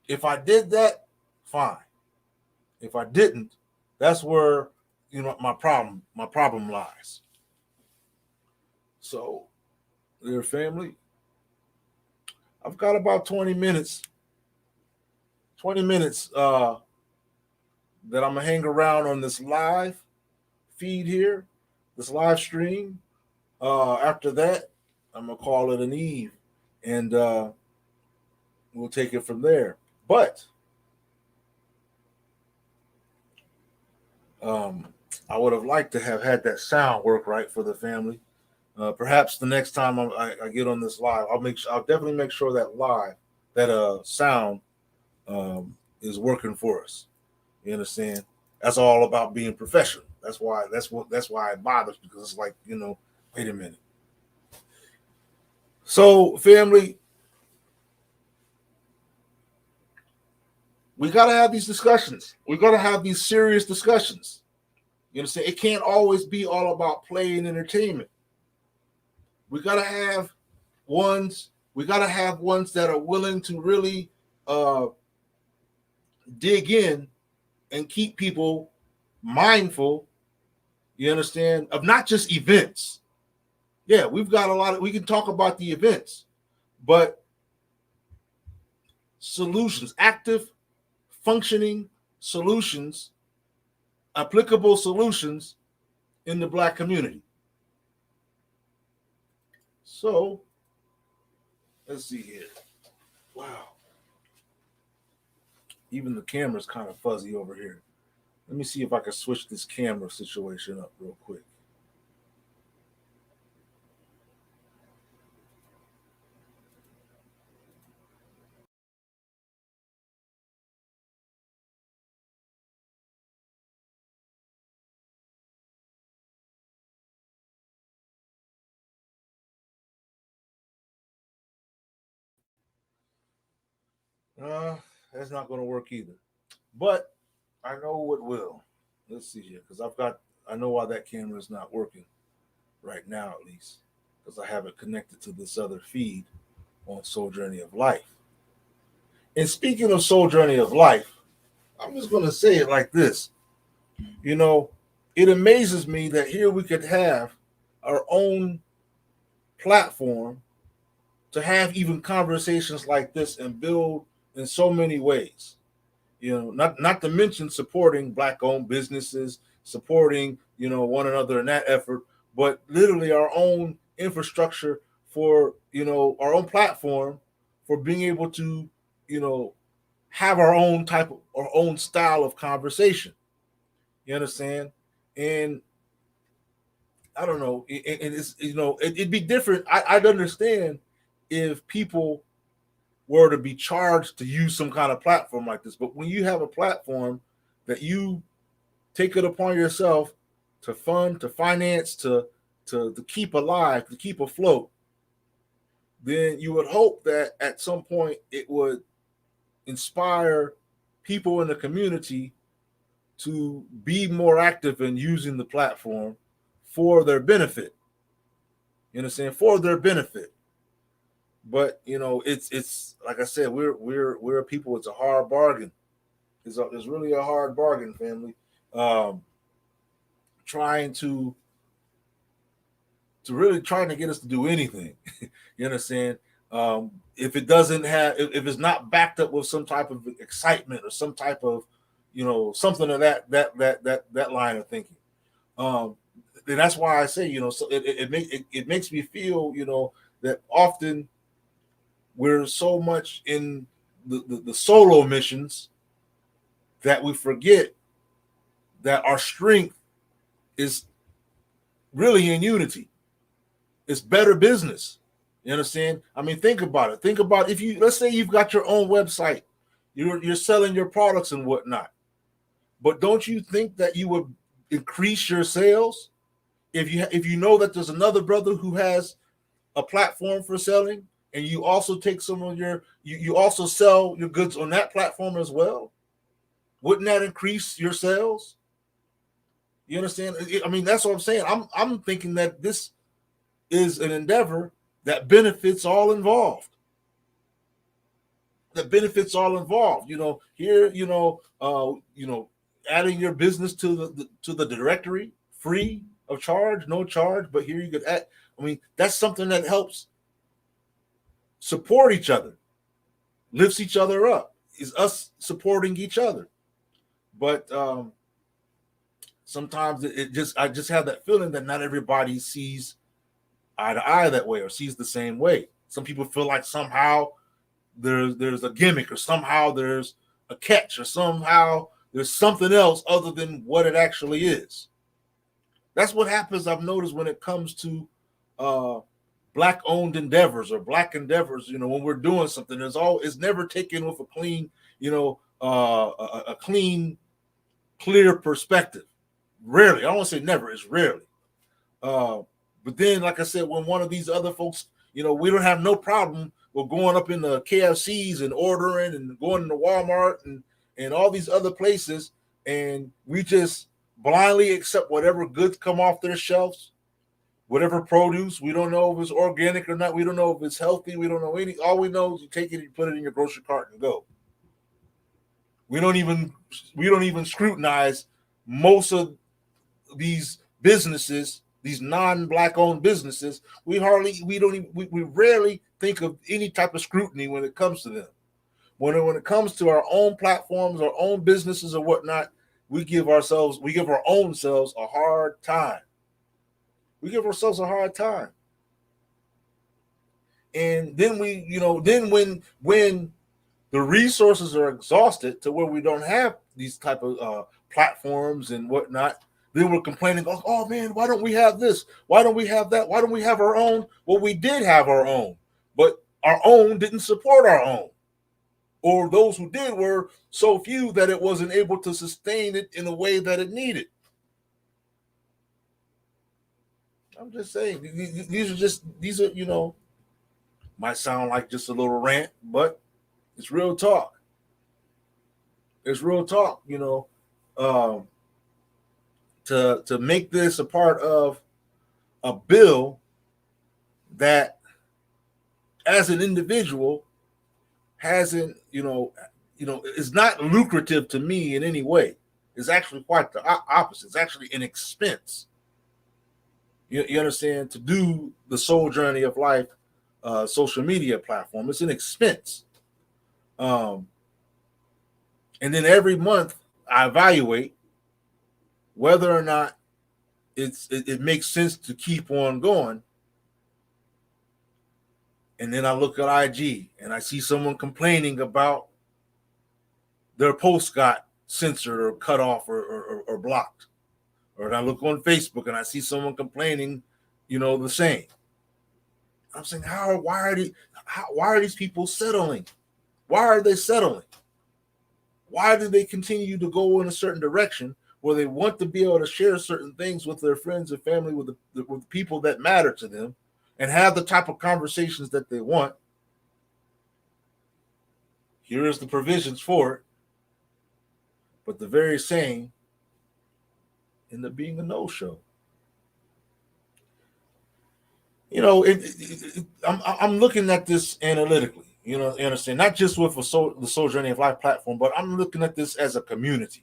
[SPEAKER 1] If I did that, fine. If I didn't, that's where my problem lies. So, dear family, I've got about 20 minutes. 20 minutes that I'm gonna hang around on this live feed here, this live stream. After that, I'm gonna call it an eve, and we'll take it from there. But um, I would have liked to have had that sound work right for the family. Perhaps the next time I get on this live, I'll definitely make sure that sound is working for us. You understand? That's all about being professional. That's why it bothers, because it's like, wait a minute. So, family, we gotta have these discussions. We gotta have these serious discussions. You understand? It can't always be all about play and entertainment. We gotta have ones. We gotta have ones that are willing to really dig in and keep people mindful. You understand? Of not just events. Yeah, we've got a lot of. We can talk about the events, but solutions, active, functioning solutions, applicable solutions in the Black community. So, let's see here. Wow. Even the camera's kind of fuzzy over here. Let me see if I can switch this camera situation up real quick. Uh, that's not going to work either. But I know what will. Let's see here, because I know why that camera is not working right now, at least, because I have it connected to this other feed on Soul Journey of Life. And speaking of Soul Journey of Life, I'm just going to say it like this. It amazes me that here we could have our own platform to have even conversations like this and build in so many ways. Not to mention supporting Black-owned businesses, supporting one another in that effort, but literally our own infrastructure for our own platform for being able to have our own style of conversation. You understand? And I don't know, and it's it'd be different. I'd understand if people were to be charged to use some kind of platform like this. But when you have a platform that you take it upon yourself to fund, to finance, to keep alive, to keep afloat, then you would hope that at some point it would inspire people in the community to be more active in using the platform for their benefit. You understand? For their benefit. But it's like I said, we're a people. It's a hard bargain. It's really a hard bargain, family. Trying to really trying to get us to do anything. You understand? If it doesn't have, if it's not backed up with some type of excitement or some type of, something of that line of thinking. And that's why I say, so it makes me feel, that often we're so much in the solo missions that we forget that our strength is really in unity. It's better business. You understand? I mean, think about it. Think about if let's say you've got your own website, you're selling your products and whatnot. But don't you think that you would increase your sales if you know that there's another brother who has a platform for selling, and you also take some of you also sell your goods on that platform as well? Wouldn't that increase your sales? You understand? I mean, that's what I'm saying. I'm thinking that this is an endeavor that benefits all involved. Here, adding your business to the directory free of charge, no charge, but here you could add. I mean, that's something that helps support each other, lifts each other up, is us supporting each other. But sometimes I just have that feeling that not everybody sees eye to eye that way or sees the same way. Some people feel like somehow there's a gimmick or somehow there's a catch or somehow there's something else other than what it actually is. That's what happens, I've noticed, when it comes to black owned endeavors or black endeavors. When we're doing something, it's never taken with a clean, a clean, clear perspective. Rarely. I don't want to say never, it's rarely. But then, like I said, when one of these other folks, we don't have no problem with going up in the KFCs and ordering and going into Walmart and all these other places, and we just blindly accept whatever goods come off their shelves, whatever produce. We don't know if it's organic or not. We don't know if it's healthy. We don't know anything. All we know is you take it, you put it in your grocery cart and go. We don't even scrutinize most of these businesses, these non-black owned businesses. We rarely think of any type of scrutiny when it comes to them. When it comes to our own platforms, our own businesses or whatnot, we give our own selves a hard time. We give ourselves a hard time. And then when the resources are exhausted to where we don't have these type of platforms and whatnot, then we're complaining, oh man, why don't we have this? Why don't we have that? Why don't we have our own? Well, we did have our own, but our own didn't support our own. Or those who did were so few that it wasn't able to sustain it in a way that it needed. I'm just saying, these are, might sound like just a little rant, but it's real talk. It's real talk, to make this a part of a bill that, as an individual, hasn't, is not lucrative to me in any way. It's actually quite the opposite. It's actually an expense. You understand? To do the Soul Journey of Life social media platform, it's an expense. And then every month I evaluate whether or not it makes sense to keep on going. And then I look at IG and I see someone complaining about their post got censored or cut off or blocked. Or I look on Facebook and I see someone complaining, the same. I'm saying, why are these people settling? Why are they settling? Why do they continue to go in a certain direction where they want to be able to share certain things with their friends and family, with the people that matter to them, and have the type of conversations that they want? Here is the provisions for it. But the very same end up being a no-show. I'm looking at this analytically. You understand? Not just with the Soul Journey of Life platform, but I'm looking at this as a community.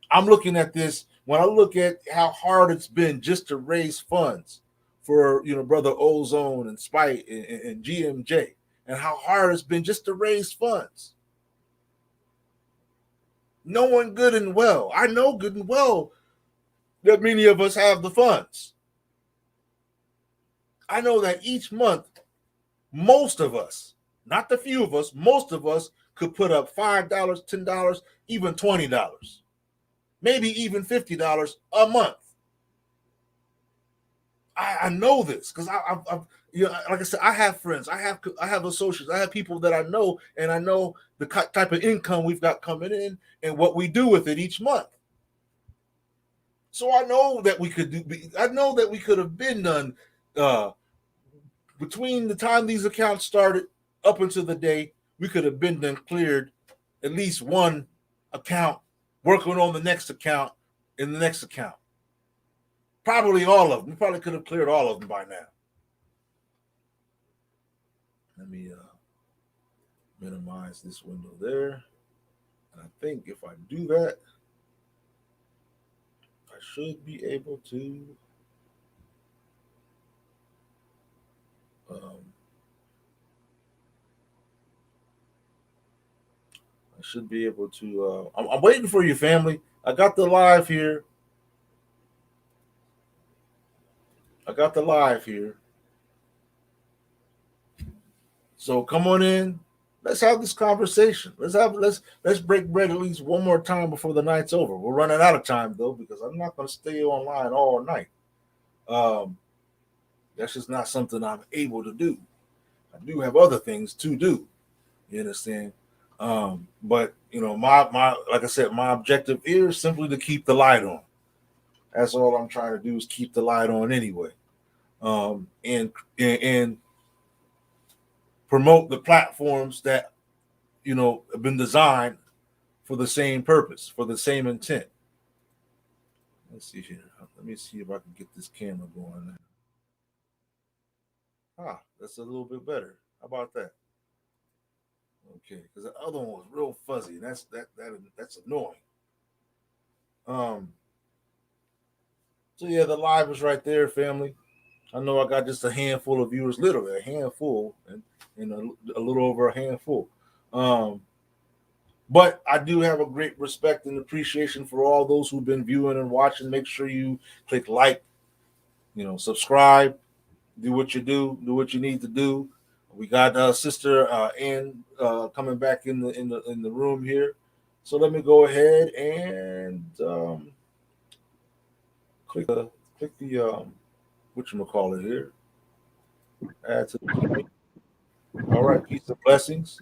[SPEAKER 1] I'm looking at this when I look at how hard it's been just to raise funds for, Brother Ozone and Spite and GMJ, and how hard it's been just to raise funds. Knowing good and well, I know good and well that many of us have the funds. I know that each month, most of us, not the few of us, most of us could put up $5, $10, even $20, maybe even $50 a month. I know this because I've like I said, I have friends, I have associates, I have people that I know, and I know the type of income we've got coming in and what we do with it each month. So I know that we could have been done between the time these accounts started up until the day, we could have been done cleared at least one account, working on the next account in the next account. Probably all of them. We probably could have cleared all of them by now. Let me minimize this window there. I think if I do that, I should be able to. Um, I should be able to. I'm waiting for you, family. I got the live here. I got the live here. So come on in. Let's have this conversation. Let's break bread at least one more time before the night's over. We're running out of time though because I'm not going to stay online all night. Um, that's just not something I'm able to do. I do have other things to do. You understand? But you know, my like I said, my objective is simply to keep the light on. That's all I'm trying to do is keep the light on anyway, and promote the platforms that have been designed for the same purpose, for the same intent. Let's see here. Let me see if I can get this camera going. That's a little bit better. How about that? Okay, because the other one was real fuzzy. And that's annoying. Um. So yeah, the live is right there, family. I know I got just a handful of viewers, literally a handful, and a little over a handful. Um, but I do have a great respect and appreciation for all those who've been viewing and watching. Make sure you click like, subscribe, do what you do what you need to do. We got Sister Ann coming back in the room here. So let me go ahead and click the whatchamacallit here. Add to the all right, peace and blessings.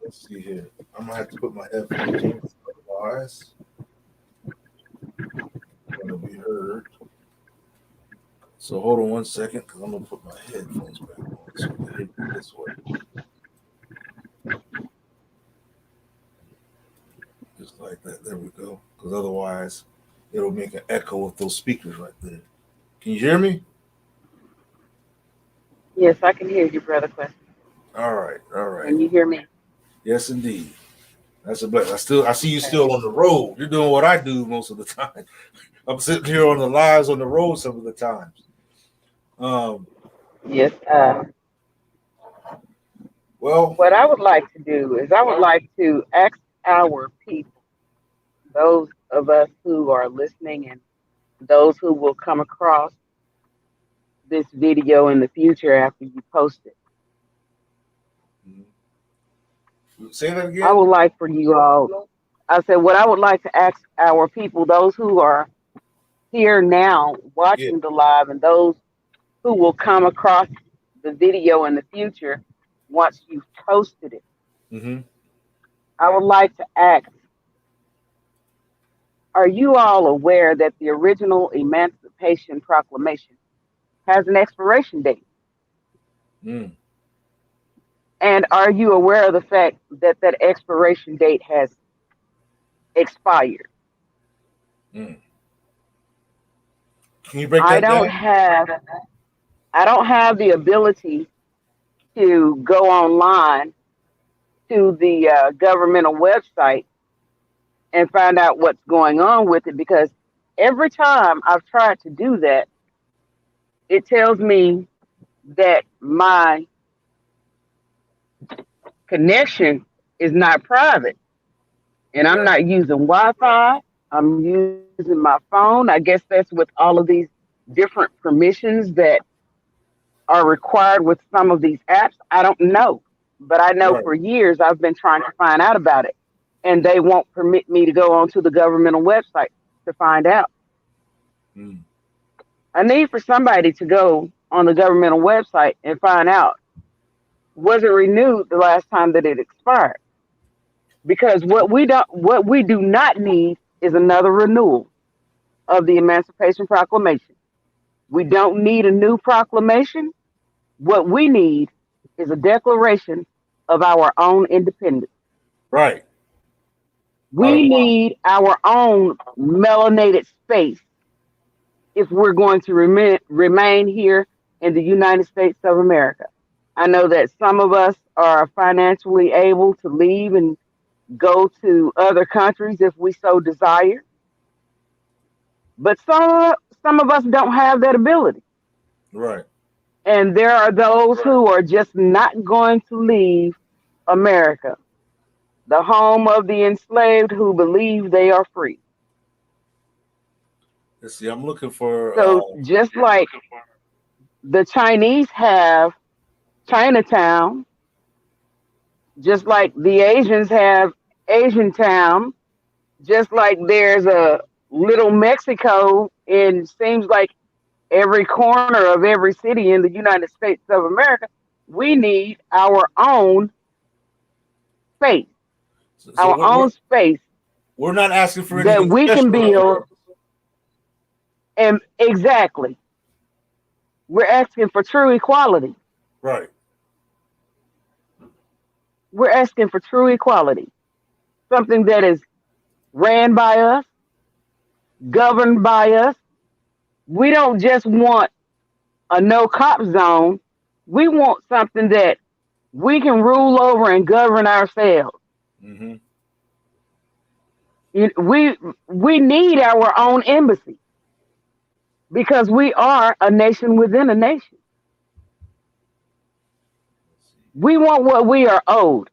[SPEAKER 1] Let's see here. I'm gonna have to put my headphones on, otherwise I'm gonna be heard. So hold on one second, because I'm gonna put my headphones back on so I can hear you this way, just like that. There we go. Because otherwise, it'll make an echo with those speakers right there. Can you hear me?
[SPEAKER 2] Yes, I can hear you, Brother Quest.
[SPEAKER 1] All right, all right.
[SPEAKER 2] Can you hear me?
[SPEAKER 1] Yes, indeed. That's a blessing. I see you
[SPEAKER 2] Okay.
[SPEAKER 1] still on the road. You're doing what I do most of the time. I'm sitting here on the lives on the road some of the times. Um,
[SPEAKER 2] Yes.
[SPEAKER 1] well,
[SPEAKER 2] What I would like to do is I would like to ask our people, those of us who are listening and those who will come across this video in the future after you post it.
[SPEAKER 1] say that
[SPEAKER 2] I
[SPEAKER 1] again.
[SPEAKER 2] would like for you all, I said, what I would like to ask our people, those who are here now
[SPEAKER 1] Yeah.
[SPEAKER 2] watching the live and those who will come across the video in the future once you've posted it,
[SPEAKER 1] Mm-hmm.
[SPEAKER 2] I would like to ask, are you all aware that the original Emancipation Proclamation has an expiration date?
[SPEAKER 1] Mm.
[SPEAKER 2] And are you aware of the fact that that expiration date has expired?
[SPEAKER 1] Mm. Can you break
[SPEAKER 2] I
[SPEAKER 1] that
[SPEAKER 2] don't
[SPEAKER 1] down?
[SPEAKER 2] have I don't have the ability to go online to the governmental website and find out what's going on with it because every time I've tried to do that, it tells me that my connection is not private and I'm
[SPEAKER 1] Right.
[SPEAKER 2] not using Wi-Fi. I'm using my phone. I guess that's with all of these different permissions that are required with some of these apps. I don't know, but I know
[SPEAKER 1] Right.
[SPEAKER 2] for years I've been trying to find out about it, and they won't permit me to go onto the governmental website to find out.
[SPEAKER 1] Mm.
[SPEAKER 2] I need for somebody to go on the governmental website and find out, was it renewed the last time that it expired? Because what we do not need is another renewal of the Emancipation Proclamation. We don't need a new proclamation. What we need is a declaration of our own independence.
[SPEAKER 1] Right.
[SPEAKER 2] We need our own melanated space if we're going to remain here in the United States of America. I know that some of us are financially able to leave and go to other countries if we so desire, but some of us don't have that ability.
[SPEAKER 1] Right.
[SPEAKER 2] And there are those who are just not going to leave America, the home of the enslaved who believe they are free.
[SPEAKER 1] Let's see. I'm looking for.
[SPEAKER 2] So just like the Chinese have Chinatown, just like the Asians have Asian Town, just like there's a little Mexico in seems like every corner of every city in the United States of America, we need space,
[SPEAKER 1] so
[SPEAKER 2] our own space
[SPEAKER 1] we're not asking for
[SPEAKER 2] that
[SPEAKER 1] anything
[SPEAKER 2] we can
[SPEAKER 1] special though.
[SPEAKER 2] build. And exactly, we're asking for true equality.
[SPEAKER 1] Right.
[SPEAKER 2] We're asking for true equality, something that is ran by us, governed by us. We don't just want a no cop zone. We want something that we can rule over and govern ourselves.
[SPEAKER 1] Mm-hmm.
[SPEAKER 2] We need our own embassy because we are a nation within a nation. We want what we are owed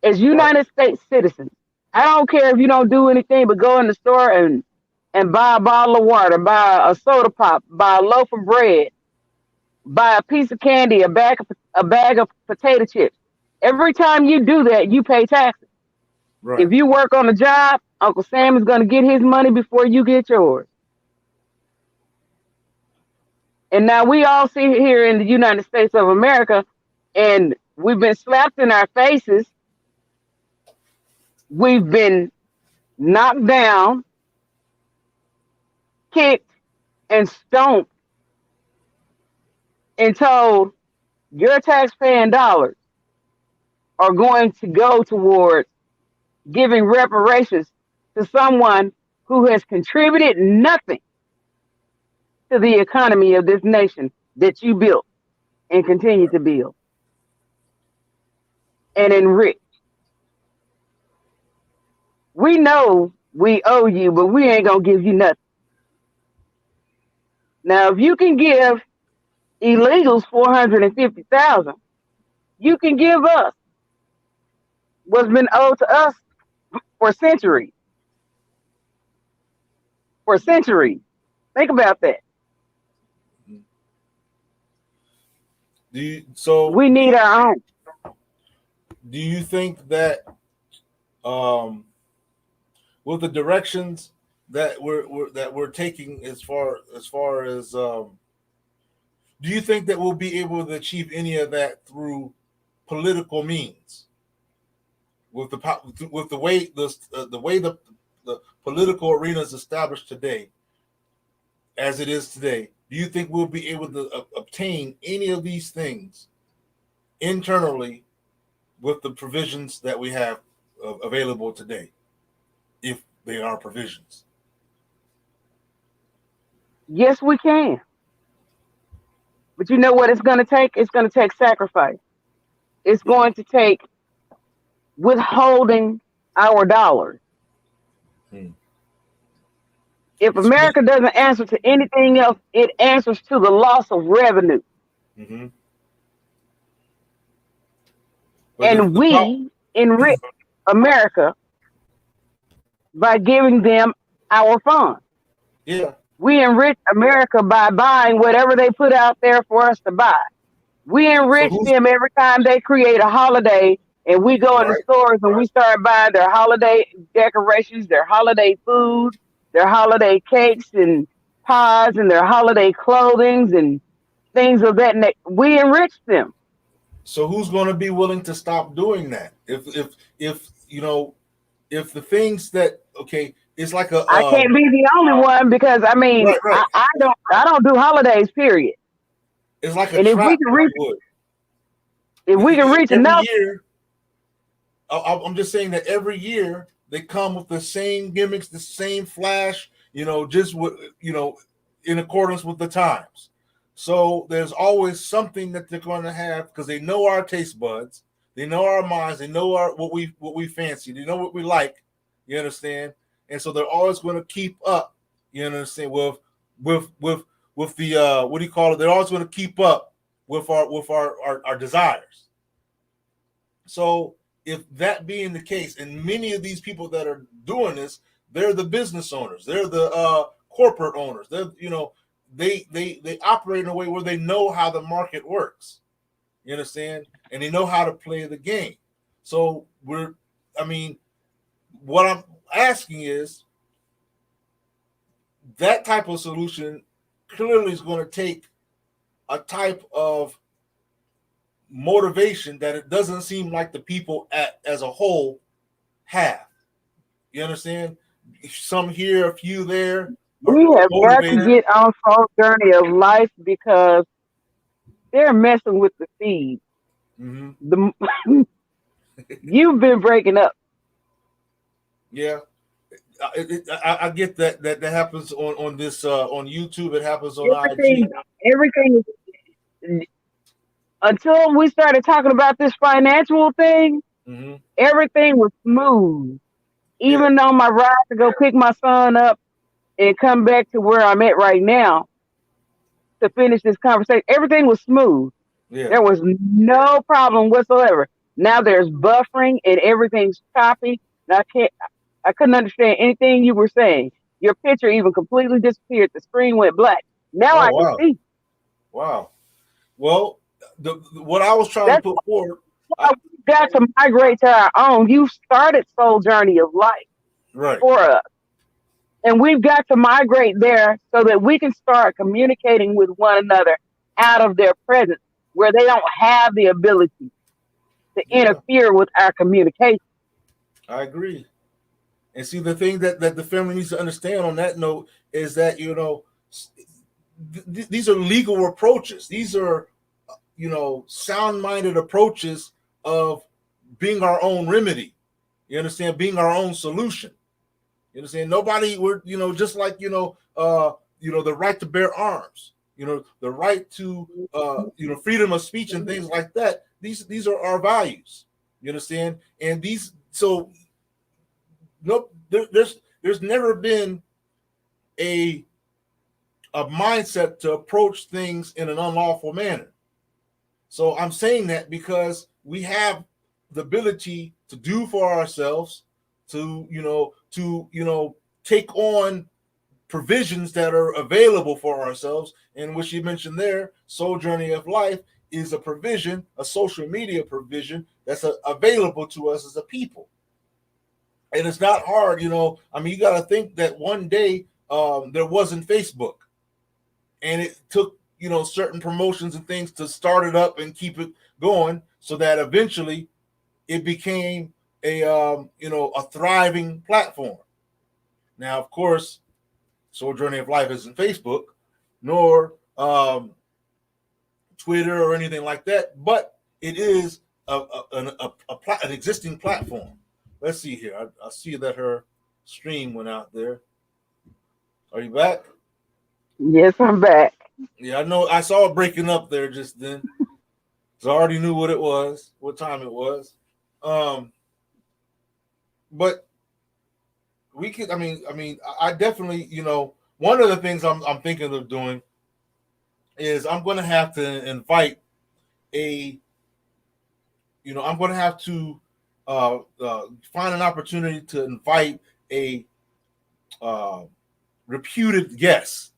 [SPEAKER 2] as
[SPEAKER 1] Right.
[SPEAKER 2] United States citizens. I don't care if you don't do anything but go in the store and buy a bottle of water, buy a soda pop, buy a loaf of bread, buy a piece of candy, a bag of potato chips. Every time you do that, you pay taxes.
[SPEAKER 1] Right.
[SPEAKER 2] If you work on a job, Uncle Sam is going to get his money before you get yours. And now we all sit here in the United States of America, and we've been slapped in our faces. We've been knocked down, kicked, and stomped, and told your taxpaying dollars are going to go towards giving reparations to someone who has contributed nothing to the economy of this nation that you built and continue to build and enrich. We know we owe you, but we ain't gonna give you nothing. Now, if you can give illegals 450,000, you can give us what's been owed to us for centuries. For centuries. Think about that. We need our own.
[SPEAKER 1] Do you think that with the directions that we're taking as far as do you think that we'll be able to achieve any of that through political means with the way the political arena is established today as it is today? Do you think we'll be able to obtain any of these things internally with the provisions that we have available today, if they are provisions?
[SPEAKER 2] Yes, we can. But you know what it's going to take? It's going to take sacrifice. It's going to take withholding our dollars. If America doesn't answer to anything else, it answers to the loss of revenue.
[SPEAKER 1] Mm-hmm.
[SPEAKER 2] And we enrich America by giving them our funds.
[SPEAKER 1] Yeah.
[SPEAKER 2] We enrich America by buying whatever they put out there for us to buy. We enrich them every time they create a holiday and we go in the stores and we start buying their holiday decorations, their holiday food, their holiday cakes and pies and their holiday clothing and things of that nature. We enrich them.
[SPEAKER 1] So who's going to be willing to stop doing that? If you know, if the things that it's like
[SPEAKER 2] I can't be the only one because I mean
[SPEAKER 1] right.
[SPEAKER 2] I don't do holidays. Period.
[SPEAKER 1] It's like a trap.
[SPEAKER 2] If we can reach
[SPEAKER 1] every
[SPEAKER 2] enough
[SPEAKER 1] year, I'm just saying that every year they come with the same gimmicks, the same flash. Just in accordance with the times. So there's always something that they're going to have because they know our taste buds, they know our minds, they know our what we fancy, they know what we like. You understand? And so they're always going to keep up. You understand? With with with the what do you call it? They're always going to keep up with our desires. So if that being the case, and many of these people that are doing this, they're the business owners, they're the corporate owners. They're they operate in a way where they know how the market works. You understand, and they know how to play the game. So I mean, what I'm asking is that type of solution clearly is going to take a type of motivation that it doesn't seem like the people as a whole have. You understand? Some here, a few there are
[SPEAKER 2] We have got to
[SPEAKER 1] motivated.
[SPEAKER 2] get on Soul Journey of Life because they're messing with the seed.
[SPEAKER 1] Mm-hmm.
[SPEAKER 2] The you've been breaking up.
[SPEAKER 1] Yeah, I get that happens on this on YouTube. It happens on
[SPEAKER 2] Everything,
[SPEAKER 1] IG.
[SPEAKER 2] everything is until we started talking about this financial thing.
[SPEAKER 1] Mm-hmm.
[SPEAKER 2] Everything was smooth.
[SPEAKER 1] Yeah,
[SPEAKER 2] Even on my ride to go pick my son up and come back to where I'm at right now to finish this conversation, everything was smooth.
[SPEAKER 1] yeah.
[SPEAKER 2] There was no problem whatsoever. Now there's buffering and everything's choppy. And I couldn't understand anything you were saying. Your picture even completely disappeared. The screen went black. Now
[SPEAKER 1] Oh
[SPEAKER 2] I can
[SPEAKER 1] wow,
[SPEAKER 2] see.
[SPEAKER 1] wow. Well, what I was trying to
[SPEAKER 2] That's
[SPEAKER 1] put forward,
[SPEAKER 2] why
[SPEAKER 1] I,
[SPEAKER 2] we got to migrate to our own. You started Soul Journey of Life
[SPEAKER 1] right?
[SPEAKER 2] for us. And we've got to migrate there so that we can start communicating with one another out of their presence where they don't have the ability to
[SPEAKER 1] Yeah,
[SPEAKER 2] interfere with our communication.
[SPEAKER 1] I agree. And see, the thing that the family needs to understand on that note is that these are legal approaches. These are sound-minded approaches of being our own remedy. You understand? Being our own solution. You understand? Nobody we're just like the right to bear arms. The right to freedom of speech and things like that. These are our values. You understand? And these so no there's never been a a mindset to approach things in an unlawful manner. So I'm saying that because we have the ability to do for ourselves, to take on provisions that are available for ourselves, and which you mentioned there, Soul Journey of Life is a provision, a social media provision that's available to us as a people. And it's not hard, I mean, you got to think that one day there wasn't Facebook, and it took certain promotions and things to start it up and keep it going, so that eventually it became a thriving platform. Now, of course, Soul Journey of Life isn't Facebook, nor Twitter or anything like that, but it is an existing platform. Let's see here. I see that her stream went out there. Are you back?
[SPEAKER 2] Yes, I'm back.
[SPEAKER 1] Yeah, I know. I saw it breaking up there just then. So I already knew what it was, what time it was. Um, but we could. I definitely. One of the things I'm thinking of doing is I'm going to have to invite a. I'm going to have to find an opportunity to invite a uh, reputed guest,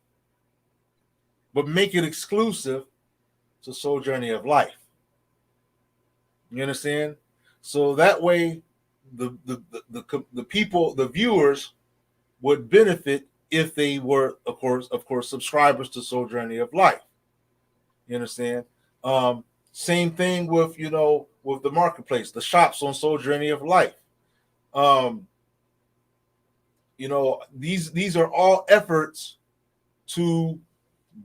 [SPEAKER 1] but make it exclusive to Soul Journey of Life. You understand? So that way, the people, the viewers, would benefit if they were, of course, subscribers to Soul Journey of Life. You understand? Same thing with with the marketplace, the shops on Soul Journey of Life. Um, these are all efforts to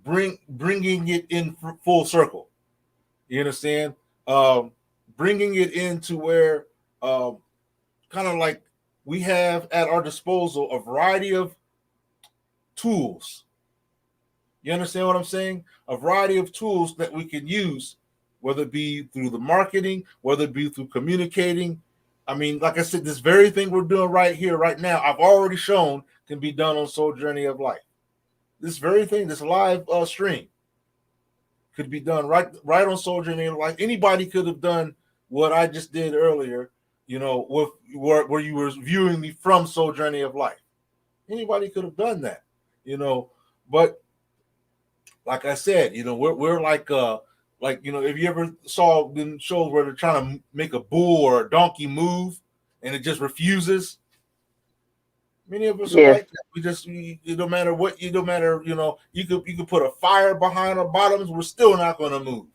[SPEAKER 1] bringing it in full circle. You understand? Um, Bringing it into where kind of like we have at our disposal a variety of tools You understand what I'm saying? A variety of tools that we can use, whether it be through the marketing, whether it be through communicating. I mean, like I said, this very thing we're doing right here, right now, I've already shown can be done on Soul Journey of Life. This very thing, this live stream, could be done right on Soul Journey of Life. Anybody could have done what I just did earlier, with where you were viewing me from Soul Journey of Life. Anybody could have done that, but like I said, we're like if you ever saw in shows where they're trying to make a bull or a donkey move and it just refuses. Many of us are
[SPEAKER 2] Yes.
[SPEAKER 1] like that. It don't matter what, it don't matter, you could put a fire behind our bottoms, we're still not going to move.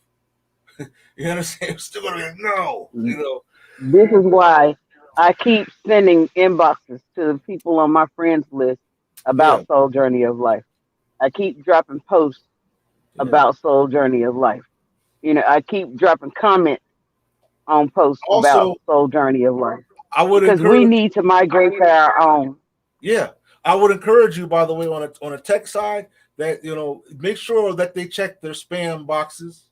[SPEAKER 1] You understand? We're still going to be like, no.
[SPEAKER 2] This is why I keep sending inboxes to the people on my friends list
[SPEAKER 1] Yeah,
[SPEAKER 2] about Soul Journey of Life. I keep dropping posts
[SPEAKER 1] yeah.
[SPEAKER 2] about Soul Journey of Life. I keep dropping comments on posts about
[SPEAKER 1] Also,
[SPEAKER 2] Soul Journey of Life
[SPEAKER 1] I would
[SPEAKER 2] because we
[SPEAKER 1] encourage,
[SPEAKER 2] need to migrate to our own.
[SPEAKER 1] yeah, I would encourage you, by the way, on a tech side, that make sure that they check their spam boxes.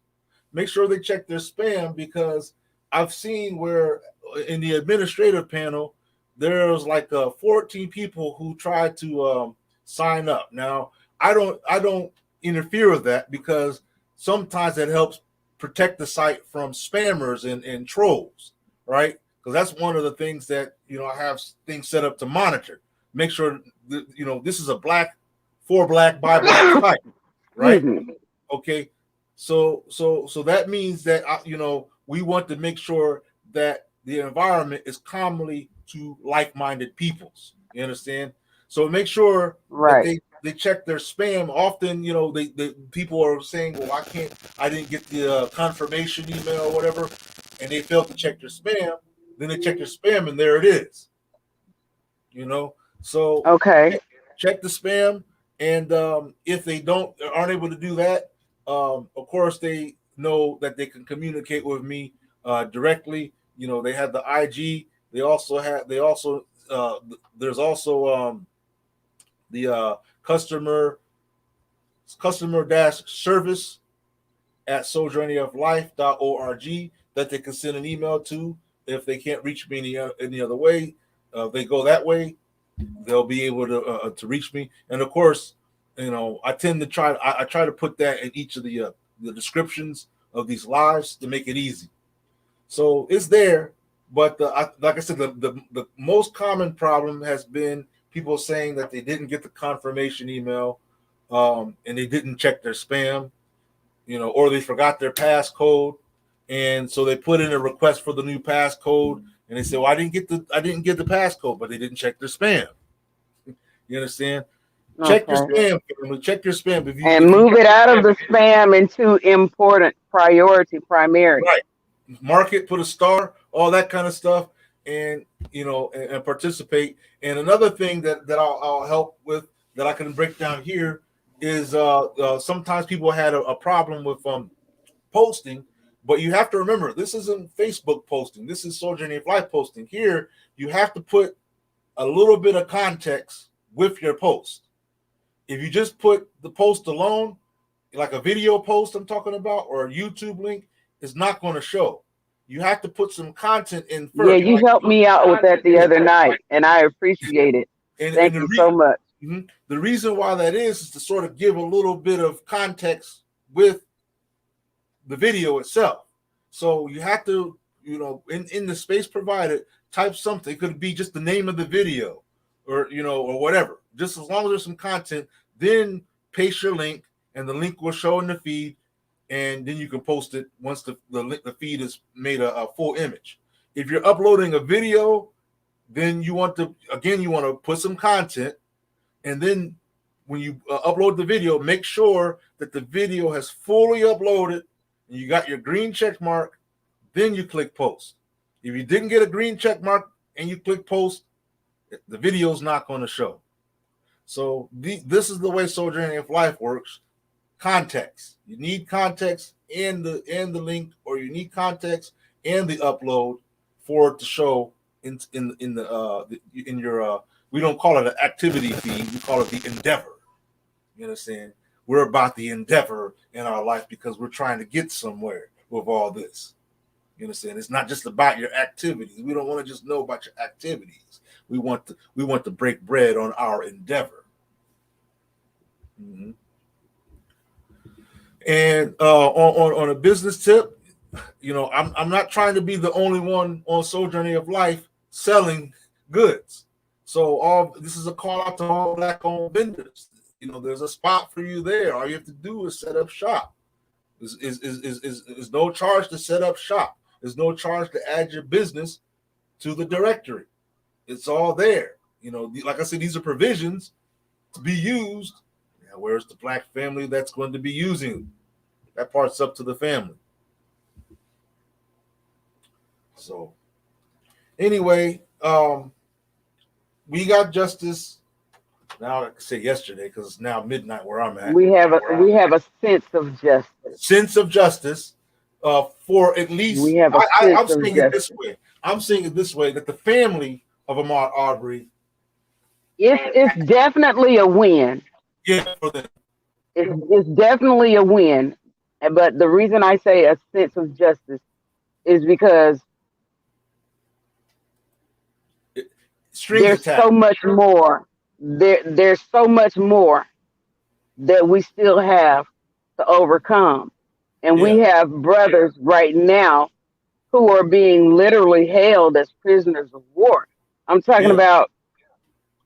[SPEAKER 1] Make sure they check their spam, because I've seen where in the administrative panel there's like 14 people who tried to sign up. Now I don't interfere with that, because sometimes it helps protect the site from spammers and trolls, right? Because that's one of the things that I have things set up to monitor. Make sure that, this is a black for black by black site,
[SPEAKER 2] Excuse
[SPEAKER 1] right?
[SPEAKER 2] me.
[SPEAKER 1] Okay, so that means that we want to make sure that the environment is commonly to like-minded peoples. You understand? So make sure that
[SPEAKER 2] Right.
[SPEAKER 1] they check their spam. Often, they people are saying, "Well, I didn't get the confirmation email or whatever," and they failed to check their spam. Then they check their spam, and there it is. You know, so
[SPEAKER 2] Okay.
[SPEAKER 1] check the spam, and if they aren't able to do that, of course they know that they can communicate with me directly. They have the IG. There's also the customer dash service at souljourneyoflife.org that they can send an email to. If they can't reach me any other way, they go that way, they'll be able to reach me. And of course, I tend to I try to put that in each of the descriptions of these lives to make it easy. So it's there, but like I said, the most common problem has been people saying that they didn't get the confirmation email, and they didn't check their spam, or they forgot their passcode, and so they put in a request for the new passcode, and they say, "Well, I didn't get the passcode," but they didn't check their spam. You understand? Check your
[SPEAKER 2] Okay.
[SPEAKER 1] spam, family. Check your spam.
[SPEAKER 2] And
[SPEAKER 1] If you
[SPEAKER 2] move it out of the spam into important, priority, primary.
[SPEAKER 1] right, mark it, put a star, all that kind of stuff, and and participate. And another thing that I'll help with, that I can break down here, is sometimes people had a problem with posting, but you have to remember, this isn't Facebook posting. This is Soul Journey of Life posting. Here, you have to put a little bit of context with your post. If you just put the post alone, like a video post I'm talking about, or a YouTube link, it's not going to show. You have to put some content in
[SPEAKER 2] Yeah,
[SPEAKER 1] first.
[SPEAKER 2] you helped me out with that the
[SPEAKER 1] Yeah.
[SPEAKER 2] other night, and I appreciate it.
[SPEAKER 1] And
[SPEAKER 2] Thank you so much.
[SPEAKER 1] the reason why that is to sort of give a little bit of context with the video itself. So you have to, in the space provided, type something. It could be just the name of the video, or whatever. Just as long as there's some content, then paste your link, and the link will show in the feed, and then you can post it once the feed is made a full image. If you're uploading a video, then you want to put some content, and then when you upload the video, make sure that the video has fully uploaded and you got your green check mark. Then you click post. If you didn't get a green check mark and you click post, the video is not going to show. So this is the way Soul Journey of Life works. Context. You need context in the link, or you need context and the upload for it to show in your we don't call it an activity feed, we call it the endeavor. You understand? we're about the endeavor in our life because we're trying to get somewhere with all this. You understand? It's not just about your activities. We don't want to just know about your activities. We want to break bread on our endeavor. Mm-hmm. And on a business tip, I'm not trying to be the only one on Soul Journey of Life selling goods. So this is a call out to all Black-owned vendors. There's a spot for you there. All you have to do is set up shop. Is no charge to set up shop. There's no charge to add your business to the directory. It's all there. Like I said, these are provisions to be used. Now, where's the Black family that's going to be using them? That part's up to the family. So, anyway, we got justice. Now I can say yesterday because it's now midnight where I'm at.
[SPEAKER 2] We have a sense of justice.
[SPEAKER 1] Sense of justice, for at least.
[SPEAKER 2] We have
[SPEAKER 1] I'm saying it this way. I'm saying it this way, that the family of Ahmaud Arbury.
[SPEAKER 2] It's definitely a win.
[SPEAKER 1] Yeah, for them.
[SPEAKER 2] It's definitely a win. But the reason I say a sense of justice is because there's so much more. There's so much more that we still have to overcome. And we have brothers right now who are being literally held as prisoners of war. I'm talking about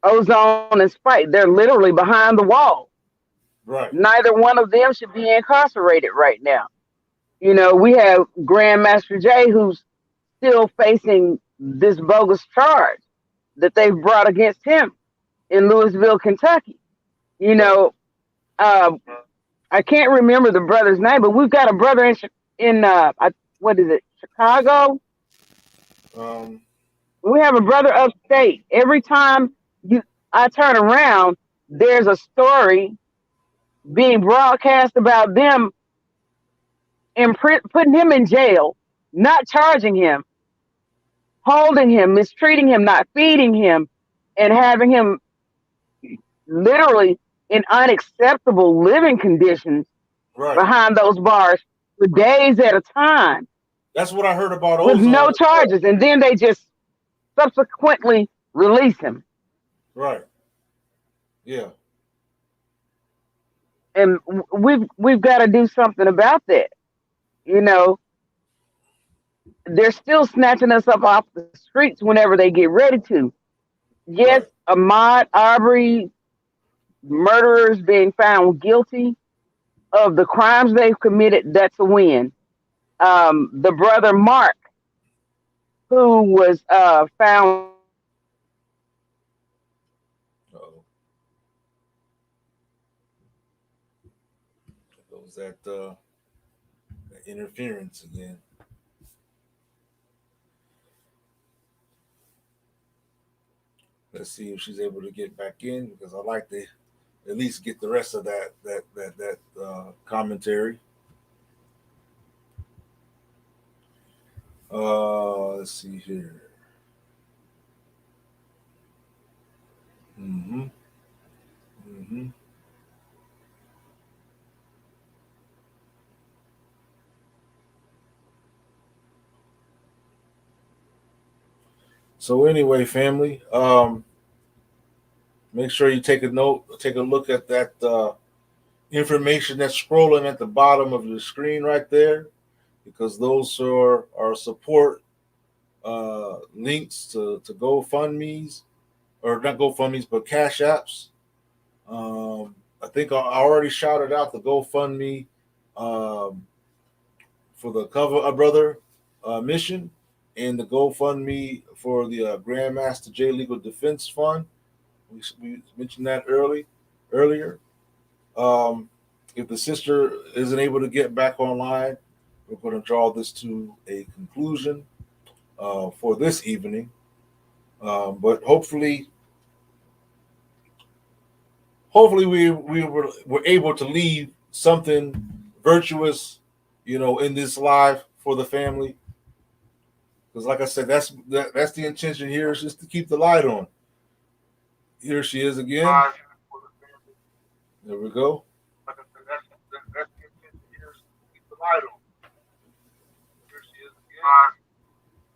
[SPEAKER 2] Ozone and Spike. They're literally behind the wall.
[SPEAKER 1] Right.
[SPEAKER 2] Neither one of them should be incarcerated right now. We have Grandmaster Jay who's still facing this bogus charge that they've brought against him in Louisville, Kentucky. I can't remember the brother's name, but we've got a brother in what is it, Chicago? We have a brother upstate. Every time I turn around, there's a story being broadcast about them and putting him in jail, not charging him, holding him, mistreating him, not feeding him, and having him literally in unacceptable living conditions behind those bars for days at a time.
[SPEAKER 1] That's what I heard about
[SPEAKER 2] Ozone. With no charges, and then they just subsequently release him.
[SPEAKER 1] Right. Yeah.
[SPEAKER 2] And we've got to do something about that. They're still snatching us up off the streets whenever they get ready to. Yes, Ahmaud Arbury murderers being found guilty of the crimes they've committed, that's a win. The brother Mark, who was found.
[SPEAKER 1] Goes that interference again. Let's see if she's able to get back in, because I like to at least get the rest of that commentary. Let's see here. So anyway, family, make sure you take a look at that information that's scrolling at the bottom of your screen right there, because those are our support links to GoFundMe's, or not GoFundMe's, but Cash Apps. I think I already shouted out the GoFundMe for the Cover a Brother mission, and the GoFundMe for the Grandmaster J Legal Defense Fund. We mentioned that earlier. If the sister isn't able to get back online, we're going to draw this to a conclusion for this evening. But hopefully we were able to leave something virtuous, in this live for the family. Because like I said, that's the intention here, is just to keep the light on. Here she is again. There we go.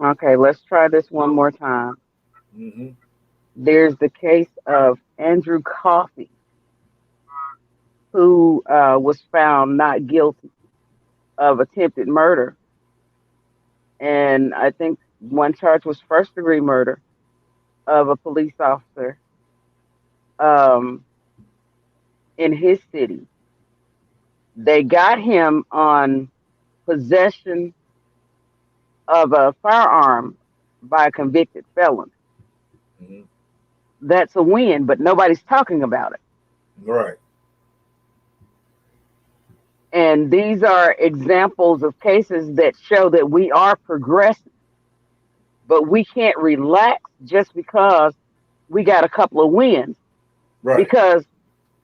[SPEAKER 2] Okay, let's try this one more time.
[SPEAKER 1] Mm-hmm.
[SPEAKER 2] There's the case of Andrew Coffey, who was found not guilty of attempted murder. And I think one charge was first degree murder of a police officer um, in his city. They got him on possession of a firearm by a convicted felon.
[SPEAKER 1] Mm-hmm.
[SPEAKER 2] That's a win, but nobody's talking about it.
[SPEAKER 1] Right.
[SPEAKER 2] And these are examples of cases that show that we are progressing, but we can't relax just because we got a couple of wins.
[SPEAKER 1] Right.
[SPEAKER 2] Because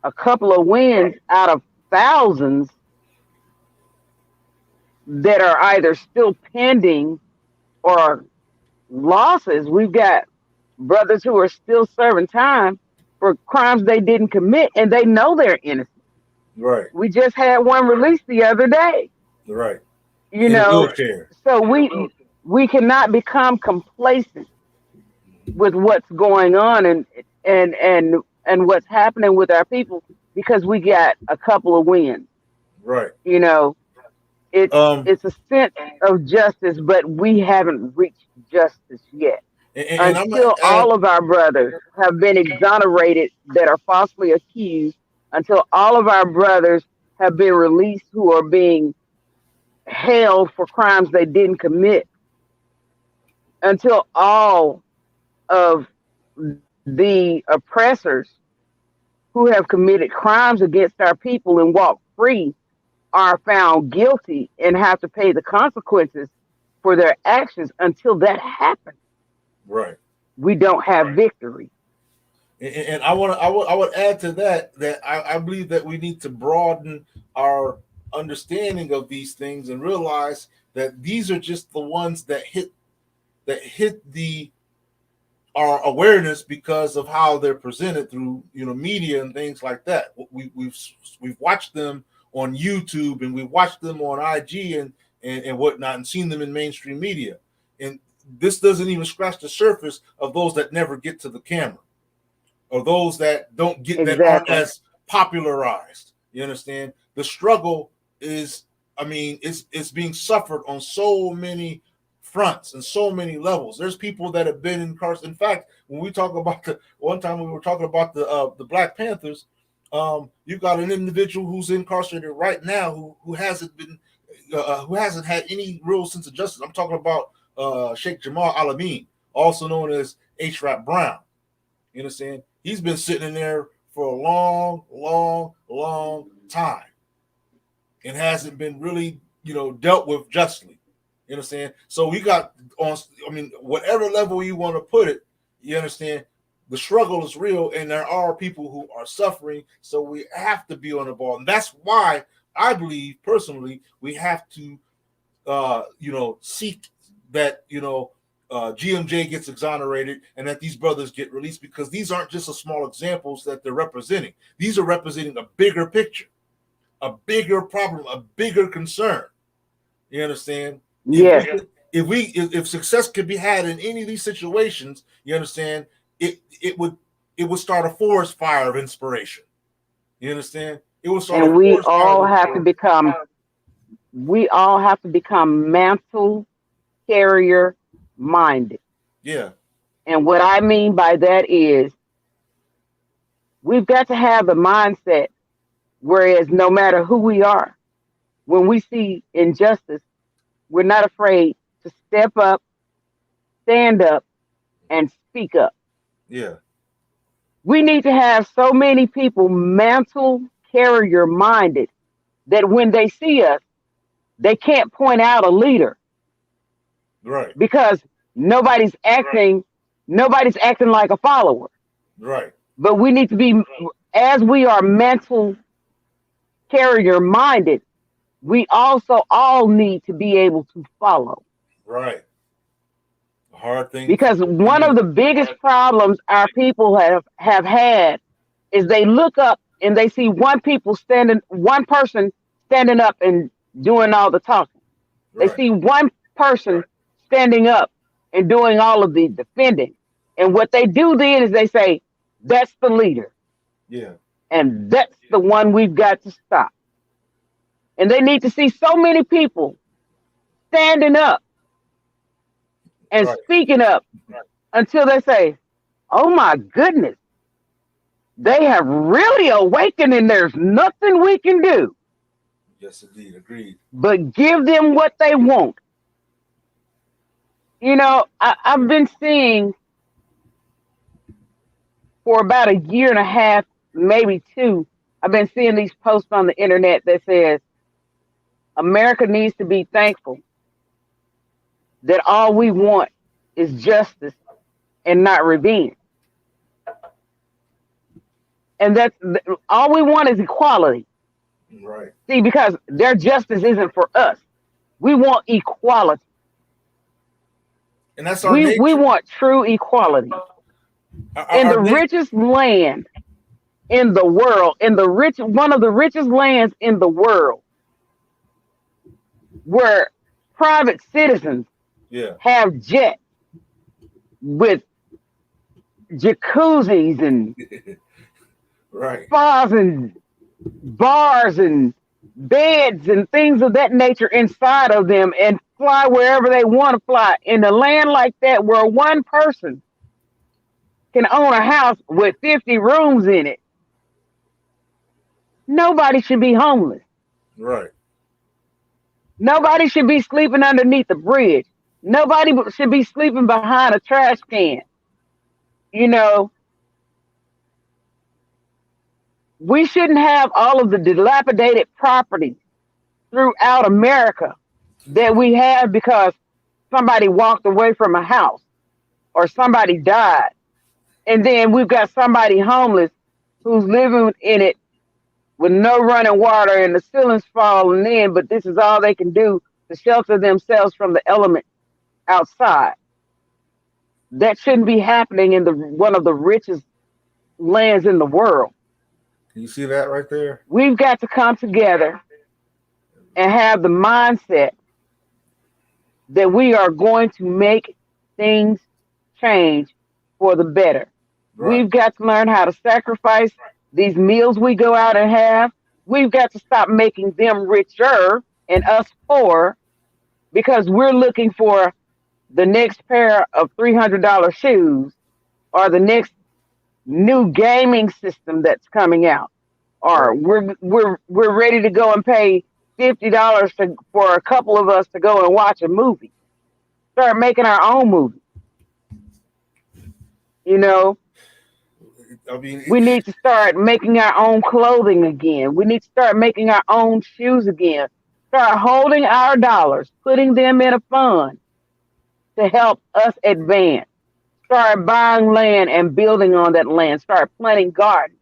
[SPEAKER 2] a couple of wins out of thousands that are either still pending or losses, we've got brothers who are still serving time for crimes they didn't commit and they know they're innocent.
[SPEAKER 1] Right.
[SPEAKER 2] We just had one released the other day,
[SPEAKER 1] Right.
[SPEAKER 2] you
[SPEAKER 1] In a
[SPEAKER 2] know.
[SPEAKER 1] wheelchair.
[SPEAKER 2] So we cannot become complacent with what's going on and what's happening with our people because we got a couple of wins.
[SPEAKER 1] Right.
[SPEAKER 2] You know, it's
[SPEAKER 1] Um.
[SPEAKER 2] it's a sense of justice, but we haven't reached justice yet.
[SPEAKER 1] And I'm.
[SPEAKER 2] Until all of our brothers have been exonerated that are falsely accused, until all of our brothers have been released who are being held for crimes they didn't commit, until all of the oppressors who have committed crimes against our people and walked free are found guilty and have to pay the consequences for their actions. Until that happens,
[SPEAKER 1] Right.
[SPEAKER 2] we don't have victory.
[SPEAKER 1] And I would add to that that I believe that we need to broaden our understanding of these things and realize that these are just the ones that hit the our awareness because of how they're presented through media and things like that. We've watched them on YouTube and we've watched them on IG and whatnot and seen them in mainstream media. And this doesn't even scratch the surface of those that never get to the camera or those that don't get that aren't
[SPEAKER 2] Exactly.
[SPEAKER 1] as popularized. You understand? The struggle is, I mean, it's being suffered on so many fronts and so many levels. There's people that have been incarcerated. In fact, when we talk about the one time we were talking about the Black Panthers, you've got an individual who's incarcerated right now who hasn't been who hasn't had any real sense of justice. I'm talking about Sheikh Jamal Alamin, also known as H. Rap Brown. You understand? He's been sitting in there for a long, long, long time and hasn't been really, dealt with justly. You understand? So we got on, I mean, whatever level you want to put it, you understand? The struggle is real and there are people who are suffering. So we have to be on the ball. And that's why I believe personally we have to, seek that, GMJ gets exonerated and that these brothers get released because these aren't just a small examples that they're representing. These are representing a bigger picture, a bigger problem, a bigger concern. You understand?
[SPEAKER 2] Yes.
[SPEAKER 1] If success could be had in any of these situations, you understand, it would start a forest fire of inspiration. You understand? It would start
[SPEAKER 2] And
[SPEAKER 1] a forest fire of inspiration.
[SPEAKER 2] we all have to become mantle carrier minded.
[SPEAKER 1] Yeah.
[SPEAKER 2] And what I mean by that is we've got to have the mindset, whereas no matter who we are, when we see injustice, we're not afraid to step up, stand up, and speak up.
[SPEAKER 1] Yeah.
[SPEAKER 2] We need to have so many people mantle carrier minded that when they see us, they can't point out a leader
[SPEAKER 1] Right.
[SPEAKER 2] because nobody's acting like a follower.
[SPEAKER 1] Right.
[SPEAKER 2] But we need to be, as we are mental carrier minded, we also all need to be able to follow.
[SPEAKER 1] Right. A hard thing.
[SPEAKER 2] Because one of the biggest problems our people have had is they look up and they see one person standing up doing all the talking. They
[SPEAKER 1] Right.
[SPEAKER 2] see one person standing up and doing all of the defending. And what they do then is they say, that's the leader.
[SPEAKER 1] Yeah.
[SPEAKER 2] And that's the one we've got to stop. And they need to see so many people standing up and
[SPEAKER 1] Right.
[SPEAKER 2] speaking up until they say, oh my goodness, they have really awakened and there's nothing we can do
[SPEAKER 1] Yes, indeed. Agreed.
[SPEAKER 2] but give them what they want. You know, I've been seeing for about a year and a half, maybe two, I've been seeing these posts on the internet that says America needs to be thankful that all we want is justice and not revenge. And that's all we want is equality.
[SPEAKER 1] Right.
[SPEAKER 2] See, because their justice isn't for us. We want equality.
[SPEAKER 1] And that's our
[SPEAKER 2] We
[SPEAKER 1] nature.
[SPEAKER 2] want true equality. In
[SPEAKER 1] Our
[SPEAKER 2] the richest land in the world, in the one of the richest lands in the world, where private citizens
[SPEAKER 1] Yeah.
[SPEAKER 2] have jets with jacuzzis and
[SPEAKER 1] Right.
[SPEAKER 2] spas and bars and beds and things of that nature inside of them and fly wherever they want to fly. In a land like that where one person can own a house with 50 rooms in it, nobody should be homeless.
[SPEAKER 1] Right.
[SPEAKER 2] Nobody should be sleeping underneath the bridge. Nobody should be sleeping behind a trash can. You know, we shouldn't have all of the dilapidated property throughout America that we have because somebody walked away from a house or somebody died. And then we've got somebody homeless who's living in it with no running water and the ceiling's falling in, but this is all they can do to shelter themselves from the element outside. That shouldn't be happening in the one of the richest lands in the world.
[SPEAKER 1] Can you see that right there?
[SPEAKER 2] We've got to come together and have the mindset that we are going to make things change for the better.
[SPEAKER 1] Right.
[SPEAKER 2] We've got to learn how to sacrifice these meals we go out and have. We've got to stop making them richer and us poor because we're looking for the next pair of $300 shoes or the next new gaming system that's coming out. Or
[SPEAKER 1] Right.
[SPEAKER 2] we're ready to go and pay $50 for a couple of us to go and watch a movie. Start making our own movie. You know,
[SPEAKER 1] I mean,
[SPEAKER 2] we need to start making our own clothing again. We need to start making our own shoes again. Start holding our dollars, putting them in a fund to help us advance. Start buying land and building on that land. Start planting gardens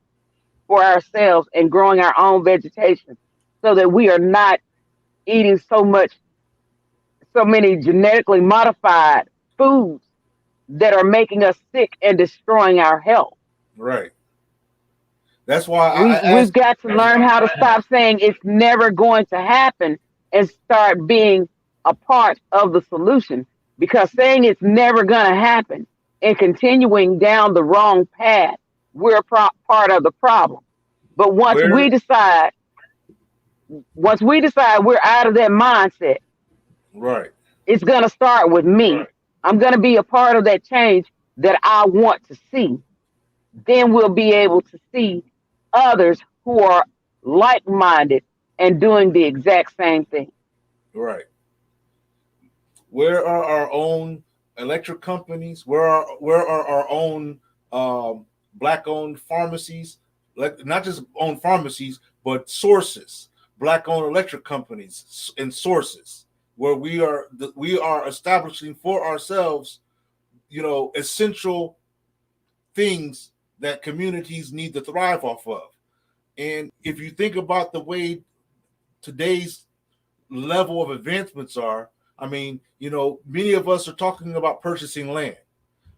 [SPEAKER 2] for ourselves and growing our own vegetation so that we are not eating so many genetically modified foods that are making us sick and destroying our health.
[SPEAKER 1] right. That's why I
[SPEAKER 2] We've
[SPEAKER 1] asked.
[SPEAKER 2] got to learn how to stop saying it's never going to happen and start being a part of the solution. Because saying it's never going to happen and continuing down the wrong path, we're part of the problem. But
[SPEAKER 1] Where.
[SPEAKER 2] once we decide we're out of that mindset,
[SPEAKER 1] Right.
[SPEAKER 2] it's going to start with me. I'm going to be a part of that change that I want to see. Then we'll be able to see others who are like minded and doing the exact same thing.
[SPEAKER 1] Right. Where are our own electric companies? Where are our own black owned pharmacies? Like not just owned pharmacies, but sources, black owned electric companies and sources where we are establishing for ourselves, essential things that communities need to thrive off of. And if you think about the way today's level of advancements are, I mean, many of us are talking about purchasing land.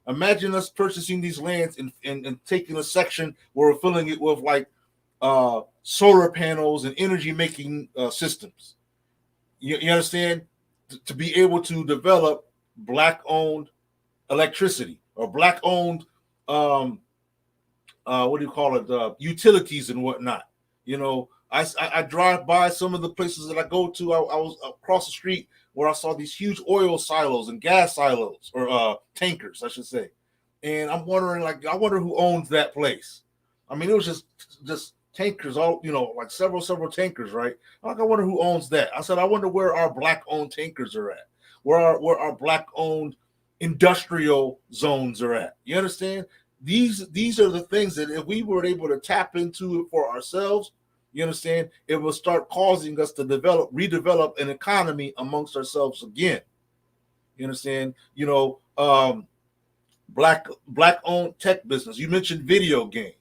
[SPEAKER 1] Imagine us purchasing these lands and taking a section where we're filling it with like solar panels and energy making systems. You understand? To be able to develop black-owned electricity or black-owned what do you call it? Utilities and whatnot. You know, I drive by some of the places that I go to. I was across the street where I saw these huge oil silos and gas silos or tankers, I should say. And I'm wondering, like, I wonder who owns that place. I mean, it was just tankers, all like several tankers, right? Like, I wonder who owns that. I said, I wonder where our black-owned tankers are at, where our black-owned industrial zones are at. You understand? These are the things that if we were able to tap into for ourselves, you understand, it will start causing us to redevelop an economy amongst ourselves again. You understand? Black owned tech business. You mentioned video game.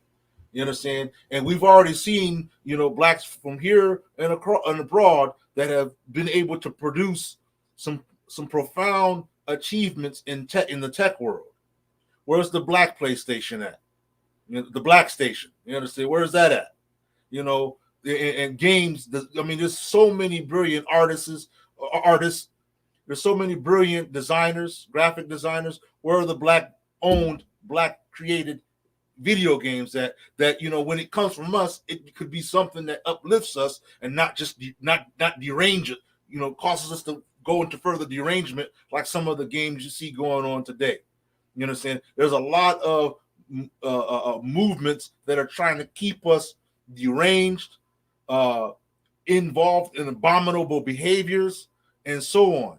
[SPEAKER 1] You understand? And we've already seen, blacks from here and abroad that have been able to produce some profound achievements in the tech world. Where's the black PlayStation at? The black station. You understand? Where's that at? And games. There's so many brilliant artists. There's so many brilliant designers, graphic designers. Where are the black-owned, black-created video games that when it comes from us, it could be something that uplifts us and not just not derange it. Causes us to go into further derangement, like some of the games you see going on today. You understand? There's a lot of movements that are trying to keep us deranged, involved in abominable behaviors, and so on.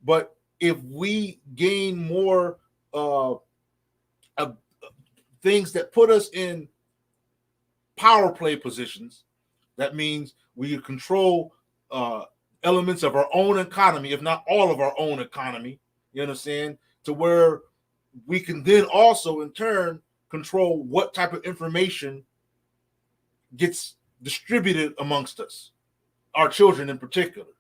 [SPEAKER 1] But if we gain more things that put us in power play positions, that means we control elements of our own economy, if not all of our own economy, you understand, to where we can then also in turn control what type of information gets distributed amongst us, our children in particular.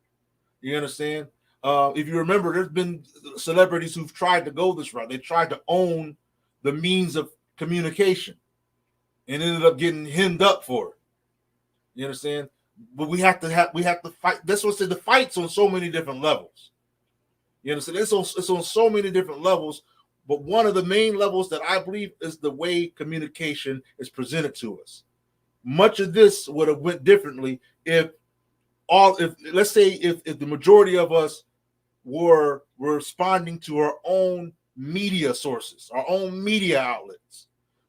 [SPEAKER 1] You understand? If you remember, there's been celebrities who've tried to go this route. They tried to own the means of communication and ended up getting hemmed up for it. You understand? But we have to fight. That's what I said. The fight's on so many different levels. You understand? It's on so many different levels. But one of the main levels that I believe is the way communication is presented to us. Much of this would have went differently if let's say if the majority of us were responding to our own media sources, our own media outlets.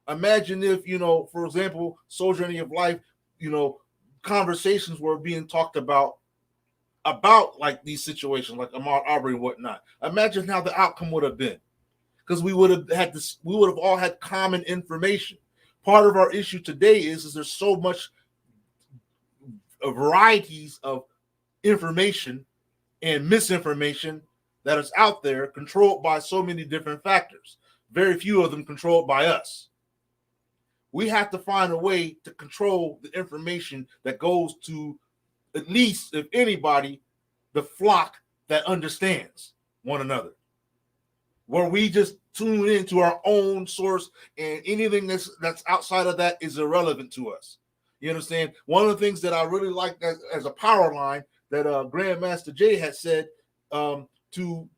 [SPEAKER 1] Imagine if, for example, Soul Journey of Life, conversations were being talked about like these situations, like Ahmaud Arbury and whatnot. Imagine how the outcome would have been. Because we would have all had common information. Part of our issue today is there's so much varieties of information and misinformation that is out there, controlled by so many different factors. Very few of them controlled by us. We have to find a way to control the information that goes to, at least, if anybody, the flock that understands one another. Where we just tune into our own source, and anything that's outside of that is irrelevant to us. You understand? One of the things that I really like as a power line that Grandmaster Jay had said to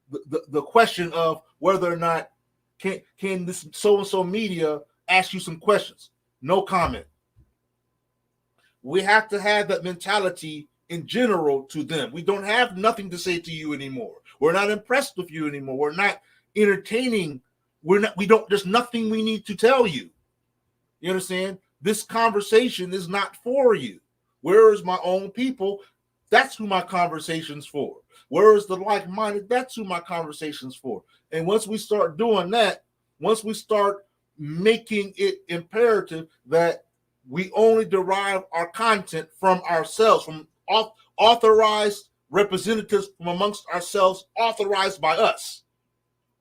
[SPEAKER 1] the question of whether or not can this so-and-so media ask you some questions. No comment. We have to have that mentality in general to them. We don't have nothing to say to you anymore. We're not impressed with you anymore. We're not entertaining. There's nothing we need to tell you. You understand? This conversation is not for you. Where is my own people? That's who my conversation's for. Where is the like-minded? That's who my conversation's for. And once we start doing that, once we start making it imperative that we only derive our content from ourselves, from authorized representatives from amongst ourselves, authorized by us.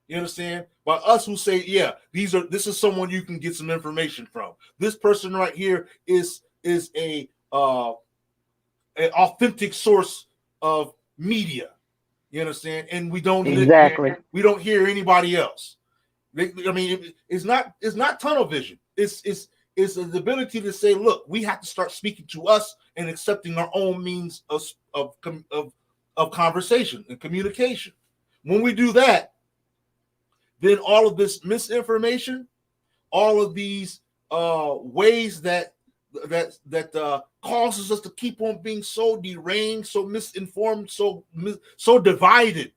[SPEAKER 1] You understand? By us who say, yeah, this is someone you can get some information from. This person right here is a an authentic source of media. You understand? And we don't hear anybody else. It's not tunnel vision. It's is the ability to say, look, we have to start speaking to us and accepting our own means of conversation and communication. When we do that, then all of this misinformation, all of these ways that causes us to keep on being so deranged, so misinformed, so divided,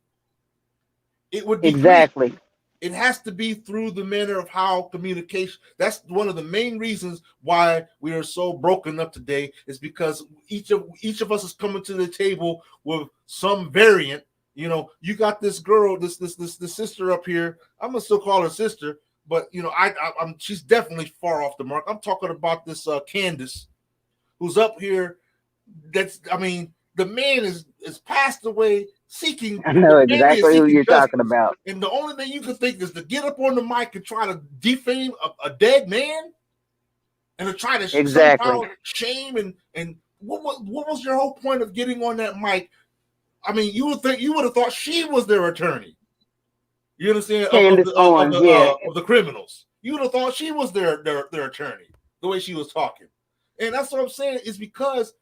[SPEAKER 1] it would decrease.
[SPEAKER 2] Exactly.
[SPEAKER 1] It has to be through the manner of how communication. That's one of the main reasons why we are so broken up today, is because each of us is coming to the table with some variant. You know, you got this girl, this sister up here. I'm gonna still call her sister, but you know, I'm she's definitely far off the mark. I'm talking about this Candace, who's up here. I mean, the man is passed away seeking
[SPEAKER 2] I know
[SPEAKER 1] the family is
[SPEAKER 2] exactly who
[SPEAKER 1] seeking
[SPEAKER 2] you're talking
[SPEAKER 1] justice.
[SPEAKER 2] about.
[SPEAKER 1] And the only thing you can think is to get up on the mic and try to defame a dead man, and to try to somehow shame and what was your whole point of getting on that mic? I mean, you would have thought she was their attorney. You understand?
[SPEAKER 2] Candace Owens, yeah.
[SPEAKER 1] Of the criminals. You would have thought she was their attorney, the way she was talking. And that's what I'm saying, is because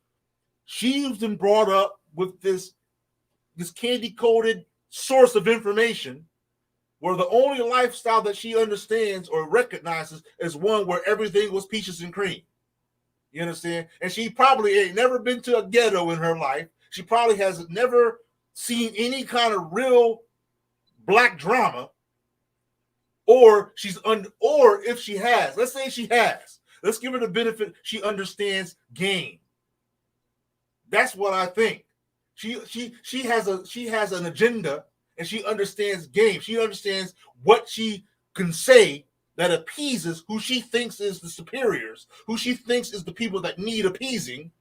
[SPEAKER 1] she's been brought up with this candy-coated source of information, where the only lifestyle that she understands or recognizes is one where everything was peaches and cream. You understand? And she probably ain't never been to a ghetto in her life. She probably has never seen any kind of real black drama, or if she has, let's say she has, let's give her the benefit, she understands game. That's what I think. She has an agenda, and she understands game. She understands what she can say that appeases who she thinks is the superiors, who she thinks is the people that need appeasing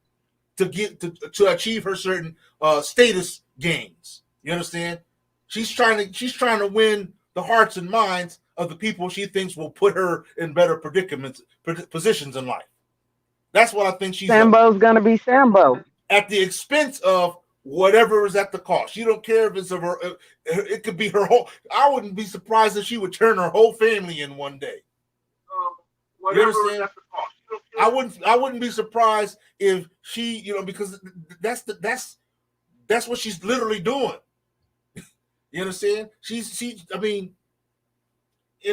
[SPEAKER 1] to get to achieve her certain status gains. You understand? She's trying to win the hearts and minds of the people she thinks will put her in better positions in life. That's what I think she's.
[SPEAKER 2] Sambo's gonna be Sambo
[SPEAKER 1] at the expense of whatever is at the cost. She don't care if it's of her. It could be her whole. I wouldn't be surprised if she would turn her whole family in one day. You understand? I wouldn't be surprised if she, you know, because that's what she's literally doing. You understand? I mean,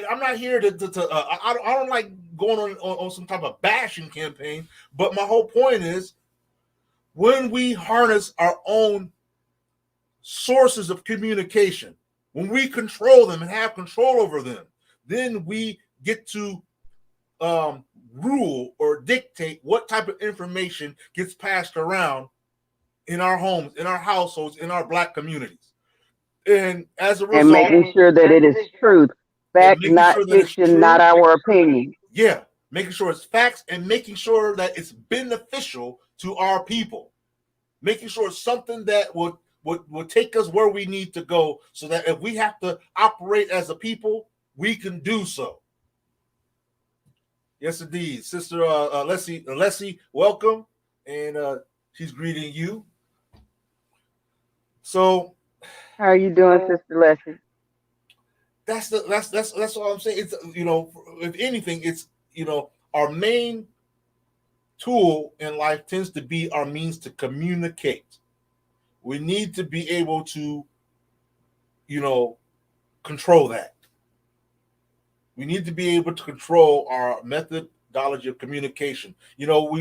[SPEAKER 1] I'm not here to I don't like going on some type of bashing campaign, but my whole point is, when we harness our own sources of communication, when we control them and have control over them, then we get to rule or dictate what type of information gets passed around in our homes, in our households, in our black communities. And as a result,
[SPEAKER 2] and making sure that it is truth, fact, not fiction, not our opinion.
[SPEAKER 1] Yeah, making sure it's facts and making sure that it's beneficial to our people, making sure it's something that would take us where we need to go, so that if we have to operate as a people, we can do so. Yes, indeed. Sister Leslie, welcome. And she's greeting you. So
[SPEAKER 2] how are you doing, Sister Leslie?
[SPEAKER 1] That's what I'm saying. It's, you know, if anything, it's, you know, our main tool in life tends to be our means to communicate. We need to be able to, you know, control that. We need to be able to control our methodology of communication. You know,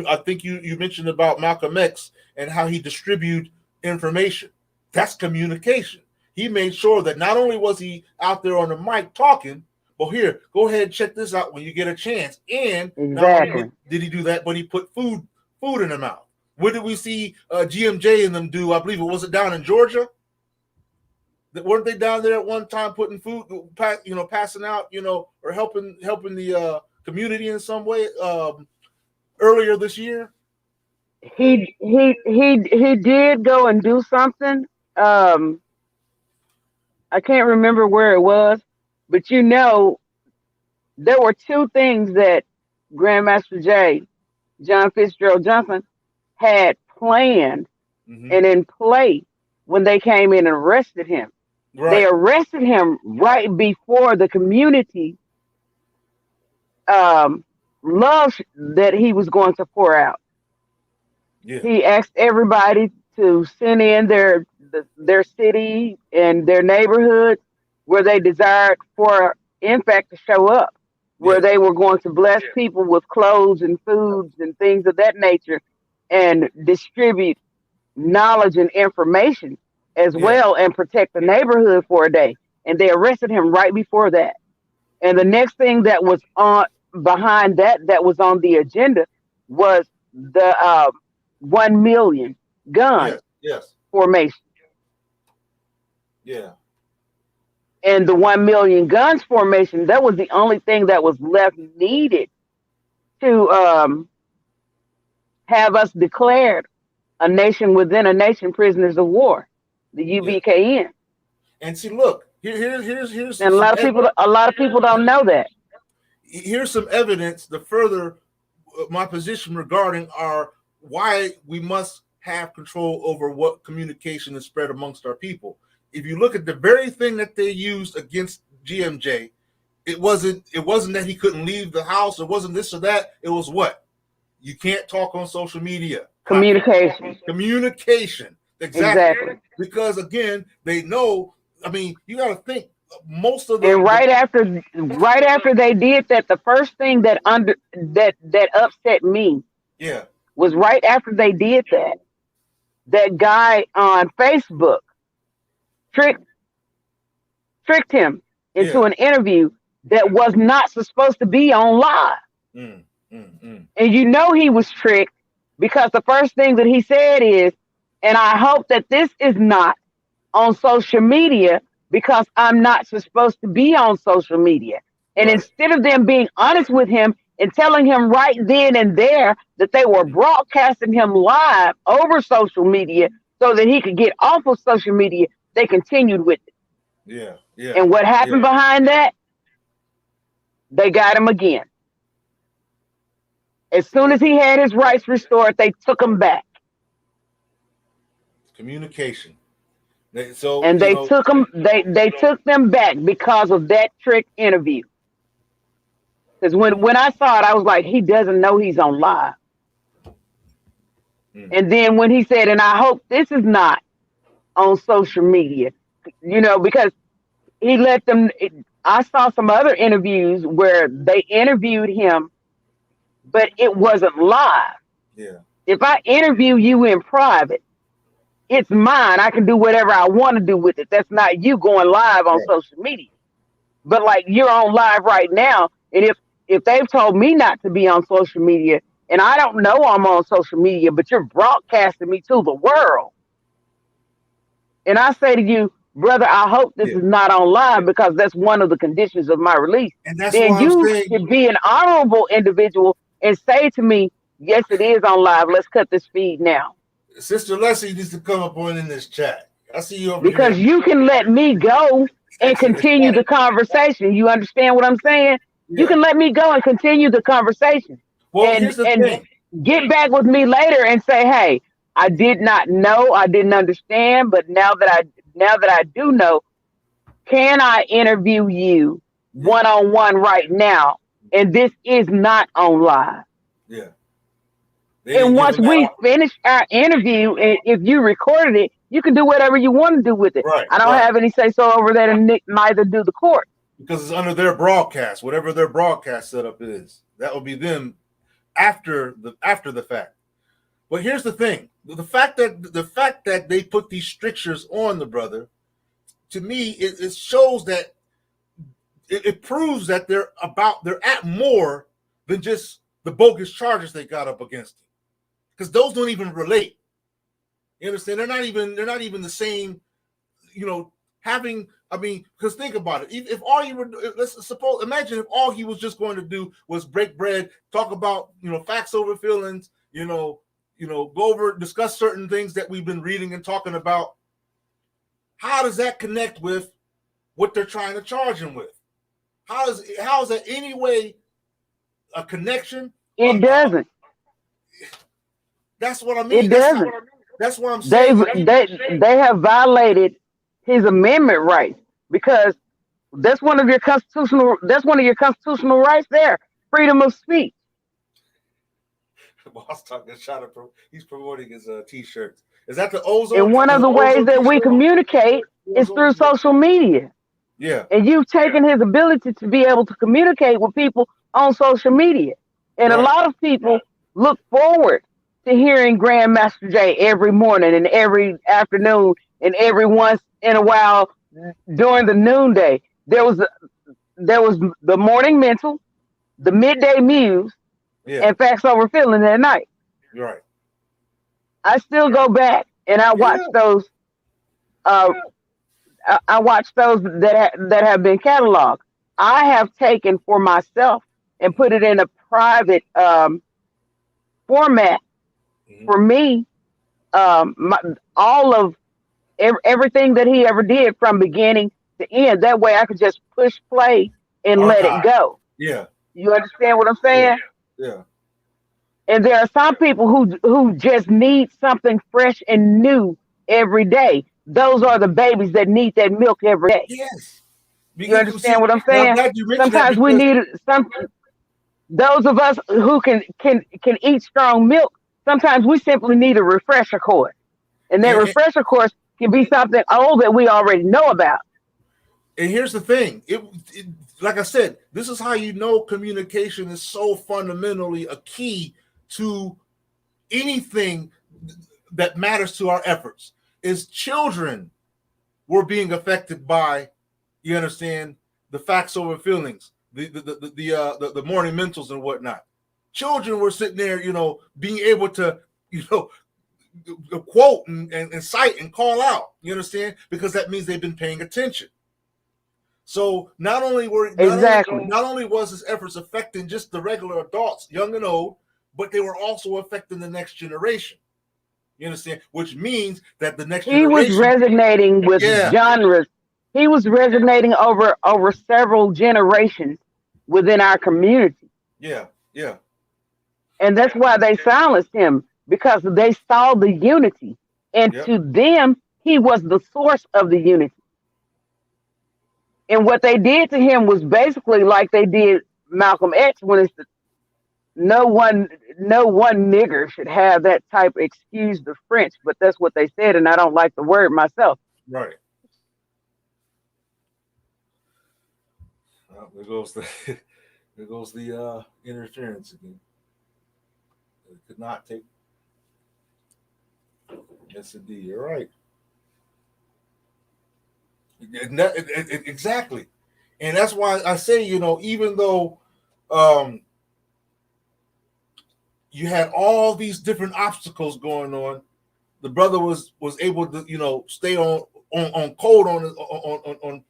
[SPEAKER 1] I think you mentioned about Malcolm X and how he distributed information. That's communication. He made sure that not only was he out there on the mic talking, but here, go ahead and check this out when you get a chance. And not only did he do that, but he put food in their mouth. What did we see GMJ and them do? I believe was it down in Georgia? Weren't they down there at one time putting food, you know, passing out, you know, or helping the community in some way earlier this year?
[SPEAKER 2] He did go and do something. I can't remember where it was, but you know, there were two things that Grandmaster John Fitzgerald Johnson, had planned and in play when they came in and arrested him. Right. They arrested him right before the community love that he was going to pour out.
[SPEAKER 1] Yeah.
[SPEAKER 2] He asked everybody to send in their city and their neighborhood where they desired for NFAC to show up, where
[SPEAKER 1] Yeah.
[SPEAKER 2] they were going to bless people with clothes and foods and things of that nature, and distribute knowledge and information as
[SPEAKER 1] Yeah.
[SPEAKER 2] well, and protect the neighborhood for a day. And they arrested him right before that. And the next thing that was on behind that was on the agenda was the 1 million gun
[SPEAKER 1] Yes. Yes.
[SPEAKER 2] formation.
[SPEAKER 1] Yeah.
[SPEAKER 2] And the 1 million guns formation, that was the only thing that was left needed to have us declared a nation within a nation, prisoners of war, the
[SPEAKER 1] Yeah.
[SPEAKER 2] UBKN.
[SPEAKER 1] And see, look, here's
[SPEAKER 2] And
[SPEAKER 1] some
[SPEAKER 2] a lot of people don't know that.
[SPEAKER 1] here's some evidence to further my position regarding our why we must have control over what communication is spread amongst our people. If you look at the very thing that they used against GMJ, it wasn't that he couldn't leave the house. It wasn't this or that. It was what? You can't talk on social media.
[SPEAKER 2] Communication.
[SPEAKER 1] Communication. Exactly. Because again, they know. I mean, you got to think most of the
[SPEAKER 2] And right after they did that, the first thing that upset me
[SPEAKER 1] yeah
[SPEAKER 2] was right after they did that, that guy on Facebook tricked him into
[SPEAKER 1] yeah
[SPEAKER 2] an interview that was not supposed to be on live.
[SPEAKER 1] mm, mm, mm.
[SPEAKER 2] And you know he was tricked, because the first thing that he said is, and I hope that this is not on social media, because I'm not supposed to be on social media. And
[SPEAKER 1] Right.
[SPEAKER 2] instead of them being honest with him and telling him right then and there that they were broadcasting him live over social media so that he could get off of social media, they continued with it.
[SPEAKER 1] Yeah, yeah.
[SPEAKER 2] And what happened behind that? They got him again. As soon as he had his rights restored, they took him back.
[SPEAKER 1] Communication. They
[SPEAKER 2] Took him. They took them back because of that trick interview. Because when I saw it, I was like, he doesn't know he's on live. And then when he said, and I hope this is not on social media, because he let them. I saw some other interviews where they interviewed him, but it wasn't live.
[SPEAKER 1] Yeah.
[SPEAKER 2] If I interview you in private, it's mine. I can do whatever I want to do with it. That's not you going live on social media. But like, you're on live right now, and if they've told me not to be on social media, and I don't know I'm on social media, but you're broadcasting me to the world, and I say to you, brother, I hope this is not on live, because that's one of the conditions of my release.
[SPEAKER 1] And that's
[SPEAKER 2] then
[SPEAKER 1] why
[SPEAKER 2] you should be an honorable individual and say to me, yes, it is on live. Let's cut this feed now.
[SPEAKER 1] Sister Leslie needs to come up on in this chat. I see you over
[SPEAKER 2] because
[SPEAKER 1] here.
[SPEAKER 2] You can let me go and continue the conversation. You understand what I'm saying? Yeah. You can let me go and continue the conversation.
[SPEAKER 1] Well, here's the thing.
[SPEAKER 2] Get back with me later and say, hey, I did not know, I didn't understand, but now that I do know, can I interview you one-on-one right now? And this is not on live.
[SPEAKER 1] Yeah.
[SPEAKER 2] And once we finish our interview, and if you recorded it, you can do whatever you want to do with it.
[SPEAKER 1] Right,
[SPEAKER 2] I don't have any say so over that, and neither do the court.
[SPEAKER 1] Because it's under their broadcast, whatever their broadcast setup is. That will be them after the fact. But here's the thing: the fact that they put these strictures on the brother, to me, it shows that it proves that they're at more than just the bogus charges they got up against him. Because those don't even relate. You understand? They're not even the same, because think about it. If all you were, imagine if all he was just going to do was break bread, talk about, facts over feelings, go over, discuss certain things that we've been reading and talking about. How does that connect with what they're trying to charge him with? How is that any way a connection?
[SPEAKER 2] It doesn't.
[SPEAKER 1] That's what I mean.
[SPEAKER 2] It doesn't.
[SPEAKER 1] That's what I'm saying.
[SPEAKER 2] They have violated his amendment rights, because that's one of your constitutional rights there, freedom of speech.
[SPEAKER 1] Boss talking shot at he's promoting his t-shirts. Is that the ozone?
[SPEAKER 2] And one of the ways that we communicate is through social media.
[SPEAKER 1] Yeah.
[SPEAKER 2] And you've taken his ability to be able to communicate with people on social media. And a lot of people look forward to hearing Grandmaster Jay every morning and every afternoon and every once in a while during the noonday. There was the morning mental, the midday muse, and facts over feeling at night.
[SPEAKER 1] Right.
[SPEAKER 2] I still go back and I watch those. I watch those that have been cataloged. I have taken for myself and put it in a private format for me. All of everything that he ever did from beginning to end. That way, I could just push play and let it go.
[SPEAKER 1] Yeah.
[SPEAKER 2] You understand what I'm saying?
[SPEAKER 1] Yeah.
[SPEAKER 2] And there are some people who just need something fresh and new every day. Those are the babies that need that milk every day.
[SPEAKER 1] Yes.
[SPEAKER 2] You understand what I'm saying? Sometimes we need those of us who can eat strong milk. Sometimes we simply need a refresher course, and that refresher course can be something old that we already know about.
[SPEAKER 1] And here's the thing: it like I said, this is how you know communication is so fundamentally a key to anything that matters to our efforts. Is children were being affected by, you understand, the facts over feelings, the morning mentals and whatnot. Children were sitting there, being able to, quote and cite and call out. You understand? Because that means they've been paying attention. So not only was his efforts affecting just the regular adults, young and old, but they were also affecting the next generation. You understand? Which means that the next generation.
[SPEAKER 2] He was resonating with genres. He was resonating over several generations within our community.
[SPEAKER 1] Yeah, yeah.
[SPEAKER 2] And that's why they silenced him, because they saw the unity. And to them, he was the source of the unity. And what they did to him was basically like they did Malcolm X, when it's no one nigger should have that type, excuse the French, but that's what they said, and I don't like the word myself.
[SPEAKER 1] Right. Well, there goes the interference again. It could not take. Yes, indeed. You're right. Exactly. And that's why I say, even though you had all these different obstacles going on, the brother was able to, stay on code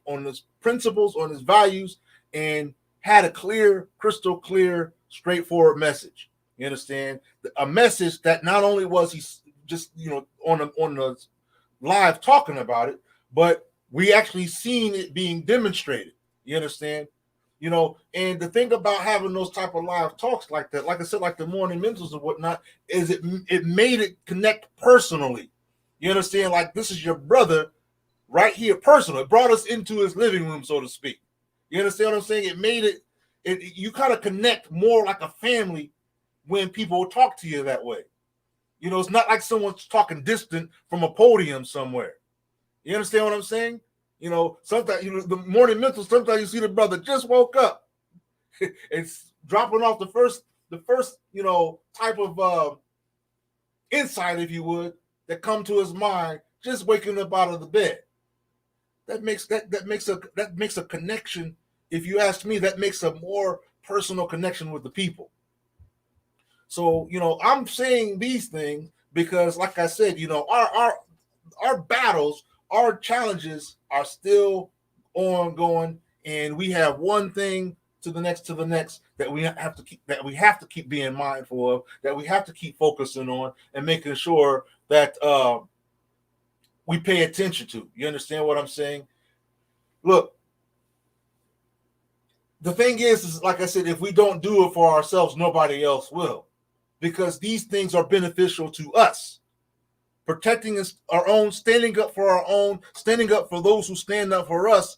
[SPEAKER 1] on his principles, on his values, and had a clear, crystal clear, straightforward message. You understand? A message that not only was he just, on the live talking about it, but we actually seen it being demonstrated. You understand? And the thing about having those type of live talks like that, like I said, like the morning mentals and whatnot, is it made it connect personally. You understand? Like, this is your brother right here, personal. It brought us into his living room, so to speak. You understand what I'm saying? It made it you kind of connect more like a family when people talk to you that way. It's not like someone's talking distant from a podium somewhere. You understand what I'm saying? Sometimes, the morning mental, sometimes you see the brother just woke up. It's dropping off the first, type of insight, if you would, that come to his mind, just waking up out of the bed. That makes a connection. If you ask me, that makes a more personal connection with the people. So, I'm saying these things because, like I said, our battles, our challenges are still ongoing, and we have one thing to the next that we have to keep being mindful of, that we have to keep focusing on, and making sure that we pay attention to. You understand what I'm saying? Look, the thing is like I said, if we don't do it for ourselves, nobody else will, because these things are beneficial to us. Protecting our own, standing up for our own, standing up for those who stand up for us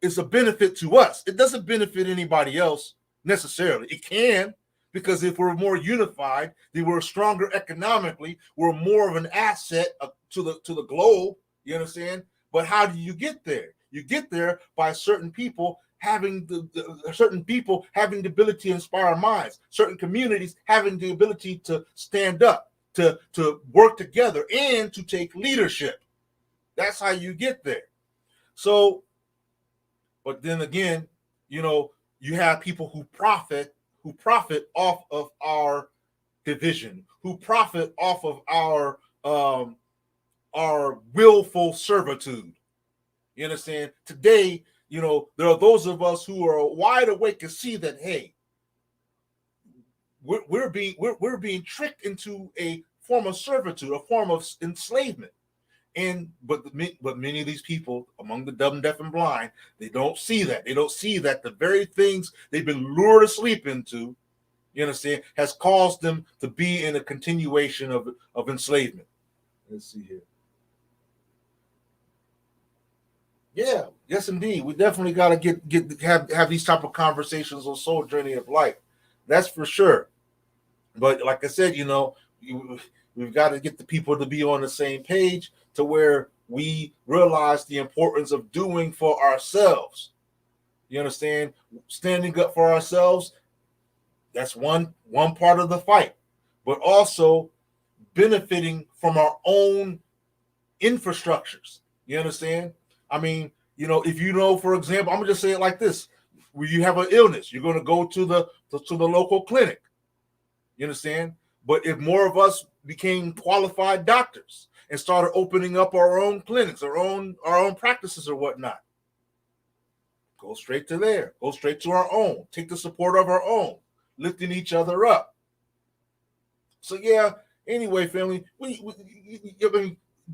[SPEAKER 1] is a benefit to us. It doesn't benefit anybody else necessarily. It can. Because if we're more unified, then we're stronger economically. We're more of an asset to the globe. You understand? But how do you get there? You get there by certain people having the ability to inspire minds, certain communities having the ability to stand up, to work together, and to take leadership. That's how you get there. So, but then again, you have people who profit off of our division, who profit off of our willful servitude. You understand? Today, there are those of us who are wide awake and see that, hey, we're being tricked into a form of servitude, a form of enslavement. But many of these people, among the dumb, deaf, and blind, they don't see that. They don't see that the very things they've been lured asleep into, you understand, has caused them to be in a continuation of enslavement. Let's see here. Yeah, yes, indeed. We definitely got to have these type of conversations on Soul Journey of Life. That's for sure. But like I said, we've got to get the people to be on the same page to where we realize the importance of doing for ourselves. You understand? Standing up for ourselves, that's one part of the fight. But also benefiting from our own infrastructures. You understand? I mean, if for example, I'm gonna just say it like this: when you have an illness, you're gonna go to the local clinic. You understand? But if more of us became qualified doctors and started opening up our own clinics, our own practices or whatnot, go straight to there. Go straight to our own. Take the support of our own, lifting each other up. So yeah. Anyway, family, we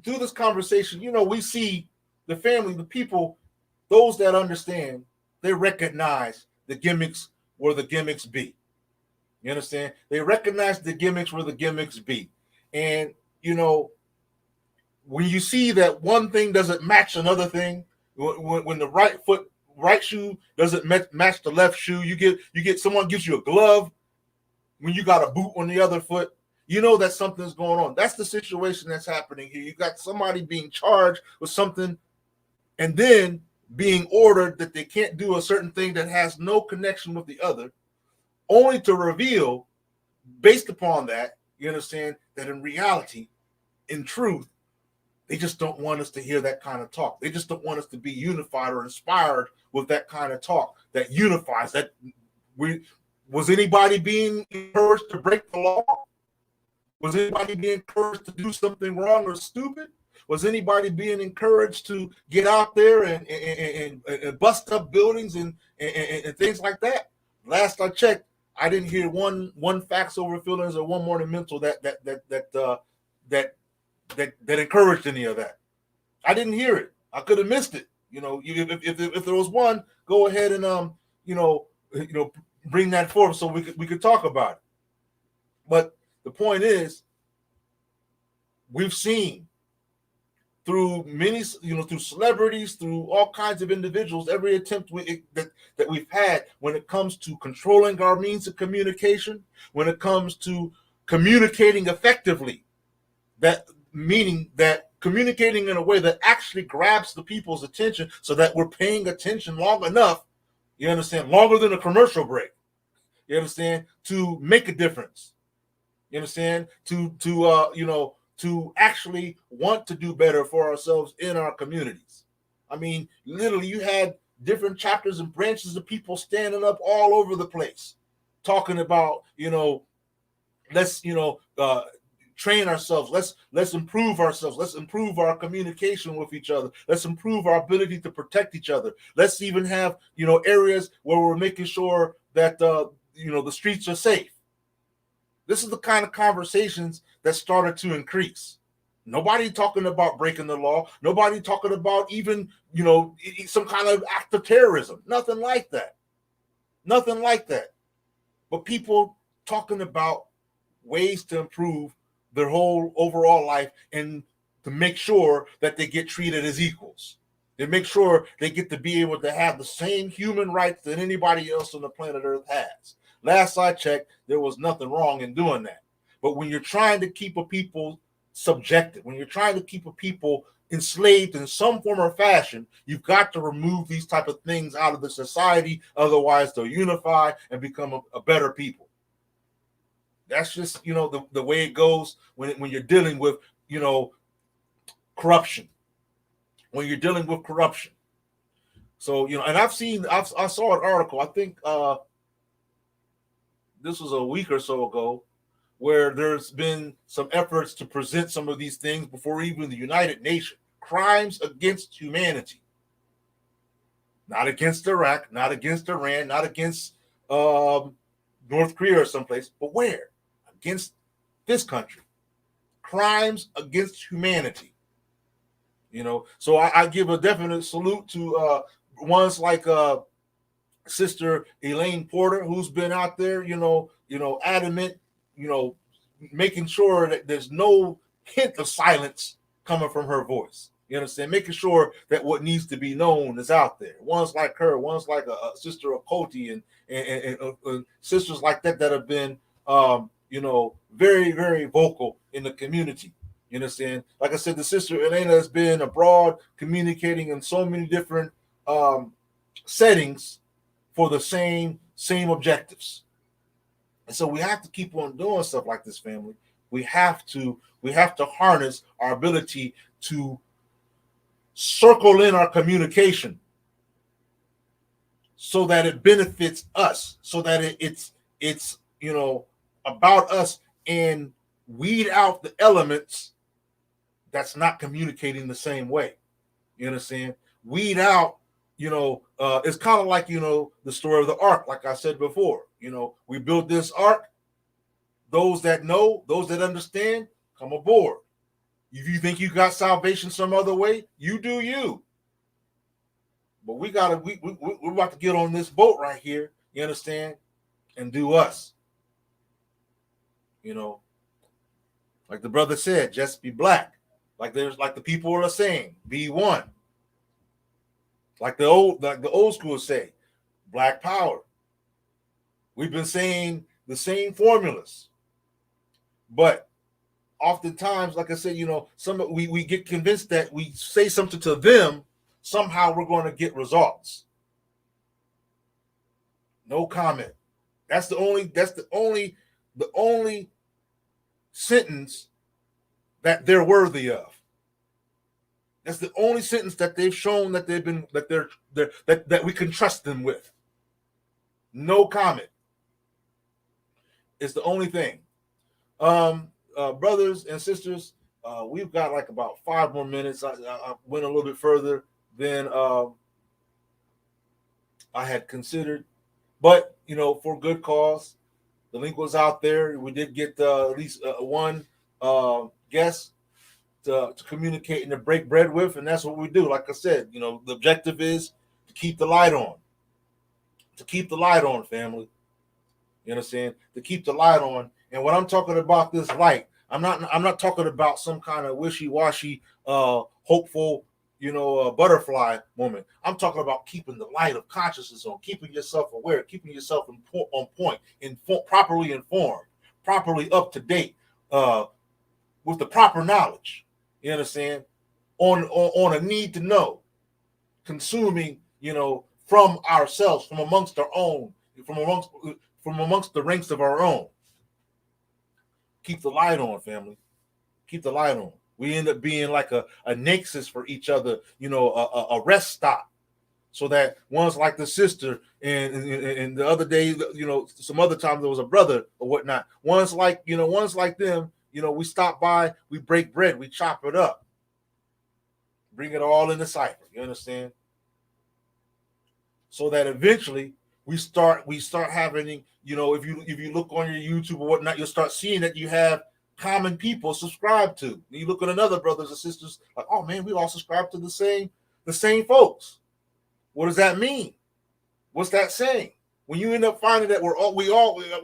[SPEAKER 1] through this conversation, we see the family, the people, those that understand, they recognize the gimmicks where the gimmicks be. You understand? They recognize the gimmicks where the gimmicks be. And, when you see that one thing doesn't match another thing, when the right shoe doesn't match the left shoe, you get someone gives you a glove when you got a boot on the other foot, that something's going on. That's the situation that's happening here. You got somebody being charged with something and then being ordered that they can't do a certain thing that has no connection with the other, only to reveal, based upon that, you understand, that in reality, in truth, they just don't want us to hear that kind of talk. They just don't want us to be unified or inspired with that kind of talk that unifies. Was anybody being encouraged to break the law? Was anybody being encouraged to do something wrong or stupid? Was anybody being encouraged to get out there and bust up buildings and things like that? Last I checked, I didn't hear one facts over feelings or one morning mental that encouraged any of that. I didn't hear it. I could have missed it. If there was one, go ahead and bring that forth so we could talk about it. But the point is, we've seen through many, through celebrities, through all kinds of individuals, every attempt that we've had when it comes to controlling our means of communication, when it comes to communicating effectively, that meaning that communicating in a way that actually grabs the people's attention so that we're paying attention long enough, you understand, longer than a commercial break, you understand, to make a difference. You understand? To actually want to do better for ourselves in our communities. I mean, literally, you had different chapters and branches of people standing up all over the place, talking about, let's, train ourselves. Let's improve ourselves. Let's improve our communication with each other. Let's improve our ability to protect each other. Let's even have, areas where we're making sure that, the streets are safe. This is the kind of conversations that started to increase. Nobody talking about breaking the law. Nobody talking about even, some kind of act of terrorism. Nothing like that. Nothing like that. But people talking about ways to improve their whole overall life and to make sure that they get treated as equals. They make sure they get to be able to have the same human rights that anybody else on the planet Earth has. Last I checked, there was nothing wrong in doing that. But when you're trying to keep a people subjected, when you're trying to keep a people enslaved in some form or fashion, you've got to remove these type of things out of the society. Otherwise, they'll unify and become a better people. That's just, the way it goes when you're dealing with, corruption. When you're dealing with corruption. So, and I saw an article, I think this was a week or so ago, where there's been some efforts to present some of these things before even the United Nations. Crimes against humanity. Not against Iraq, not against Iran, not against North Korea or someplace, but where? Against this country. Crimes against humanity. So I give a definite salute to ones like Sister Elaine Porter, who's been out there, adamant, making sure that there's no hint of silence coming from her voice. You understand? Making sure that what needs to be known is out there. Ones like her, ones like a Sister Okoti and sisters like that have been, very, very vocal in the community. You understand? Like I said, the Sister Elena has been abroad communicating in so many different settings for the same objectives. And so we have to keep on doing stuff like this, family. We have to harness our ability to circle in our communication so that it benefits us, so that it's about us, and weed out the elements that's not communicating the same way. You understand? Weed out, it's kind of like, the story of the ark, like I said before. We built this ark. Those that know, those that understand, come aboard. If you think you got salvation some other way, you do you. But we're about to get on this boat right here, you understand, and do us. Like the brother said, just be black. Like the people are saying, be one. Like the old school say, black power. We've been saying the same formulas, but oftentimes, like I said, we get convinced that we say something to them, somehow we're going to get results. No comment. That's the only sentence that they're worthy of. That's the only sentence that they've shown that that we can trust them with. No comment. It's the only thing. Brothers and sisters, we've got like about 5 more minutes. I went a little bit further than I had considered, but for good cause. The link was out there. We did get at least one guest to communicate and to break bread with, and that's what we do. Like I said, the objective is to keep the light on. To keep the light on, family. You understand? To keep the light on. And when I'm talking about this light, I'm not talking about some kind of wishy-washy, hopeful, butterfly moment. I'm talking about keeping the light of consciousness on, keeping yourself aware, keeping yourself on point, properly informed, properly up to date, with the proper knowledge. You understand? On a need to know, consuming, from ourselves, from amongst our own, from amongst the ranks of our own. Keep the light on, family. Keep the light on. We end up being like a nexus for each other, a rest stop, so that one's like the sister, and the other day, some other time there was a brother or whatnot. One's like them. We stop by, we break bread, we chop it up, bring it all in the cipher. You understand? So that eventually we start having, if you look on your YouTube or whatnot, you'll start seeing that you have common people subscribe to. And you look at another brothers and sisters, like, oh man, we all subscribe to the same folks. What does that mean? What's that saying? When you end up finding that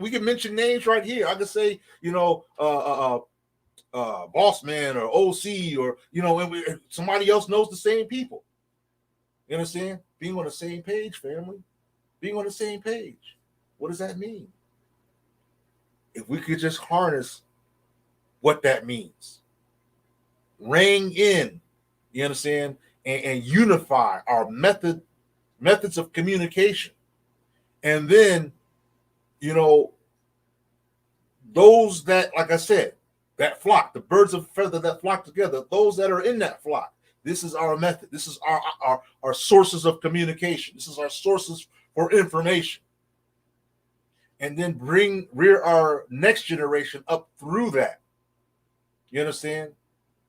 [SPEAKER 1] we can mention names right here. I could say, Boss Man or OC, or and somebody else knows the same people. You understand? Being on the same page, family. Being on the same page. What does that mean? If we could just harness what that means, rein in, you understand, and unify our methods of communication, and then, you know, those that, like I said, that flock, the birds of a feather that flock together, those that are in that flock, this is our method. This is our sources of communication. This is our sources for information. And then rear our next generation up through that. You understand?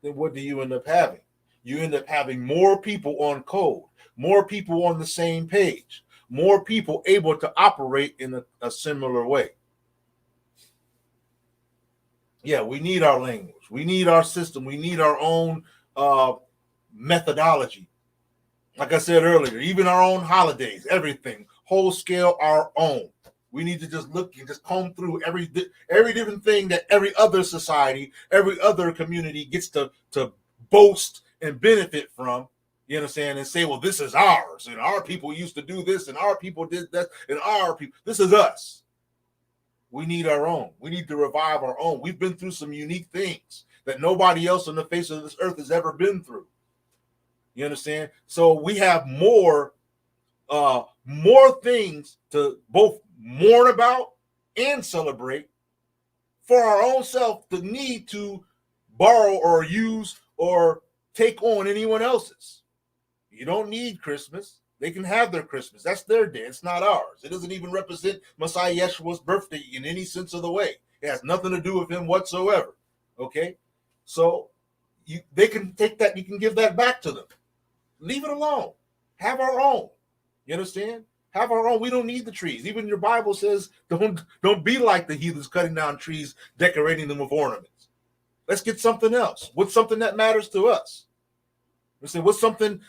[SPEAKER 1] Then what do you end up having? You end up having more people on code, more people on the same page, more people able to operate in a similar way. Yeah, we need our language. We need our system. We need our own methodology. Like I said earlier, even our own holidays, everything, whole scale, our own. We need to just look and just comb through every different thing that every other society, every other community gets to boast and benefit from. You understand? And say, well, this is ours, and our people used to do this, and our people did that, and our people, this is us. We need our own. We need to revive our own. We've been through some unique things that nobody else on the face of this earth has ever been through. You understand? So we have more things to both mourn about and celebrate for our own self, the need to borrow or use or take on anyone else's. You don't need Christmas. They can have their Christmas. That's their day. It's not ours. It doesn't even represent Messiah Yeshua's birthday in any sense of the way. It has nothing to do with him whatsoever. Okay? So they can take that. You can give that back to them. Leave it alone. Have our own. You understand? Have our own. We don't need the trees. Even your Bible says don't be like the heathens cutting down trees, decorating them with ornaments. Let's get something else. What's something that matters to us? We say what's something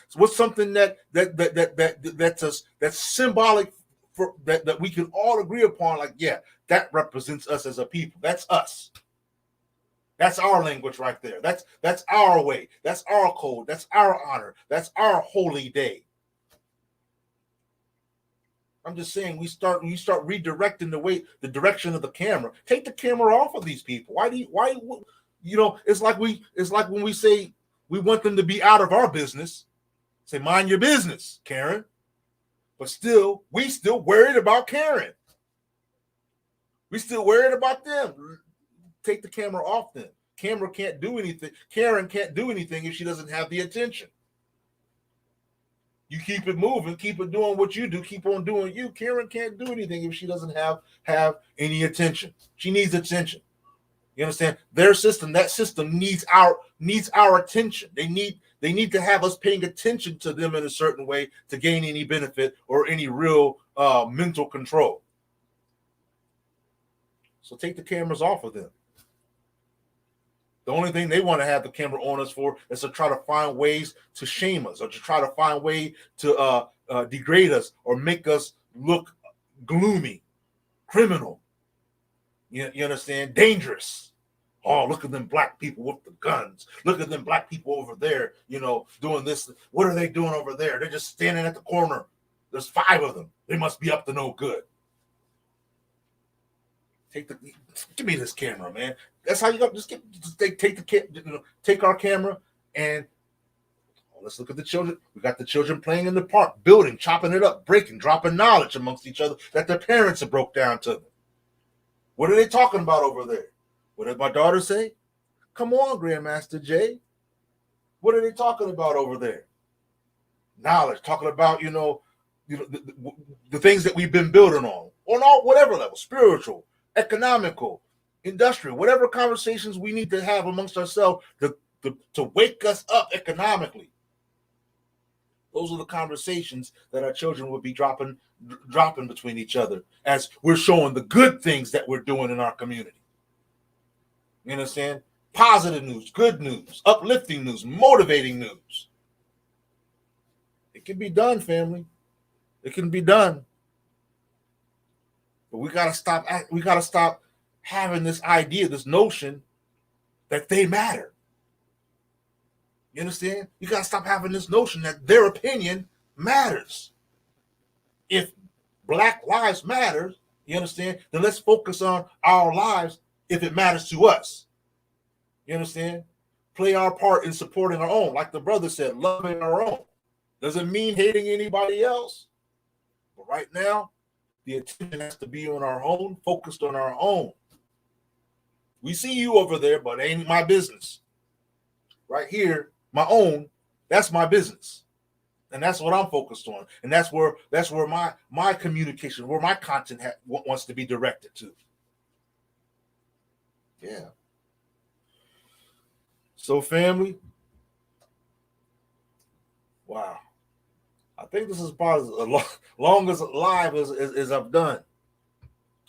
[SPEAKER 1] that's symbolic for that we can all agree upon. Like, yeah, that represents us as a people. That's us. That's our language right there. That's our way. That's our code. That's our honor. That's our holy day. I'm just saying we start redirecting the direction of the camera. Take the camera off of these people. Why it's like when we say we want them to be out of our business. Say, mind your business, Karen. But we still worried about Karen. We still worried about them. Take the camera off them. Camera can't do anything. Karen can't do anything if she doesn't have the attention. You keep it moving, keep it doing what you do, keep on doing you. Karen can't do anything if she doesn't have any attention. She needs attention. You understand? Their system, that system needs our attention. They need to have us paying attention to them in a certain way to gain any benefit or any real mental control. So take the cameras off of them. The only thing they want to have the camera on us for is to try to find ways to shame us or to try to find a way to degrade us or make us look gloomy, criminal. You understand? Dangerous. Oh, look at them black people with the guns. Look at them black people over there, doing this. What are they doing over there? They're just standing at the corner. There's 5 of them. They must be up to no good. Give me this camera, man. That's how you go. Take our camera and let's look at the children. We got the children playing in the park, building, chopping it up, breaking, dropping knowledge amongst each other that their parents have broke down to them. What are they talking about over there? What did my daughter say? Come on, Grandmaster Jay. What are they talking about over there? Knowledge, talking about, the things that we've been building on all whatever level, spiritual, economical, industrial, whatever conversations we need to have amongst ourselves to wake us up economically. Those are the conversations that our children will be dropping between each other as we're showing the good things that we're doing in our community. You understand? Positive news, good news, uplifting news, motivating news. It can be done, family. It can be done. But we gotta stop having this idea, this notion that they matter. You understand? You gotta stop having this notion that their opinion matters. If Black Lives Matter, You understand? Then let's focus on our lives if it matters to us. You understand? Play our part in supporting our own. Like the brother said, loving our own. Doesn't mean hating anybody else. But right now, the attention has to be on our own, focused on our own. We see you over there, but it ain't my business. Right here, my own, that's my business. And that's what I'm focused on. And that's where my communication, where my content wants to be directed to. Yeah. So family, wow. I think this is about as long as live as I've done.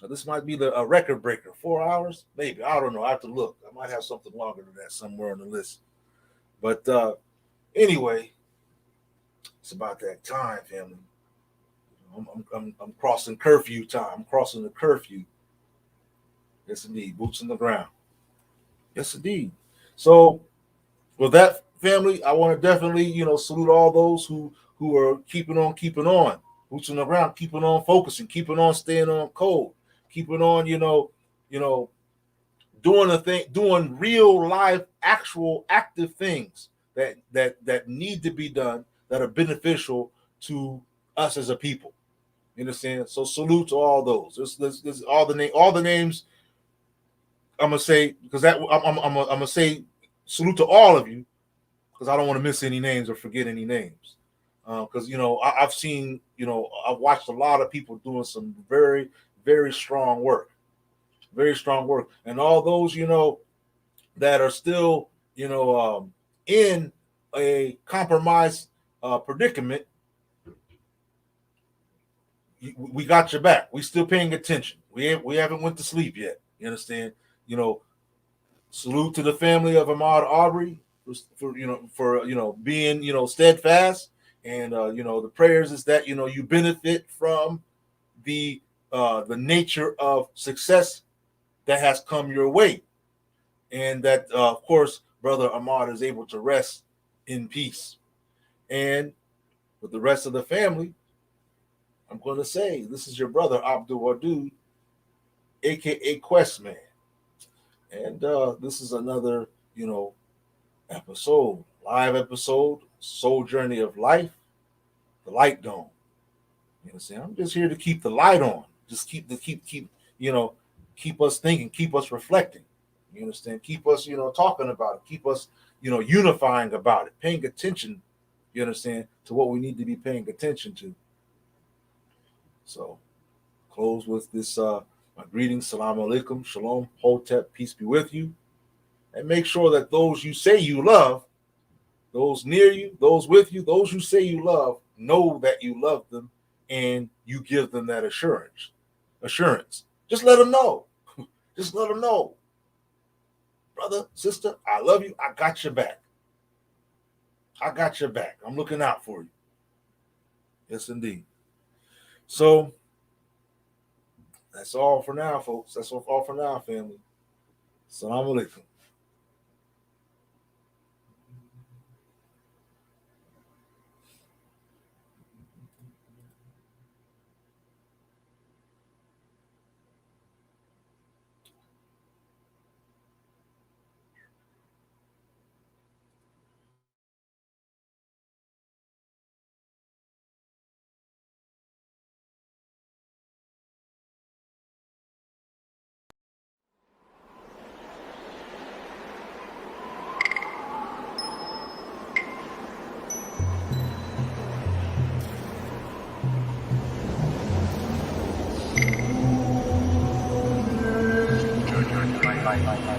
[SPEAKER 1] Now, this might be a record breaker. 4 hours? Maybe. I don't know. I have to look. I might have something longer than that somewhere on the list. But anyway, it's about that time, family. I'm crossing curfew time. I'm crossing the curfew. Yes, indeed. Boots on the ground. Yes, indeed. So, with that, family, I want to definitely, salute all those who are keeping on. Boots on the ground, keeping on focusing, keeping on staying on code, keeping on, doing real life, actual active things that need to be done that are beneficial to us as a people. You understand? So salute to all those. This all the names. I'm gonna say because I'm gonna say salute to all of you because I don't want to miss any names or forget any names. Because I've seen, I've watched a lot of people doing some very, very strong work, and all those that are still in a compromised predicament. We got your back. We still paying attention. We haven't went to sleep yet. You understand? Salute to the family of Ahmaud Arbury for being steadfast, and the prayers is that you benefit from the nature of success that has come your way, and that of course Brother Ahmaud is able to rest in peace. And with the rest of the family, I'm going to say this is your brother Abdul Wadud, aka Questman, and this is another episode, live episode, Soul Journey of Life, Thelightdome. You understand? I'm just here to keep the light on, just keep us thinking, keep us reflecting. You understand? Keep us talking about it, keep us unifying about it, paying attention. You understand, to what we need to be paying attention to. So, close with this my greetings, salam alaikum, shalom, hotep, peace be with you. And make sure that those you say you love, those near you, those with you, those you say you love, know that you love them and you give them that assurance. Just let them know. Just let them know. Brother, sister, I love you. I got your back. I got your back. I'm looking out for you. Yes, indeed. So, that's all for now, folks. That's all for now, family. Assalamu alaikum.
[SPEAKER 3] Thelightdome.